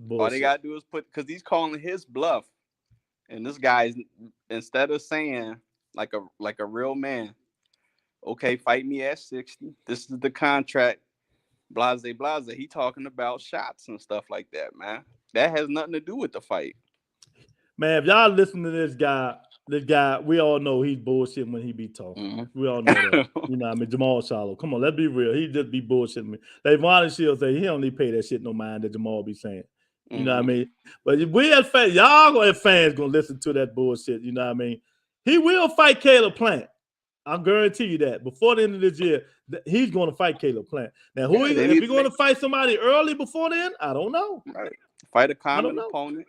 All they gotta do is because he's calling his bluff, and this guy's instead of saying like a real man, okay, fight me at 60. This is the contract. Blase. He talking about shots and stuff like that, man. That has nothing to do with the fight. Man, if y'all listen to this guy, we all know he's bullshitting when he be talking. Mm-hmm. We all know that. You know what I mean? Jamal Charlo. Come on, let's be real. He just be bullshitting me. Like Vonnie Shields say, he don't need to pay that shit no mind that Jamal be saying. You know what I mean? But we as fans, y'all as fans gonna listen to that bullshit. You know what I mean? He will fight Caleb Plant. I guarantee you that. Before the end of this year, he's going to fight Caleb Plant. Now, if he's going to fight somebody early before then, I don't know. Right. Fight a common opponent.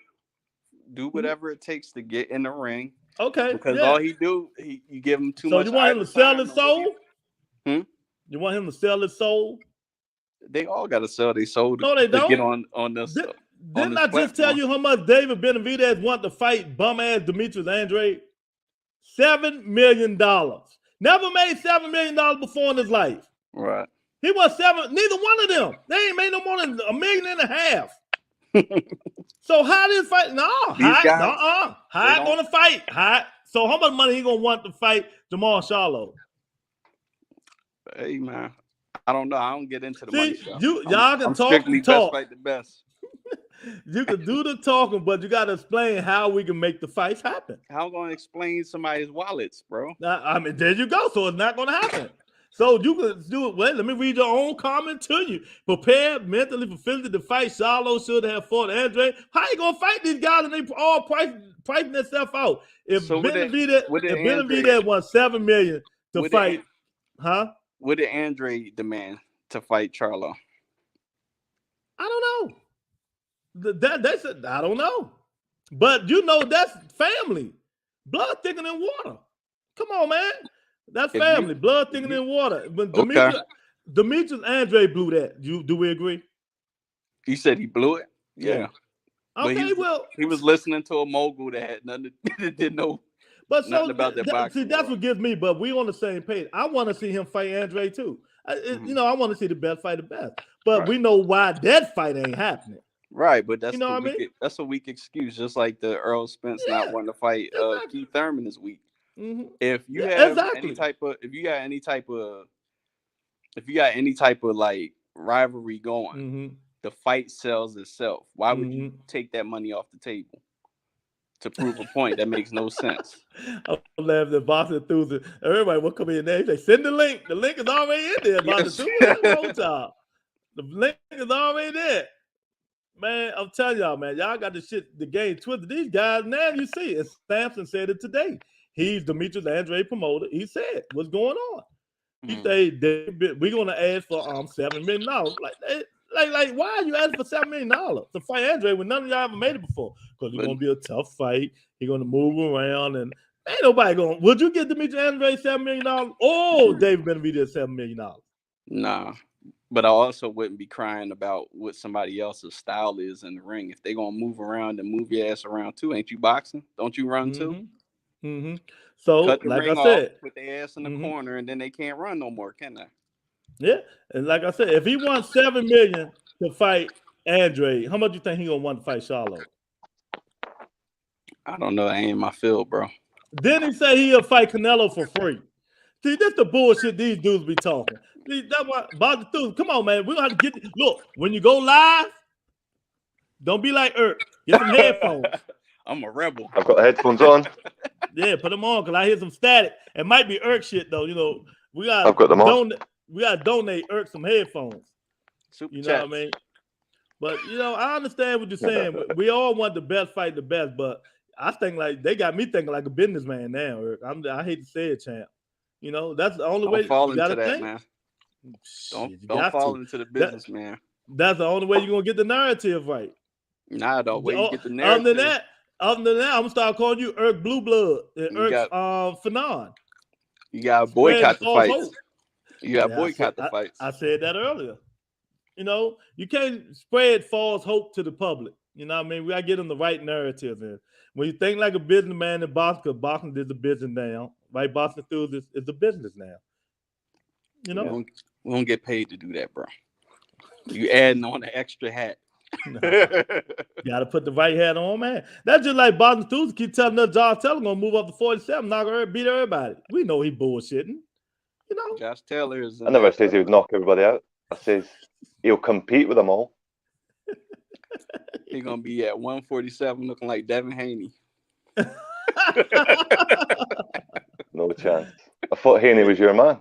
Do whatever it takes to get in the ring. Okay. Because all he do, you give him too much. So you want him to sell his soul? You want him to sell his soul? They all got to sell their soul no, they don't. Get on this. Didn't I just tell you how much David Benavidez want to fight bum-ass Demetrius Andrade? $7 million. Never made $7 million before in his life. Right. He was seven. Neither one of them. They ain't made no more than $1.5 million. So how this fight? No, Hyatt gonna fight. Hyatt. So how much money he gonna want to fight Jamal Charlo? Hey man, I don't know. I don't get into the money stuff. Y'all can talk and talk. Best fight the best. You can do the talking, but you got to explain how we can make the fights happen. How am I going to explain somebody's wallets, bro? I mean, there you go. So it's not going to happen. So you can do it. Well, let me read your own comment to you. Prepared mentally for physically to fight. Charlo should have fought Andre. How you going to fight these guys and they all pricing themselves out? If Benavidez won $7 million to fight, what did Andre demand to fight Charlo? I don't know. That's I don't know, but you know that's family, blood thicker than water. Come on, man, that's family, blood thicker than water. But Demetrius Andre blew that. Do we agree? You said he blew it. Yeah. Okay, he was listening to a mogul that had nothing didn't know. But nothing about that boxing. See, that's what gets me. But we on the same page. I want to see him fight Andre too. You know, I want to see the best fight the best. But we know why that fight ain't happening. Right, but that's that's a weak excuse, just like the Earl Spence not wanting to fight Keith Thurman this week. Mm-hmm. If you have any type of like rivalry going, the fight sells itself. Why would you take that money off the table to prove a point? That makes no sense. I'm laughing at boxing enthusiasts. Everybody will come in there. They send the link. The link is already in there. The link is already there. Man, I'm telling y'all, man, y'all got the game twisted. These guys, now you see it. Sampson said it today. He's Demetrius Andre promoter. He said, what's going on? He said, we're going to ask for $7 million. Like, why are you asking for $7 million to fight Andre when none of y'all ever made it before? Because it's going to be a tough fight. He's going to move around, and ain't nobody going, would you give Demetrius Andre $7 million? Oh, David Benavidez $7 million. Nah. But I also wouldn't be crying about what somebody else's style is in the ring. If they're going to move around and move your ass around too, ain't you boxing? Don't you run too? Mm-hmm. So, like I said, put their ass in the corner and then they can't run no more, can they? Yeah. And like I said, if he wants $7 million to fight Andre, how much do you think he going to want to fight Charlo? I don't know. That ain't my field, bro. Then he say he'll fight Canelo for free. See, that's the bullshit these dudes be talking. That's why about the dudes. Come on, man. We gonna have to get. Look, when you go live, don't be like Irk. Get some headphones. I'm a rebel. I've got the headphones on. Yeah, put them on because I hear some static. It might be Irk shit though. You know, I've got them on. We gotta donate Irk some headphones. Super you know chats. what I mean? But you know, I understand what you're saying. We all want the best fight, the best. But I think like they got me thinking like a businessman now. Irk. I hate to say it, champ. You know, that's the only way you gotta think. Man. Don't fall into the business, man. That's the only way you're gonna get the narrative right. Nah, the way you get the narrative. Other than that, I'm gonna start calling you Irk Blue Blood and Irk Fanon. You gotta boycott the fights. You got to boycott the fights. I said that earlier. You know, you can't spread false hope to the public. You know what I mean? We got to get them the right narrative in. When you think like a businessman in boxing, because boxing is a business now, right? Boxing through is a business now. You know? We don't get paid to do that, bro. You adding on an extra hat. No. Got to put the right hat on, man. That's just like boxing through keep telling us Josh Taylor going to move up to 47, beat everybody. We know he bullshitting. You know? Josh Taylor is... I never says he would knock everybody out. I says he'll compete with them all. He's going to be at 147 looking like Devin Haney. No chance. I thought Haney was your man.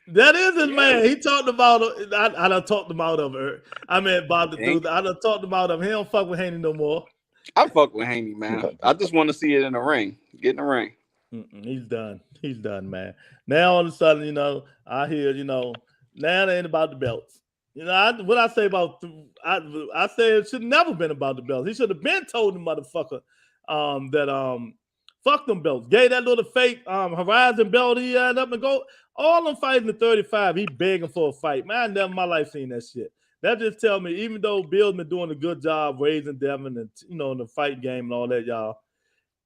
That is his man. He talked about I done talked him out of her. I mean, Bob the Dude. I done talked him out of him. He don't fuck with Haney no more. I fuck with Haney, man. I just want to see it in the ring. Get in the ring. He's done. He's done, man. Now all of a sudden, you know, I hear, you know, now it ain't about the belts. You know, what I say about I say it should never been about the belts. He should have been told the motherfucker that fuck them belts. Gave that little fake Horizon belt he had up and go. All them fighting the 35, he begging for a fight. Man, I never in my life seen that shit. That just tell me, even though Bill's been doing a good job raising Devin and you know in the fight game and all that, y'all,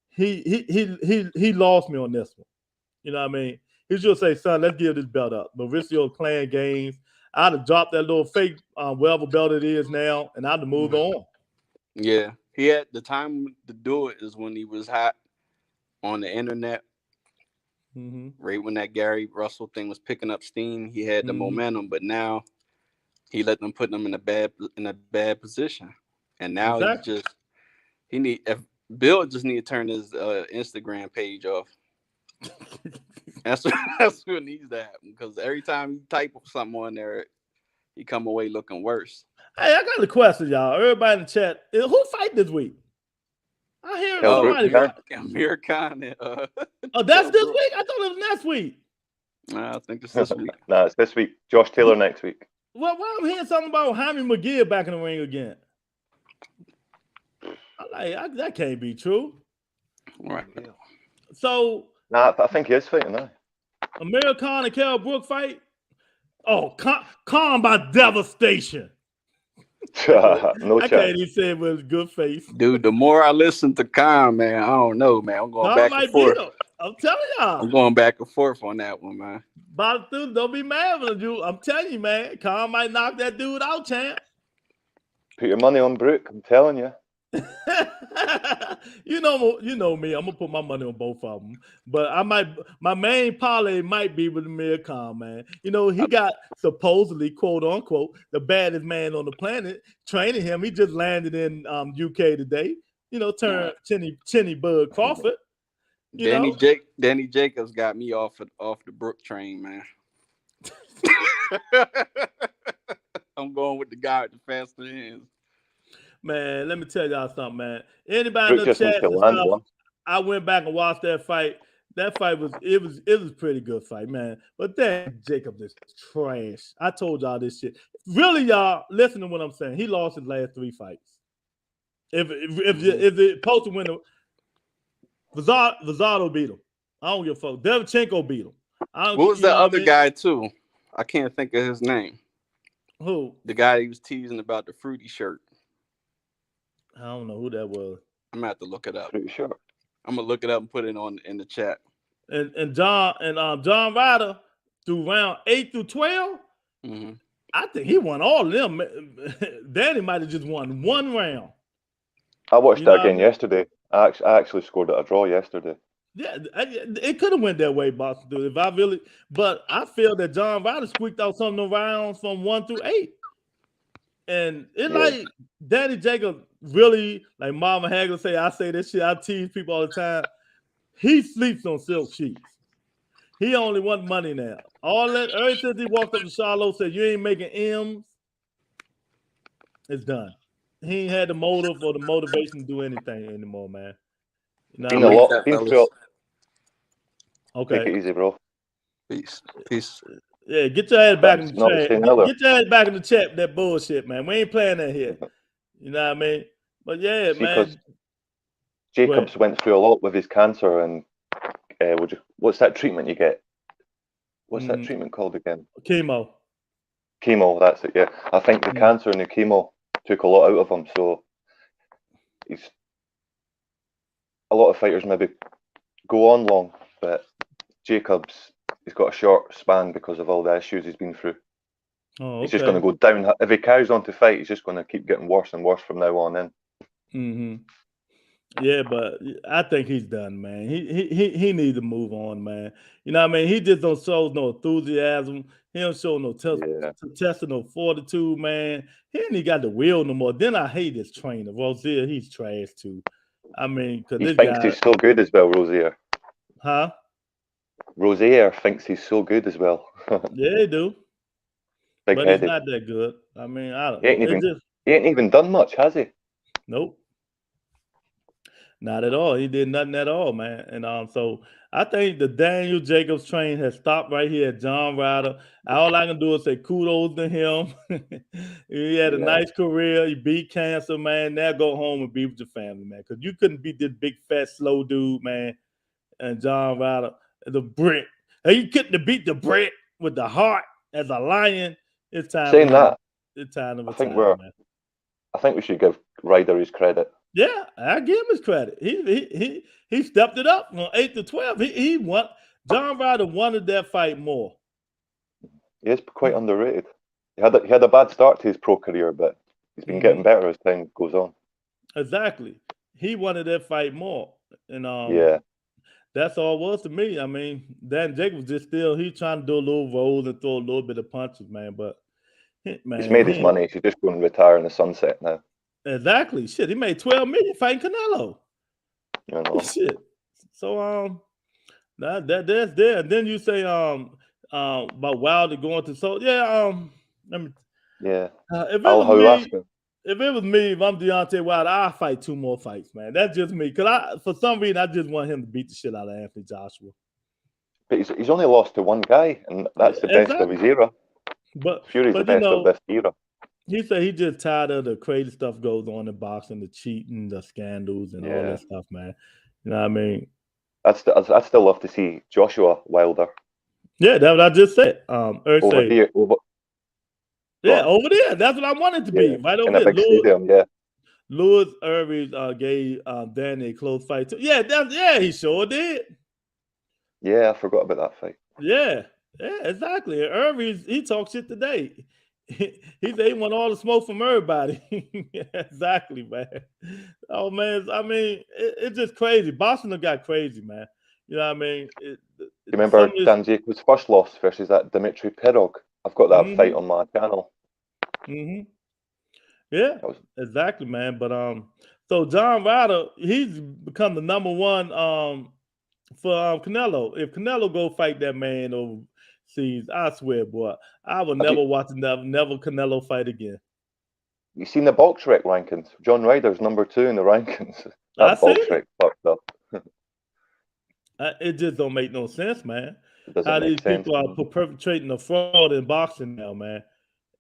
he lost me on this one. You know what I mean? He should say, son, let's give this belt up. Mauricio playing games. I'd have dropped that little fake whatever belt it is now, and I'd have moved on. Yeah, he had the time to do it is when he was hot on the internet. Right when that Gary Russell thing was picking up steam, he had the momentum, but now he let them put him in a bad position, and now it's just Bill just need to turn his Instagram page off. That's what needs to happen because every time you type something on there, he come away looking worse. Hey, I got a question, y'all. Everybody in the chat, who fight this week? I hear somebody. Amir Khan. That's this week? I thought it was next week. Nah, I think it's this week. Nah, it's this week. Josh Taylor next week. Well, why I'm hearing something about Jaime McGill back in the ring again? That can't be true. Right. So. Nah, I think he is fighting now. Amir Khan and Kell Brook fight? Oh, Khan by devastation. No I chance. can't even say it with good face. Dude, the more I listen to Khan, man, I don't know, man. I'm going back and forth. I'm telling y'all. I'm going back and forth on that one, man. But dude, don't be mad with you. I'm telling you, man. Khan might knock that dude out, champ. Put your money on Brook, I'm telling you. you know me. I'm gonna put my money on both of them, but my main parlay might be with Amir Khan, man. You know he got supposedly quote unquote the baddest man on the planet training him. He just landed in UK today. You know, turned Chinny Bud Crawford. Danny Jacobs got me off the Brook train, man. I'm going with the guy with the faster hands. Man, let me tell y'all something, man. Anybody in the chat and stuff, I went back and watched that fight. That fight was a pretty good fight, man. But then Jacob is trash. I told y'all this shit. Really, y'all, listen to what I'm saying. He lost his last 3 fights. If it supposed to win, Vazado beat him. I don't give a fuck. Devchenko beat him. What was the other guy too? I can't think of his name. Who? The guy he was teasing about the fruity shirt. I don't know who that was. I'm gonna have to look it up. Pretty sure. I'm gonna look it up and put it in the chat. And John Ryder through round 8 through 12. I think he won all of them. Danny might have just won 1 round. I watched that again yesterday. I actually scored at a draw yesterday. Yeah, it could have went that way, Boston. But I feel that John Ryder squeaked out some of the rounds from 1 through 8. And it's like Danny Jacob really, like Mama Hagler say, I say this shit, I tease people all the time. He sleeps on silk sheets. He only want money now. All that, ever since he walked up to Charlotte, said, you ain't making M's, it's done. He ain't had the motive or the motivation to do anything anymore, man. You know okay. Take it easy, bro. Peace. Yeah, get your ass back in the chat. Get your ass back in the chat with that bullshit, man. We ain't playing that here. You know what I mean? But yeah, man. Jacobs went through a lot with his cancer, and what's that treatment you get? What's that treatment called again? Chemo. Chemo, that's it, yeah. I think the cancer and the chemo took a lot out of him, so a lot of fighters maybe go on long, but Jacobs, he's got a short span because of all the issues he's been through. Oh, He's just going to go down. If he carries on to fight, he's just going to keep getting worse and worse from now on in. Yeah, but I think he's done, man. He needs to move on, man. You know what I mean? He just don't show no enthusiasm. He don't show no intestinal fortitude, man. He ain't even got the will no more. Then I hate this trainer, Rosier. He's trash too. I mean, because he thinks he's so good as well, Rosier. Huh? Rosier thinks he's so good as well. Yeah, he do. But he's not that good. I mean, I don't know. He ain't even done much, has he? Nope. Not at all. He did nothing at all, man. And so I think the Daniel Jacobs train has stopped right here at John Ryder. All I can do is say kudos to him. He had a nice career. He beat cancer, man. Now go home and be with your family, man. Because you couldn't beat this big, fat, slow dude, man. And John Ryder, the Brit. You couldn't have beat the Brit with the heart as a lion. It's time. Saying that, it's time to retire, man. I think we should give Ryder his credit. Yeah, I give him his credit. He stepped it up from 8 to 12. He won. John Ryder wanted that fight more. He is quite underrated. He had a bad start to his pro career, but he's been getting better as time goes on. Exactly. He wanted that fight more. And that's all it was to me. I mean, Dan Jacobs just he's trying to do a little rolls and throw a little bit of punches, man. But man, he's made his money. He's just going to retire in the sunset now. Exactly. Shit, he made $12 million fighting Canelo. You know. Shit. So that's there. And then you say about Wilder going to if it was me, if I'm Deontay Wilder, I'd fight 2 more fights, man. That's just me. Because for some reason I just want him to beat the shit out of Anthony Joshua. But he's only lost to one guy, and that's the best of his era. But Fury's the best of this era. He said he just tired of the crazy stuff goes on in boxing, the cheating, the scandals, and all that stuff, man. You know what I mean? I'd still love to see Joshua Wilder. Yeah, that's what I just said. Over there. Over there. That's what I wanted to be. Right over there. In a big stadium, Lewis Irving gave Danny a close fight too. Yeah, he sure did. Yeah, I forgot about that fight. Yeah, exactly. Irving, he talked shit today. He said he want all the smoke from everybody. Exactly, man. Oh man, I mean, it's just crazy. Boston got crazy, man. You know what I mean? You remember Dan Jacobs' first loss versus that Dimitri Pirog? I've got that fight on my channel. Yeah, exactly, man. But so John Ryder, he's become the number one for Canelo. If Canelo go fight that man overseas, I swear, boy, I will never watch another Canelo fight again. You seen the BoxRec rankings? John Ryder's number 2 in the rankings. That BoxRec fucked up. It just don't make no sense, man. How these people are perpetrating a fraud in boxing now, man.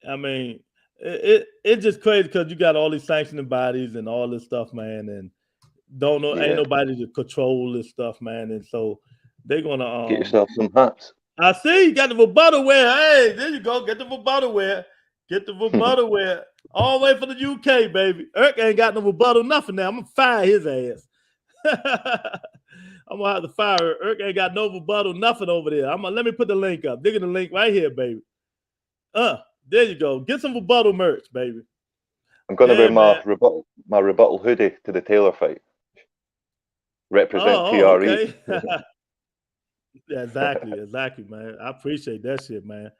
I mean, it's just crazy because you got all these sanctioning bodies and all this stuff, man, and ain't nobody to control this stuff, man. And so they're gonna get yourself some hats. I see you got the rebuttal wear. Hey, there you go. Get the rebuttal wear. Get the rebuttal wear. All the way from the UK, baby. Irk ain't got no rebuttal, nothing now. I'm gonna fire his ass. I'm gonna have to fire Irk. Ain't got no rebuttal, nothing over there. Let me put the link up. Digging the link right here, baby. There you go. Get some rebuttal merch, baby. I'm gonna wear my rebuttal hoodie to the Taylor fight. Represent TRE. Okay. Yeah, exactly, man. I appreciate that shit, man.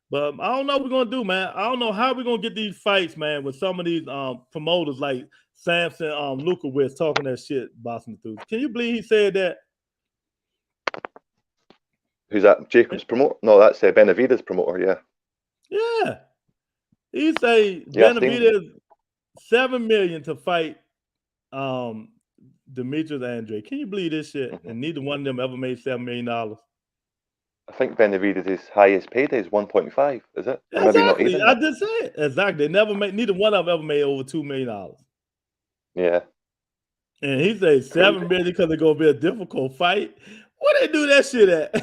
But I don't know what we're gonna do, man. I don't know how we're gonna get these fights, man, with some of these promoters like Samson Lukowitz talking that shit, Boston Dudes. Can you believe he said that? Who's that? Jacobs promoter? No, that's Benavidez promoter, Yeah. He say Benavidez $7 million to fight Demetrius Andre. Can you believe this shit? And neither one of them ever made $7 million. I think Benavidez' highest payday is 1.5, is it? Exactly. Maybe not even. I just said exactly. Neither one of them ever made over $2 million. Yeah. And he said $7 million because it's gonna be a difficult fight. Where they do that shit at?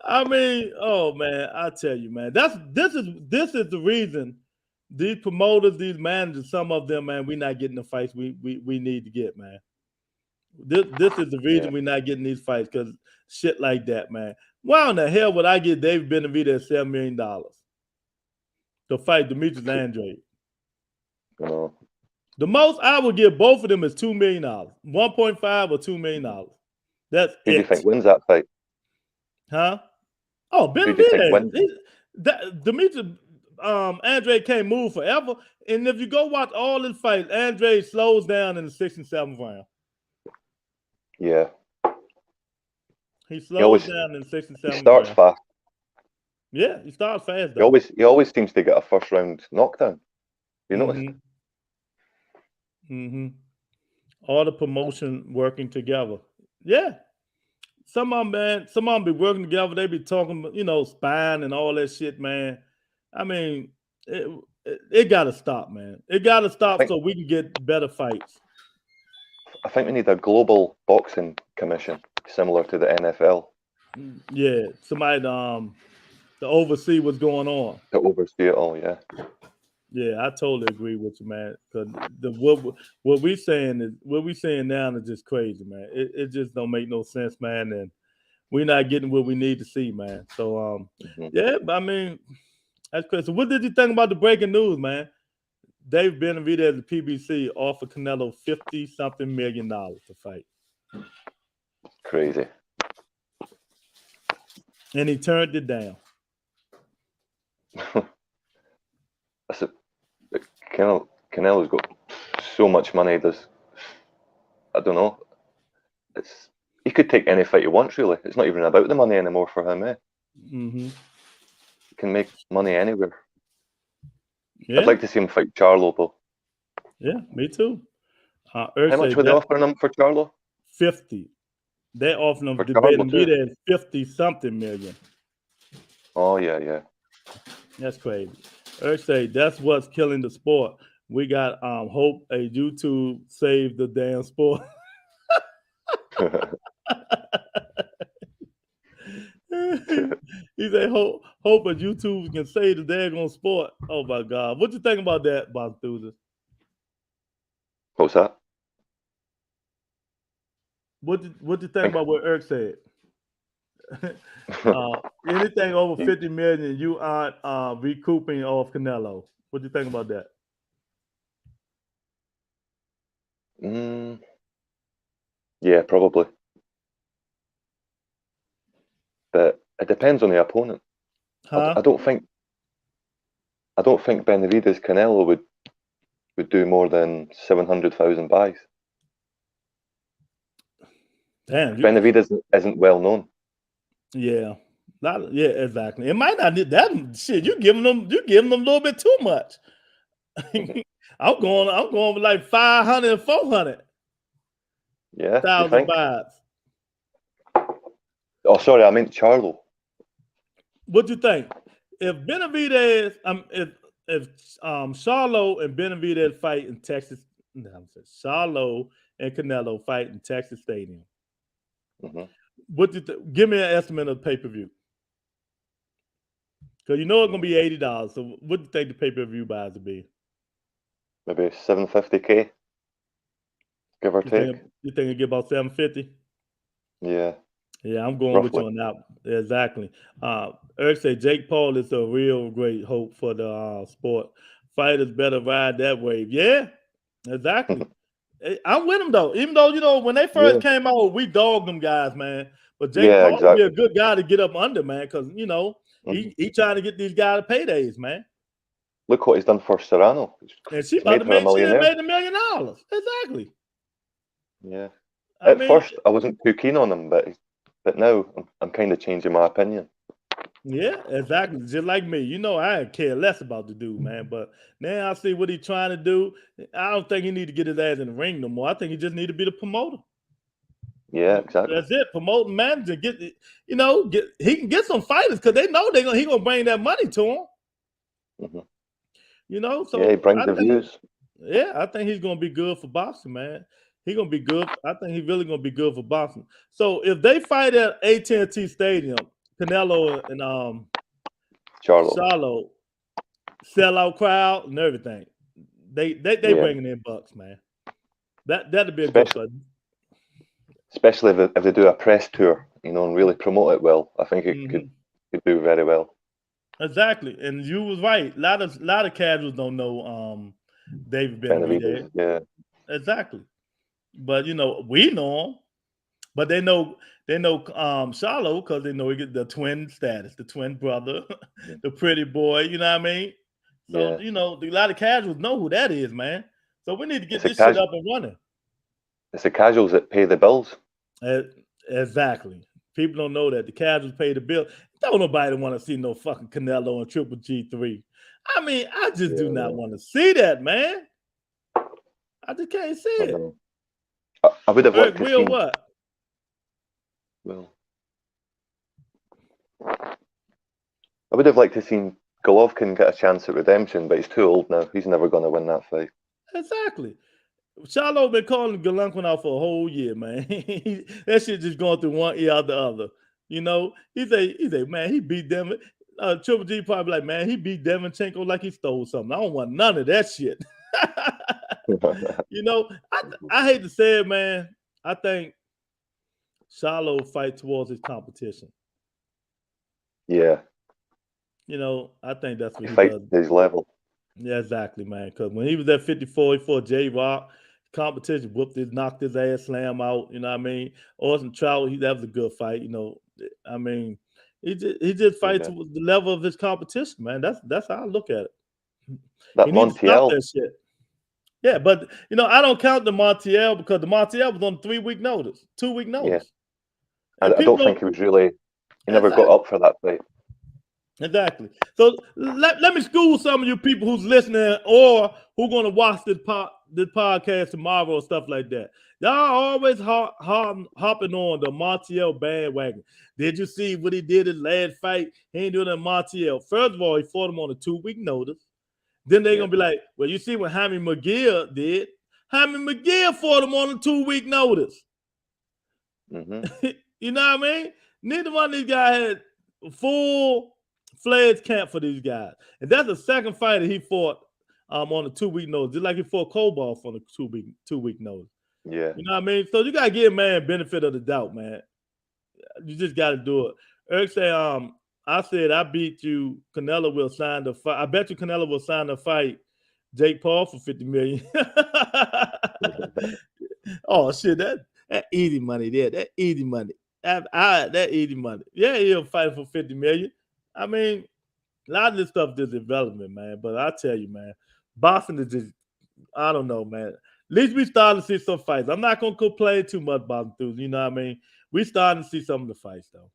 I mean, oh man, I tell you, man, this is the reason these promoters, these managers, some of them, man, we're not getting the fights we need to get, man. This is the reason we're not getting these fights, because shit like that, man. Why in the hell would I get David Benavidez $7 million to fight Demetrius Andrade? No. The most I would give both of them is $2 million, 1.5 or $2 million. That's Who do you think wins that fight? Huh? Oh, Benavidez. Demetrius Andrade can't move forever. And if you go watch all his fights, Andrade slows down in the 6th and 7th round. Yeah. He slows down in the 6th and 7th round. He starts fast. Yeah, he starts fast though. He always seems to get a first round knockdown. You notice? All the promotion working together. Yeah. Some of them be working together. They be talking, spine and all that shit, man. I mean, it got to stop, man. It got to stop so we can get better fights. I think we need a global boxing commission similar to the NFL. Yeah, somebody to oversee what's going on. To oversee it all, yeah. Yeah, I totally agree with you, man. Because what we saying now is just crazy, man. It just don't make no sense, man. And we're not getting what we need to see, man. So yeah, I mean, that's crazy. So what did you think about the breaking news, man? David Benavidez at the PBC offered Canelo $50-something million to fight. Crazy. And he turned it down. Canelo's got so much money. I don't know. He could take any fight he wants, really. It's not even about the money anymore for him, eh? He can make money anywhere. Yeah. I'd like to see him fight Charlo, though. Yeah, me too. How much were they offering him for Charlo? 50. They're offering him to Benavidez 50-something million. Oh, yeah. That's crazy. Urge say that's what's killing the sport. We got hope a YouTube saved the damn sport. He said hope a YouTube can save the daggone sport. Oh my God. What you think about that, Bob Thuzer? What's that? What you think about what Urk said? Anything over 50 million, you aren't recouping off Canelo. What do you think about that? Yeah, probably. But it depends on the opponent. Huh? I don't think Benavidez Canelo would do more than 700,000 buys. Damn, Benavidez isn't well known. Yeah. Yeah, exactly. It might not need that shit. You're giving them a little bit too much. I'm going with like 500 and 400. Yeah. 1,000 buys. Oh, sorry, I meant Charlo. What do you think? If Benavidez, if Charlo and Benavidez fight in Texas, Charlo and Canelo fight in Texas Stadium. What do you give me an estimate of pay-per-view? Because you know it's gonna be $80. So what do you think the pay-per-view buys will be? Maybe $750K, give or take. You think it'll get about $750? Yeah. Yeah, I'm going with you on that. Exactly. Eric said Jake Paul is a real great hope for the sport. Fighters better ride that wave. Yeah, exactly. I'm with him though. Even though when they first came out, we dogged them guys, man. But Jake Paul would be a good guy to get up under, man, because he trying to get these guys paydays, man. Look what he's done for Serrano. And she made $1 million. Exactly. Yeah. At first, I wasn't too keen on him, but now I'm kind of changing my opinion. Yeah, exactly. Just like me. I care less about the dude, man. But now I see what he's trying to do. I don't think he need to get his ass in the ring no more. I think he just need to be the promoter. Yeah, exactly. That's it. Promote, manager. He can get some fighters because they know he gonna bring that money to him. So he brings the views. Yeah, I think he's gonna be good for boxing, man. He's gonna be good. I think he's really gonna be good for boxing. So if they fight at AT&T Stadium, Canelo and Charlo, sellout crowd and everything, they bringing in bucks, man. That'd be a good fight. Especially if they do a press tour, and really promote it well. I think it could do very well. Exactly, and you was right. A lot of casuals don't know David Benavidez. Yeah, exactly. But we know him. But they know Charlo because they know he get the twin status, the twin brother, the pretty boy. You know what I mean? So a lot of casuals know who that is, man. So we need to get this shit up and running. It's the casuals that pay the bills. Exactly. People don't know that the casuals pay the bill. Don't nobody want to see no fucking Canelo and Triple G3. I mean, I just do not want to see that, man. I just can't see it. I would have liked to see what? Well, I would have liked to see Golovkin get a chance at redemption, but he's too old now. He's never going to win that fight. Exactly. Charlo been calling Golovkin out for a whole year, man. That shit just going through one ear out the other. He say, man, he beat Devin. Triple G probably like, man, he beat Devinchenko like he stole something. I don't want none of that shit. I hate to say it, man. I think Charlo fight towards his competition. Yeah. I think that's what he fight does. His level. Yeah, exactly, man. Because when he was at 54, he fought J-Rock. Competition knocked his ass, slam out. You know what I mean? Austin Trout, that was a good fight. I mean, he just fights to the level of his competition, man. That's how I look at it. That he needs to stop that shit. Yeah, but I don't count the Montiel because the Montiel was on 3-week notice, 2-week notice. Yeah. I don't think he was really. He never got up for that fight. Exactly. So let me school some of you people who's listening or who going to watch this podcast tomorrow or stuff like that. Y'all always hopping on the Montiel bandwagon. Did you see what he did in last fight? He ain't doing that Montiel. First of all, he fought him on a 2-week notice. Then they're going to be like, well, you see what Jaime McGill did? Jaime McGill fought him on a 2-week notice. Mm-hmm. You know what I mean? Neither one of these guys had full-fledged camp for these guys. And that's the second fight that he fought on a 2-week notice. Just like he fought Kobalov on a 2-week notice. Yeah. You know what I mean? So you got to give man benefit of the doubt, man. You just got to do it. Eric say, I said, I beat you. Canelo will sign the fight. I bet you Canelo will sign the fight. Jake Paul for $50 million. Oh, shit. That easy money there. That easy money. That easy money. Yeah, he'll fight for $50 million. I mean, a lot of this stuff is development, man. But I tell you, man, boxing is just, I don't know, man. At least we starting to see some fights. I'm not going to complain too much about them. You know what I mean? We starting to see some of the fights, though.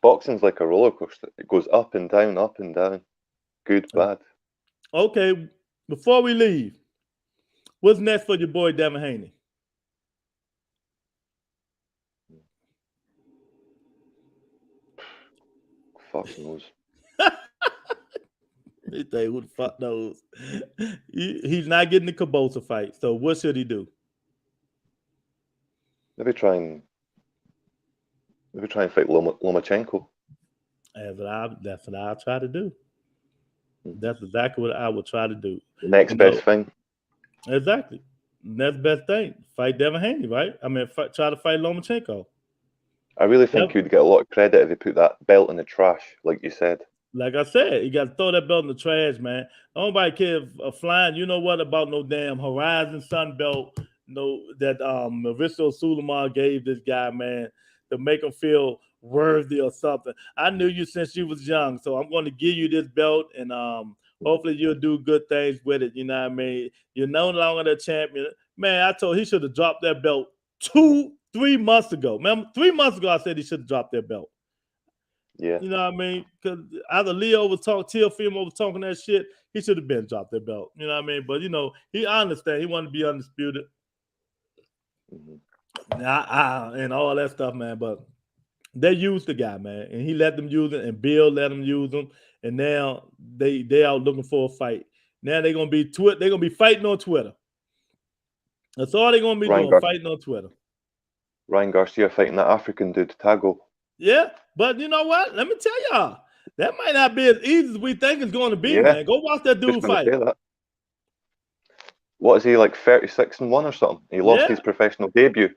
Boxing's like a roller coaster. It goes up and down, up and down. Good, bad. Okay, before we leave, what's next for your boy Devin Haney? Fuck knows. They say, who the fuck knows? He's not getting the Cabosa fight. So what should he do? Maybe try and fight Lomachenko. That's what I'll try to do. That's exactly what I would try to do. The next best thing. Exactly. Next best thing. Fight Devin Haney, right? I mean, try to fight Lomachenko. I really think you'd get a lot of credit if they put that belt in the trash, like you said. Like I said, you got to throw that belt in the trash, man. Nobody cares flying. You know what about no damn Horizon Sun belt? No, that Mauricio Sulaiman gave this guy, man, to make him feel worthy or something. I knew you since you was young, so I'm going to give you this belt, and hopefully you'll do good things with it. You know what I mean? You're no longer the champion. Man, I told he should have dropped that belt 2-3 months ago. Man, 3 months ago I said he should have dropped that belt. Yeah. You know what I mean? Because either Leo was talking, Teofimo was talking that shit, he should have been dropped that belt. You know what I mean? But, he understand. He wanted to be undisputed. Mm-hmm. And all that stuff, man. But they used the guy, man. And he let them use it, and Bill let them use him. And now they out looking for a fight. Now they're gonna be fighting on Twitter. That's all they're gonna be doing, fighting on Twitter. Ryan Garcia fighting that African dude, Tago. Yeah, but you know what? Let me tell y'all, that might not be as easy as we think it's going to be, man. Go watch that dude fight. What is he, like 36-1 or something? He lost his professional debut,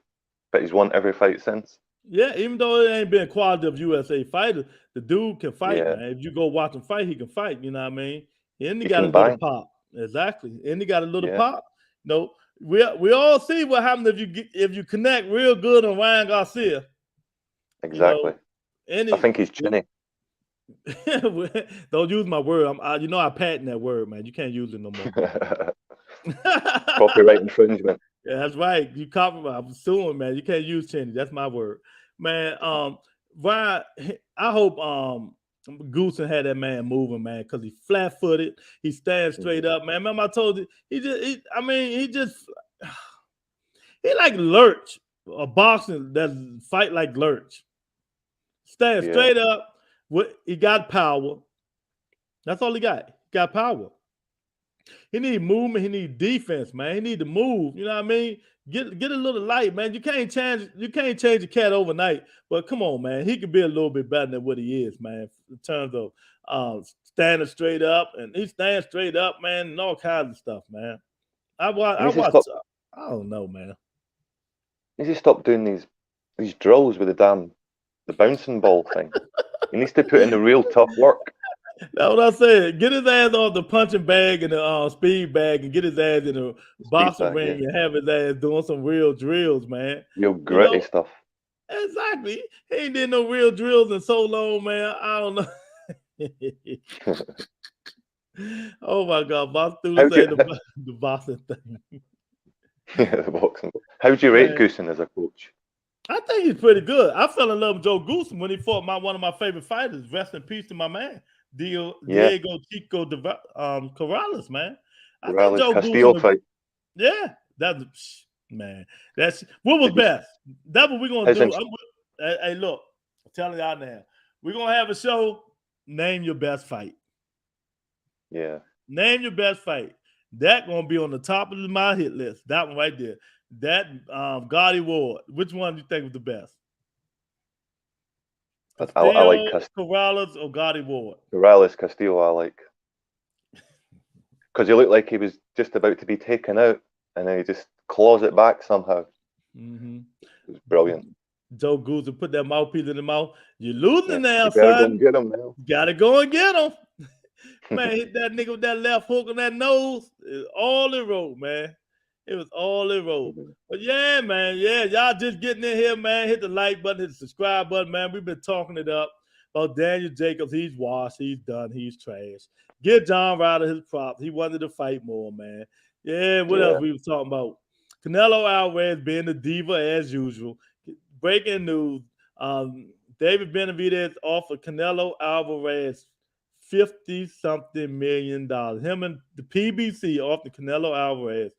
but he's won every fight since. Yeah, even though it ain't been quality of USA fighter, the dude can fight, man. If you go watch him fight, he can fight. You know what I mean? And he got a little pop. Exactly. And he got a little pop. No, we all see what happens if you connect real good on Ryan Garcia. Exactly. You know, I think he's chinny. Don't use my word. I patent that word, man. You can't use it no more. Copyright infringement. Yeah, that's right. You copyright. I'm suing, man. You can't use chinny. That's my word, man. Ryan, I hope Goosen had that man moving, man, because he's flat-footed. He stands straight up, man. Remember I told you he like Lurch, a boxing that fight like Lurch. Stand straight up. He got power. That's all he got. He got power. He need movement. He need defense, man. He need to move. You know what I mean? Get a little light, man. You can't change a cat overnight. But come on, man. He could be a little bit better than what he is, man, in terms of standing straight up. And he stands straight up, man, and all kinds of stuff, man. I don't know, man. He needs to stop doing these drills with the bouncing ball thing. He needs to put in the real tough work. That's what I said. Get his ass off the punching bag and the speed bag and get his ass in the boxing ring and have his ass doing some real drills, man. Real gritty stuff. Exactly. He ain't did no real drills in so long, man. I don't know. Oh my God, the boxing thing. Yeah, the boxing. How would you rate Goosen as a coach? I think he's pretty good. I fell in love with Joe Goosen when he fought one of my favorite fighters. Rest in peace to my man, Diego Chico Corrales, man. I think Joe Castillo Goosen, fight. Yeah, that's man. That's what was best. That's what we're gonna do. Hey, look, I'm telling y'all now. We're gonna have a show. Name your best fight. Yeah. Name your best fight. That gonna be on the top of my hit list. That one right there. That Gotti Ward. Which one do you think was the best? I like Corrales or Gotti Ward? Castillo, I like. Because he looked like he was just about to be taken out, and then he just claws it back somehow. It was brilliant. Joe Goosen put that mouthpiece in the mouth. You're losing now, you son. Go get him now. Gotta go and get him. Man, hit that nigga with that left hook on that nose. It's all in road, man. It was all in road. But yeah, man. Yeah, y'all just getting in here, man. Hit the like button, hit the subscribe button, man. We've been talking it up about Daniel Jacobs. He's washed. He's done. He's trash. Give John Ryder his props. He wanted to fight more, man. Yeah, what else we was talking about? Canelo Alvarez being the diva as usual. Breaking news. David Benavidez offered Canelo Alvarez $50-something million. Him and the PBC offered Canelo Alvarez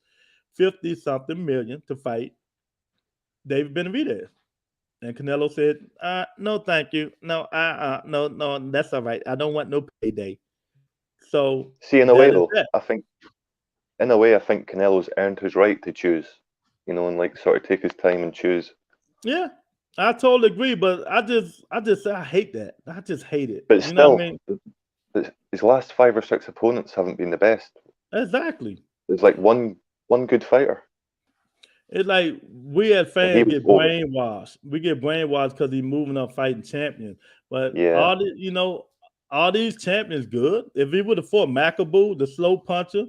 $50-something million to fight David Benavidez. And Canelo said, no, thank you. No, no, that's all right. I don't want no payday. So see, in a way though, I think Canelo's earned his right to choose, and like sort of take his time and choose. Yeah, I totally agree, but I hate that. I just hate it. But still, what I mean? His last 5 or 6 opponents haven't been the best. Exactly. There's like one good fighter. It's like we as fans get brainwashed. We get brainwashed because he's moving up fighting champions. But all these champions good. If he would have fought McAboo, the slow puncher,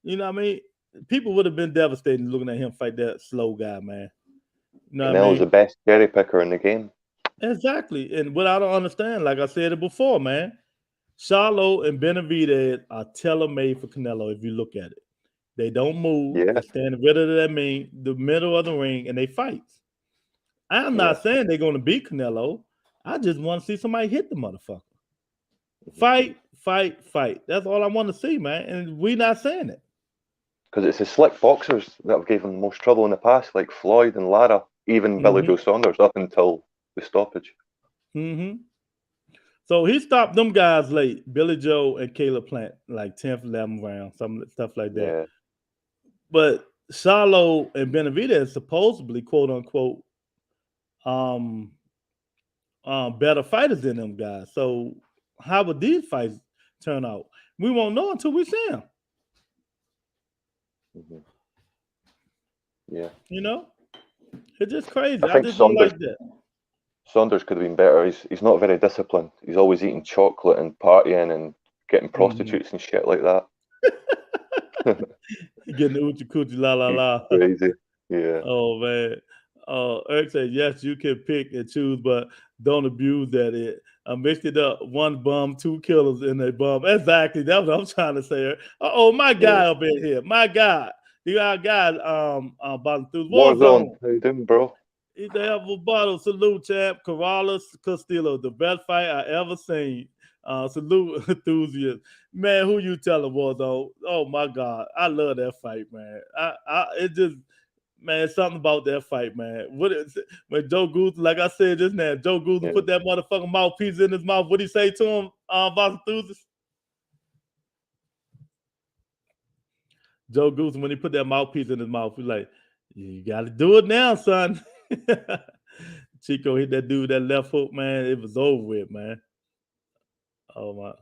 you know what I mean? People would have been devastated looking at him fight that slow guy, man. You know Canelo's the best cherry picker in the game. Exactly. And what I don't understand, like I said it before, man, Charlo and Benavidez are tailor-made for Canelo if you look at it. They don't move. They stand rid of the middle of the ring, and they fight. I'm not saying they're going to beat Canelo. I just want to see somebody hit the motherfucker. Fight, fight, fight. That's all I want to see, man. And we're not saying it. Because it's the slick boxers that have given the most trouble in the past, like Floyd and Lara, even Billy Joe Saunders up until the stoppage. So he stopped them guys late, Billy Joe and Caleb Plant, like 10th, 11th round, some stuff like that. Yeah. But Charlo and Benavidez supposedly, quote unquote, um, better fighters than them guys. So how would these fights turn out? We won't know until we see them. Mm-hmm. Yeah. You know, it's just crazy. I think just don't like that. Saunders could have been better. He's not very disciplined. He's always eating chocolate and partying and getting prostitutes and shit like that. Getting the oochie coochie la la la. Crazy. Yeah. Oh man. Eric said, yes, you can pick and choose, but don't abuse that. It mixed it up. One bum, two killers in a bum. Exactly. That's what I'm trying to say. Oh, my guy up in here. My guy. You got guys bottom through Warzone. How you doing, bro? He's the ever bottle. Salute, champ. Corrales Castillo, the best fight I ever seen. Salute, enthusiast. Man, who you telling, Warzone? Oh my God. I love that fight, man. It just, man, something about that fight, man. What is it? When Joe Goose, like I said just now, Joe Goose put that motherfucking mouthpiece in his mouth. What did he say to him, Boss Enthusiast? Joe Goose, when he put that mouthpiece in his mouth, he's like, you got to do it now, son. Chico hit that dude that left hook, man. It was over with, man. Oh my!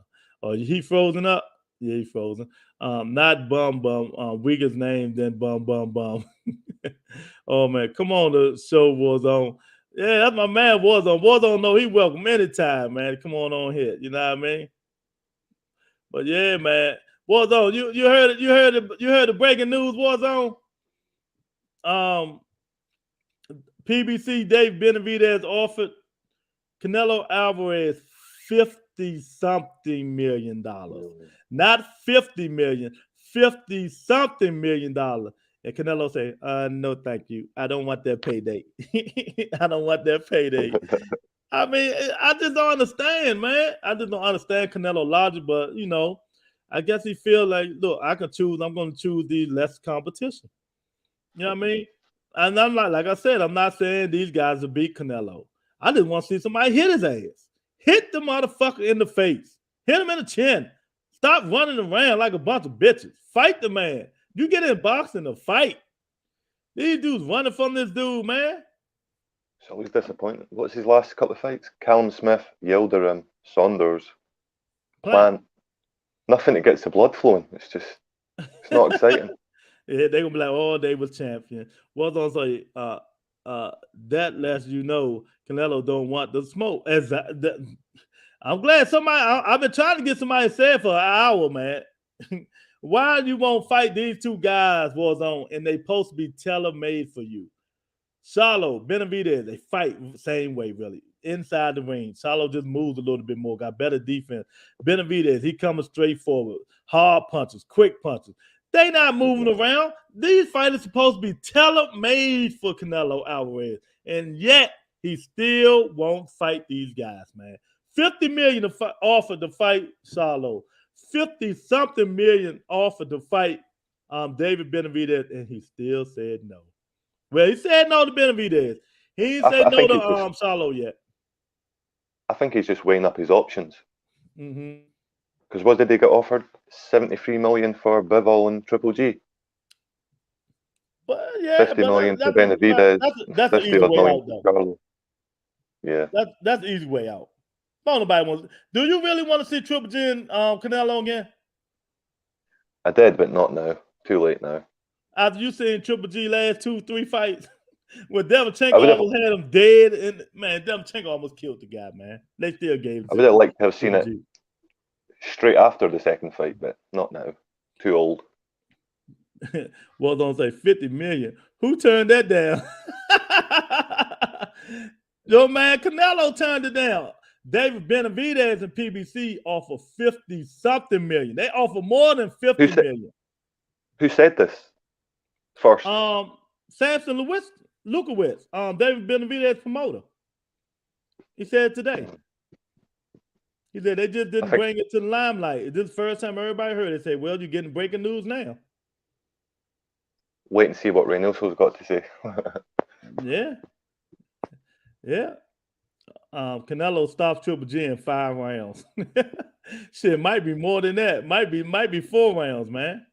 Oh, he frozen up? Yeah, he frozen. Not bum. Weaker's name than bum. Oh man, come on, the show Warzone. Yeah, that's my man Warzone. Warzone, know he welcome anytime, man. Come on here. You know what I mean? But yeah, man. Warzone, you heard it. You heard the breaking news, Warzone. PBC Dave Benavidez offered Canelo Alvarez $50-something million. Not $50 million, $50-something million. And Canelo say, no, thank you. I don't want that payday. I don't want that payday. I mean, I just don't understand, man. I just don't understand Canelo logic, but, you know, I guess he feel like, look, I can choose. I'm going to choose the less competition. You know what I mean? And I'm like I said, I'm not saying these guys will beat Canelo. I just want to see somebody hit his ass. Hit the motherfucker in the face. Hit him in the chin. Stop running around like a bunch of bitches. Fight the man. You get in boxing to fight. These dudes running from this dude, man. It's always disappointing. What's his last couple of fights? Callum Smith, Yildirim, Saunders, Plant. Nothing that gets the blood flowing. It's not exciting. Yeah, they're gonna be like, oh, they was champion. What's on say, that lets you know Canelo don't want the smoke. I'm glad somebody. I've been trying to get somebody said for an hour, man. Why you won't fight these two guys, Warzone, and they supposed to be tailor-made for you? Charlo, Benavidez, they fight same way, really. Inside the ring. Charlo just moves a little bit more, got better defense. Benavidez, he coming straight forward. Hard punches, quick punches. They not moving around. These fighters supposed to be tailor-made for Canelo Alvarez. And yet, he still won't fight these guys, man. $50 million offered to fight Charlo. 50-something million offered to fight David Benavidez, and he still said no. Well, he said no to Benavidez. He didn't say no to Charlo yet. I think he's just weighing up his options. Mm-hmm. Because what did they get offered? 73 million for Bivol and Triple G. But yeah, 50 million for Benavidez. That's an easy way out, though. Charlo. Yeah, that's the easy way out. Nobody wants. Do you really want to see Triple G and Canelo again? I did, but not now. Too late now. After you seen Triple G last 2-3 fights, when Demchenko almost had him dead, and man, Demchenko almost killed the guy, man. They still gave him. I would have liked to have seen it straight after the second fight, but not now. Too old. Well, don't say 50 million. Who turned that down? Your man Canelo turned it down. David Benavidez and PBC offer 50-something million. They offer more than 50 million. Who said this first? Samson Lukowitz, David Benavidez promoter. He said today. He said they just didn't bring it to the limelight. This is the first time everybody heard it. They say, well, you're getting breaking news now. Wait and see what Reynoso's got to say. Yeah. Canelo stops Triple G in 5 rounds. Shit, might be more than that. Might be 4 rounds, man.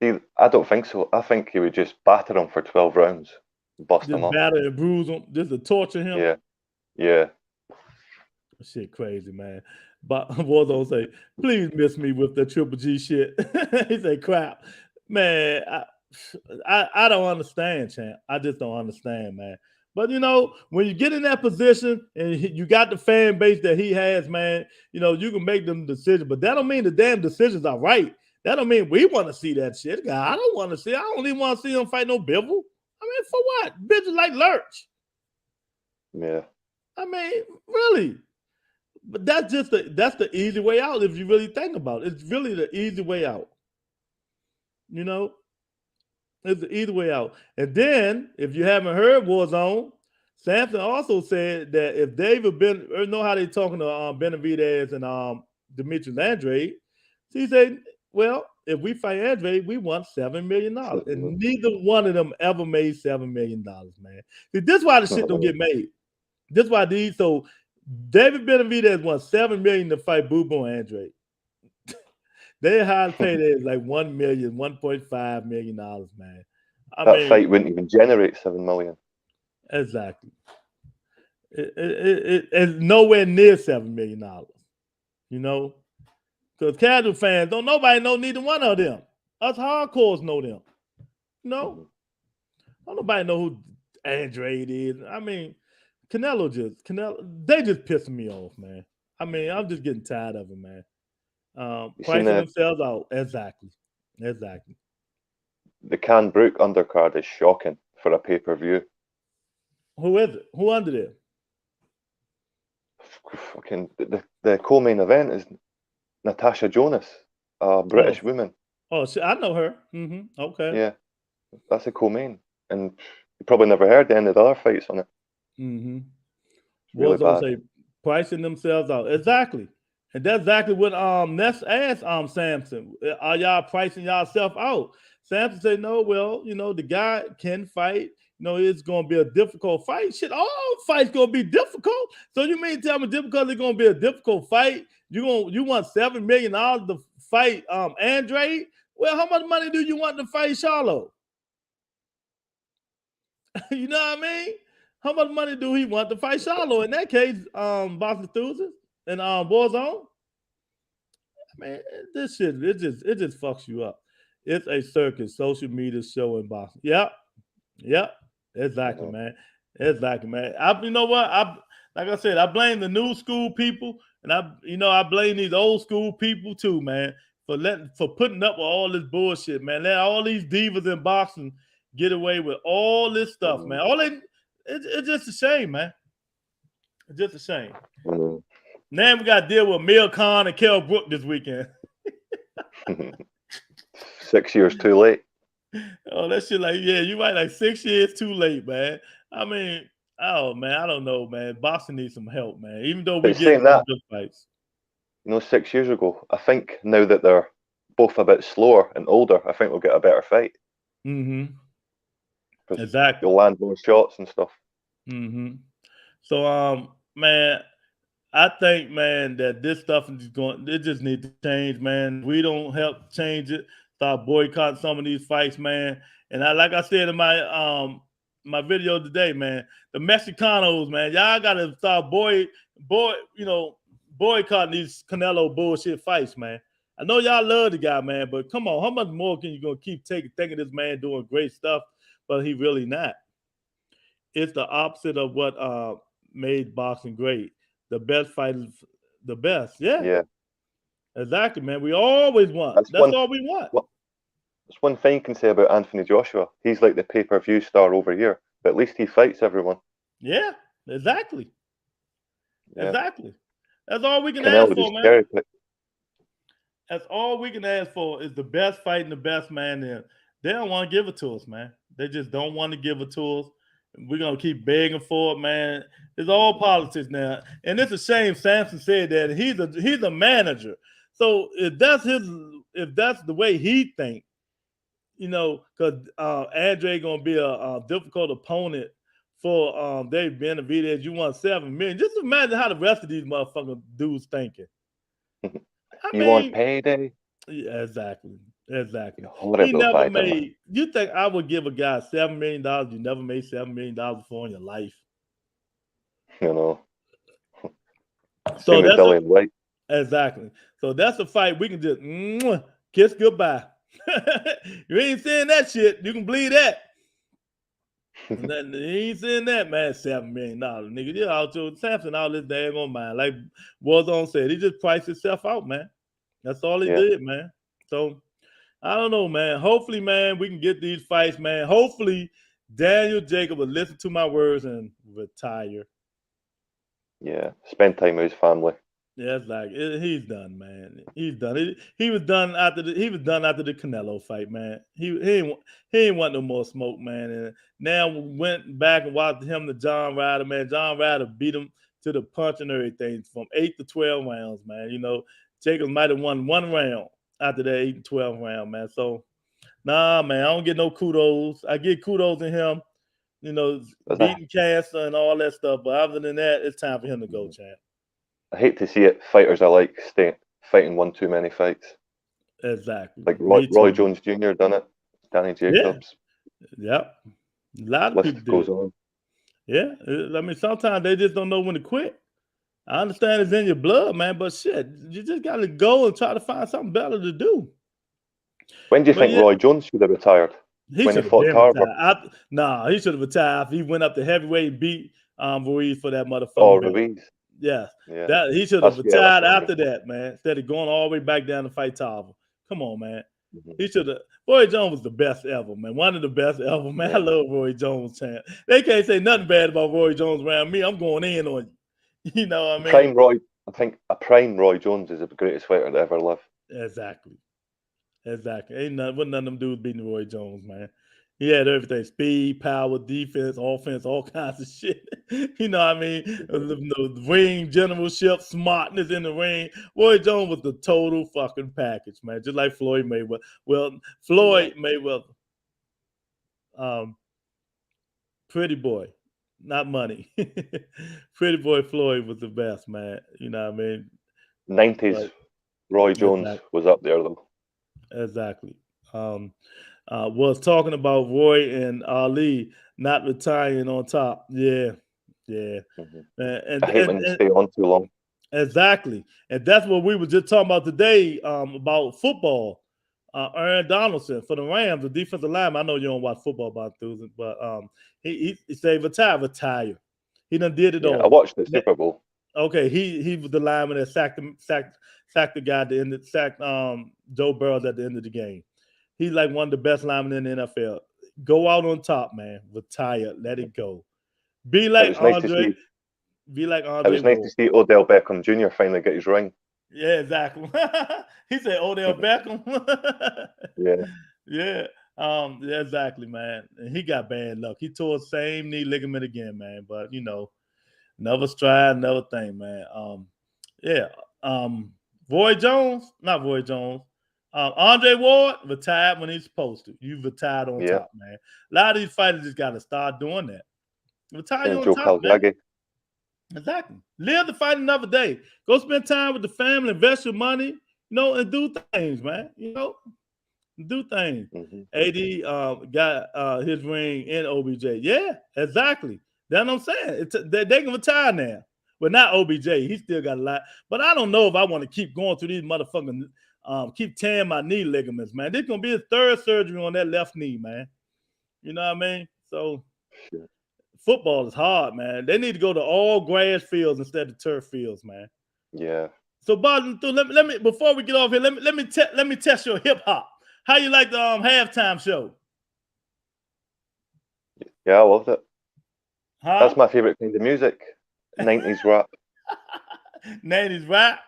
See, I don't think so. I think he would just batter him for 12 rounds, bust him Just up. batter and bruise him, just to torture him. Yeah, yeah. Shit, crazy, man. But Warzone say, please miss me with the Triple G shit. He said, crap, man. I don't understand, champ. I just don't understand, man. But you know, when you get in that position and you got the fan base that he has, man, you know, you can make them decisions. But that don't mean the damn decisions are right. That don't mean we want to see that shit. I don't want to see. I don't even want to see him fight no Bivol. I mean, for what? Bitches like Lurch. Yeah. I mean, really. But that's the easy way out if you really think about it. It's really the easy way out. You know, it's the easy way out. And then, if you haven't heard Warzone, Sampson also said that if David know how they talking to Benavidez and Demetrius Andrade, he said, well, if we fight Andrade, we want $7 million. And neither one of them ever made $7 million, man. See, this is why the shit don't get made. This is why so David Benavidez won $7 million to fight Boo Boo Andrade. Their highest payday is like $1 million, $1.5 million, man. That fight wouldn't even generate $7 million. Exactly. It's nowhere near $7 million. You know, because casual fans nobody know neither one of them. Us hardcores know them. You know, don't nobody know who Andrade is. I mean, Canelo, they just pissing me off, man. I mean, I'm just getting tired of it, man. Pricing themselves out. Exactly. The Can Brook undercard is shocking for a pay-per-view. Who is it? Who under there? Fucking the co-main event is Natasha Jonas, a British woman. Oh, I know her. Okay. Yeah, that's a co-main, and you probably never heard any of the other fights on it. Really bad. Say pricing themselves out. Exactly. And that's exactly what Ness asked Sampson. Are y'all pricing yourself out? Sampson said, no, well, you know, the guy can fight. You know, it's gonna be a difficult fight. Shit, all fights gonna be difficult. So you mean tell me difficult it's gonna be a difficult fight? You want $7 million to fight Andrade? Well, how much money do you want to fight Charlo? You know what I mean? How much money do he want to fight Charlo? In that case, Boxing Enthusiast and Warzone. Man, this shit, it just fucks you up. It's a circus, social media show in boxing. Yep. Exactly, man. Exactly, man. You know what? Like I said, I blame the new school people, and I blame these old school people too, man, for putting up with all this bullshit, man. Let all these divas in boxing get away with all this stuff, man. It's just a shame, man. It's just a shame. Now we got to deal with Mil Khan and Kell Brook this weekend. 6 years too late. Oh, that shit you're right, like 6 years too late, man. I mean, oh, man, I don't know, man. Boxing needs some help, man. Even though we get some good fights. You know, 6 years ago, I think now that they're both a bit slower and older, I think we'll get a better fight. Exactly. You'll land more shots and stuff. So, man, I think, man, that this stuff it just needs to change, man. We don't help change it. Start boycotting some of these fights, man. And like I said in my my video today, man, the Mexicanos, man, y'all gotta start boycotting these Canelo bullshit fights, man. I know y'all love the guy, man, but come on, how much more can you gonna keep thinking this man doing great stuff, but he really not? It's the opposite of what made boxing great. The best fighters, the best. Yeah. Exactly, man. We always want. That's all we want. There's one thing you can say about Anthony Joshua. He's like the pay-per-view star over here, but at least he fights everyone. Yeah, exactly. Exactly. That's all we can ask for, man. That's all we can ask for is the best fight and the best man there. They don't want to give it to us, man. They just don't want to give it to us. We're gonna keep begging for it, man. It's all politics now, and it's a shame. Sampson said that he's a manager. So if that's the way he think, you know, because Andre gonna be a difficult opponent for Dave Benavidez. You want $7 million. Just imagine how the rest of these motherfucking dudes thinking. You want payday? Yeah, exactly. Exactly. Horrible He never fighter, man. made. You think I would give a guy $7 million? You never made $7 million before in your life. You know. So Same with that's Dillian White. exactly. So that's a fight we can just kiss goodbye. You ain't saying that shit. You can believe that. You ain't saying that, man. $7 million, nigga. You out to Samson all this daggone mind. Like Warzone said, he just priced himself out, man. That's all he did, man. So I don't know, man. Hopefully, man, we can get these fights, man. Hopefully, Daniel Jacob will listen to my words and retire. Yeah, spend time with his family. Yeah, it's like he's done, man. He's done. He was done after the Canelo fight, man. He ain't want no more smoke, man. And now we went back and watched him to John Ryder, man. John Ryder beat him to the punch and everything from 8 to 12 rounds, man. You know, Jacob might have won one round after that 8 to 12 round, man. So nah, man, I don't get no kudos. I get kudos in him, you know, beating cancer and all that stuff. But other than that, it's time for him to go, champ. I hate to see it. Fighters I like fighting one too many fights. Exactly. Like Roy Jones Jr. done it. Danny Jacobs. Yeah. Yep. A lot of List people goes do. on. Yeah. I mean, sometimes they just don't know when to quit. I understand it's in your blood, man, but shit, you just got to go and try to find something better to do. When do you think Roy Jones should have retired? When he fought Tarver? Nah, he should have retired. He went up to heavyweight and beat Ruiz for that motherfucker. Oh, Ruiz. Yeah. He should have retired after that, man. Instead of going all the way back down to fight Tarver. Come on, man. He should have. Roy Jones was the best ever, man. One of the best ever, man. I love Roy Jones, champ. They can't say nothing bad about Roy Jones around me. I'm going in on you. You know what I mean? I think a prime Roy Jones is the greatest fighter to ever live. Exactly. Wasn't none of them dudes beating Roy Jones, man. He had everything: speed, power, defense, offense, all kinds of shit. You know what I mean? The ring generalship, smartness in the ring. Roy Jones was the total fucking package, man. Just like Floyd Mayweather. Well, Floyd Mayweather, pretty boy, not money. Pretty boy Floyd was the best, man. You know what I mean? 90s Roy Jones was up there, though. Exactly. Was talking about Roy and Ali not retiring on top. Yeah. And I hate when they stay on too long. Exactly. And that's what we were just talking about today about football. Aaron Donaldson for the Rams, the defensive lineman. I know you don't watch football about Thursday, but he said retire. He done did it all. I watched the Super Bowl. Okay, he was the lineman that sacked the guy at the end, sacked Joe Burrows at the end of the game. He's like one of the best linemen in the NFL. Go out on top, man. Retire. Let it go. Be like Andre. Be like Andre. It was nice to see Odell Beckham Jr. finally get his ring. Yeah, exactly. He said Odell Beckham. Yeah, exactly, man. And he got bad luck. He tore the same knee ligament again, man. But you know, never strive, never think, man. Roy Jones, not Roy Jones. Andre Ward retired when he's supposed to. You retired on top, man. A lot of these fighters just got to start doing that. Retire on top, man. Exactly. Live to fight another day. Go spend time with the family, invest your money, you know, and do things, man. You know, do things. AD got his ring in OBJ. Yeah, exactly. That's what I'm saying. They can retire now. But not OBJ. He still got a lot. But I don't know if I want to keep going through these motherfucking keep tearing my knee ligaments, man. This is gonna be his third surgery on that left knee, man. You know what I mean? So football is hard, man. They need to go to all grass fields instead of turf fields, man. Yeah. So, Boston, let me before we get off here, let me test your hip hop. How you like the halftime show? Yeah, I loved it. Huh? That's my favorite kind of music. 90s rap. 90s rap.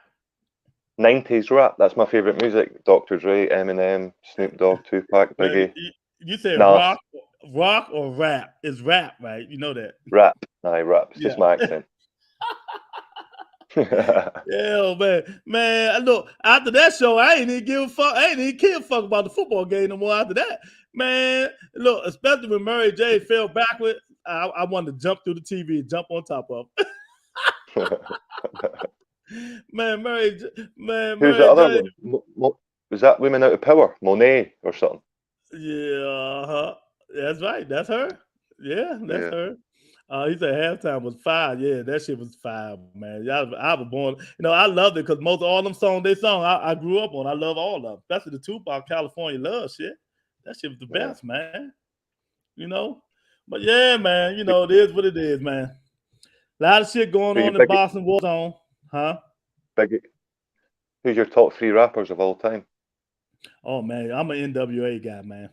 90s rap. That's my favorite music. Dr. Dre, Eminem, Snoop Dogg, Tupac, Biggie. You said rock or rap? It's rap, right? You know that. Rap. Rap. It's just my accent. Yeah, man. Look, after that show, I ain't even give a fuck. I ain't even care a fuck about the football game no more. After that, man. Look, especially when Murray J fell backward, I wanted to jump through the TV and jump on top of him. Man, Murray. Who's the other one? Was that Women Out of Power? Monet or something? Yeah, that's right. That's her. Yeah, that's Yeah. her. He said halftime was fire. Yeah, that shit was fire, man. I was born. I loved it because most of all them songs they sung, I grew up on. I love all of them, especially the Tupac California Love shit. That shit was the Yeah. best, man. But yeah, man. It is what it is, man. A lot of shit going on in Boston War Zone, huh? Biggie. Who's your top 3 rappers of all time? Oh man, I'm an NWA guy, man.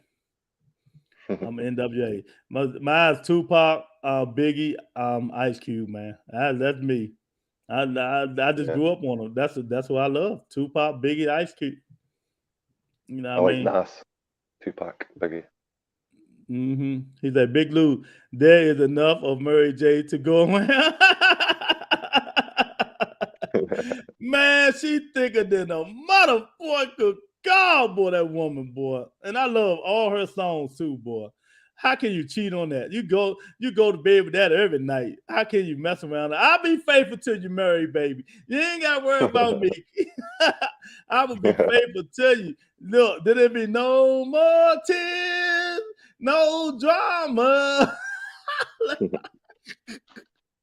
I'm NWA. Mine's Tupac, Biggie, Ice Cube, man. That's me. I just grew up on them. That's what I love. Tupac, Biggie, Ice Cube. You know what I mean? Nas, Tupac, Biggie. He said, Big Lou, there is enough of Mary J to go around. Man, she thicker than a motherfucker. God, boy, that woman, boy. And I love all her songs too, boy. How can you cheat on that? You go to bed with that every night. How can you mess around? I'll be faithful till you marry, baby. You ain't got to worry about me. I will be faithful to you. Look, there be no more tears, no drama.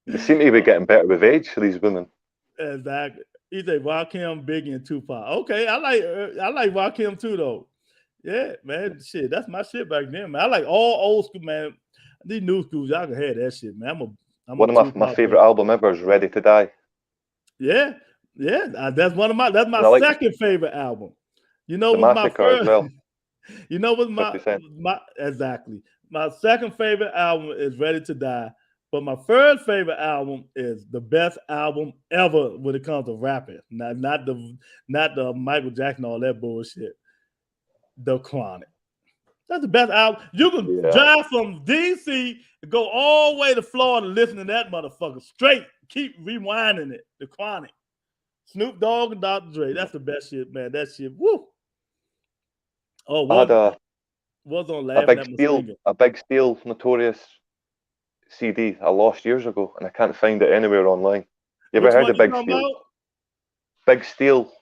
They seem to be getting better with age, these women. Exactly. He said Rakim, Biggie, and Tupac. Okay, I like Rakim too, though. Yeah, man, shit, that's my shit back then, man. I like all old school, man. These new schools, y'all can have that shit, man. One of my favorite album ever is Ready to Die. Yeah, that's my second favorite album. What's my first? As well. What's my exactly. My second favorite album is Ready to Die. But my first favorite album is the best album ever when it comes to rapping. Not the Michael Jackson, all that bullshit. The Chronic. That's the best album. You can drive from DC and go all the way to Florida listening to that motherfucker straight. Keep rewinding it. The Chronic. Snoop Dogg and Dr. Dre. That's the best shit, man. That shit. Woo. Oh, was on laughing at my a Big Steel Notorious CD I lost years ago, and I can't find it anywhere online. You ever heard of Big Steel? Big Steel,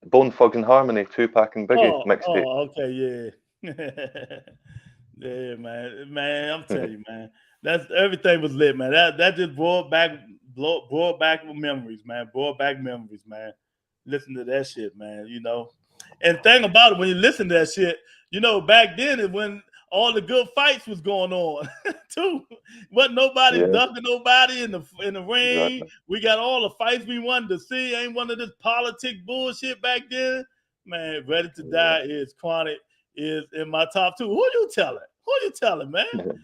Bone Thugs and Harmony, Tupac and Biggie mixtape. Oh, okay, yeah. Yeah, man, I'm telling you, man. Everything was lit, man. That just brought back memories, man. Brought back memories, man. Listen to that shit, man. And thing about it, when you listen to that shit, back then is when all the good fights was going on too. Wasn't nobody ducking nobody in the ring. Exactly. We got all the fights we wanted to see. Ain't one of this politic bullshit back then. Man, Ready to Die is Chronic is in my top 2. Who you telling, man?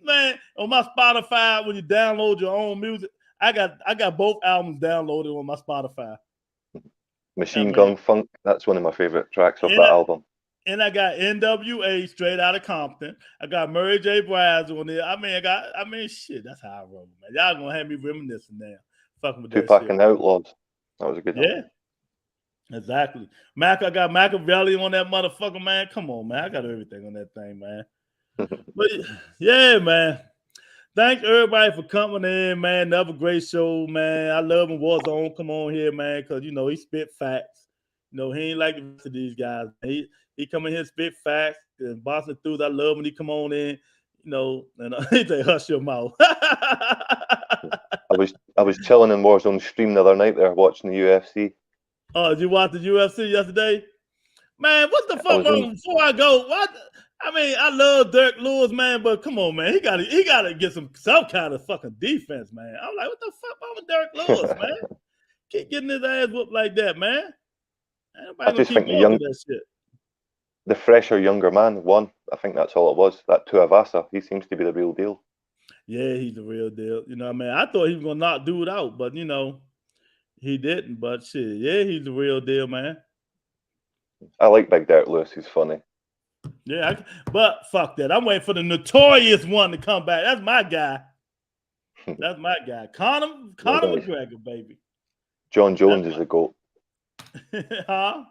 Man, on my Spotify, when you download your own music, I got both albums downloaded on my Spotify. Machine Gun Funk, that's one of my favorite tracks of that album. And I got NWA straight out of Compton. I got Murray J. Blige on there. Shit, that's how I roll, man. Y'all gonna have me reminiscing now. Fucking with Tupac and Outlaws. That was a good album. Exactly. I got Machiavelli on that motherfucker, man. Come on, man. I got everything on that thing, man. But yeah, man. Thanks everybody for coming in, man. Another great show, man. I love when Warzone come on here, man, because he spit facts. He ain't like the rest of these guys. He come in here, spit facts, and Boston Through. I love when he come on in, and he say, hush your mouth. I was chilling in Warzone stream the other night there watching the UFC. Oh, did you watch the UFC yesterday? Man, what the fuck wrong before I go? What? I love Dirk Lewis, man, but come on, man. He gotta get some kind of fucking defense, man. I'm like, what the fuck wrong with Dirk Lewis, man? Keep getting his ass whooped like that, man. I just think the fresher, younger man won. I think that's all it was. That Tuivasa, he seems to be the real deal. Yeah, he's the real deal. I thought he was gonna knock dude out, but he didn't. But shit, yeah, he's the real deal, man. I like Big Dirk Lewis. He's funny. Yeah, but fuck that. I'm waiting for the Notorious one to come back. That's my guy. That's my guy. Conor McGregor, baby. John Jones is a GOAT. Huh?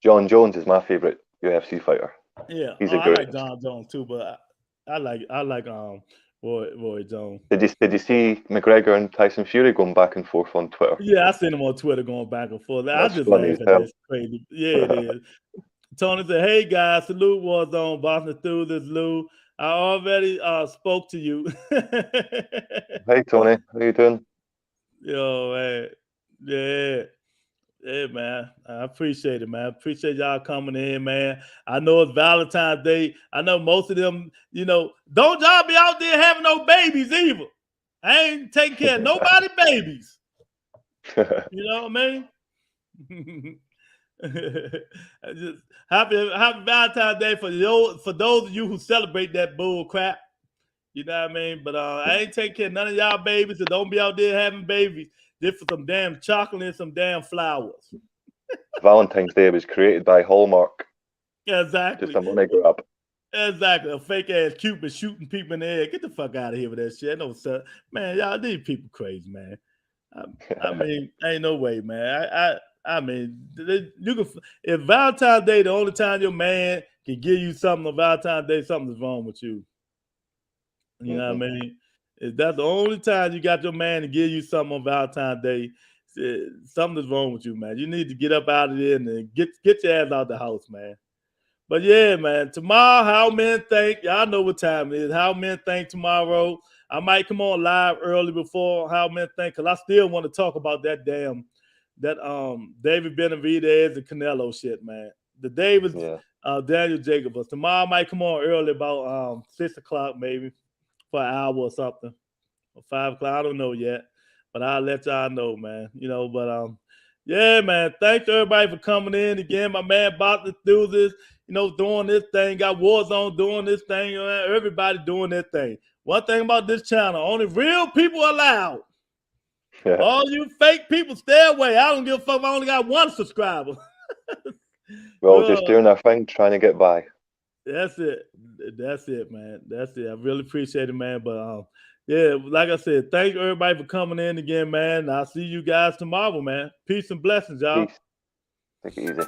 John Jones is my favorite UFC fighter. Yeah, he's a great. I like John Jones too, but I like Roy Jones. Did you see McGregor and Tyson Fury going back and forth on Twitter? Yeah, I seen him on Twitter going back and forth. I just laugh at this crazy. Yeah, it is. Tony said, "Hey guys, salute Warzone, Boston through this Lou. I already spoke to you." Hey Tony, how you doing? Yo, man, yeah. Yeah, man. I appreciate it, man. I appreciate y'all coming in, man. I know it's Valentine's Day. I know most of them, don't y'all be out there having no babies either. I ain't taking care of nobody babies. You know what I mean? Just happy Valentine's Day for those of you who celebrate that bull crap. You know what I mean? But I ain't taking care of none of y'all babies, so don't be out there having babies just for some damn chocolate and some damn flowers. Valentine's Day was created by Hallmark. Exactly. Just a money grab. Exactly. A fake ass Cupid shooting people in the head. Get the fuck out of here with that shit. No, sir. Man, y'all, these people crazy, man. I mean, ain't no way, man. I mean, you can. If Valentine's Day the only time your man can give you something on Valentine's Day, something's wrong with you. You know what I mean? If that's the only time you got your man to give you something on Valentine's Day, something's wrong with you, man. You need to get up out of there and get your ass out the house, man. But yeah, man, tomorrow, How Men Think. Y'all know what time it is. How Men Think tomorrow. I might come on live early before How Men Think, because I still want to talk about that David Benavidez and Canelo shit, man. The Davis, Daniel Jacobs. Tomorrow I might come on early, about 6 o'clock maybe, for an hour or something, or 5 o'clock. I don't know yet, but I'll let y'all know, man. But yeah, man. Thanks to everybody for coming in again. My man about to do this, doing this thing. Got Warzone doing this thing. Everybody doing their thing. One thing about this channel, only real people allowed. Yeah. All you fake people, stay away. I don't give a fuck. I only got 1 subscriber. Well, just doing our thing, trying to get by. That's it. That's it, man. That's it. I really appreciate it, man. But yeah, like I said, thank you everybody for coming in again, man. I'll see you guys tomorrow, man. Peace and blessings, y'all. Peace. Take it easy.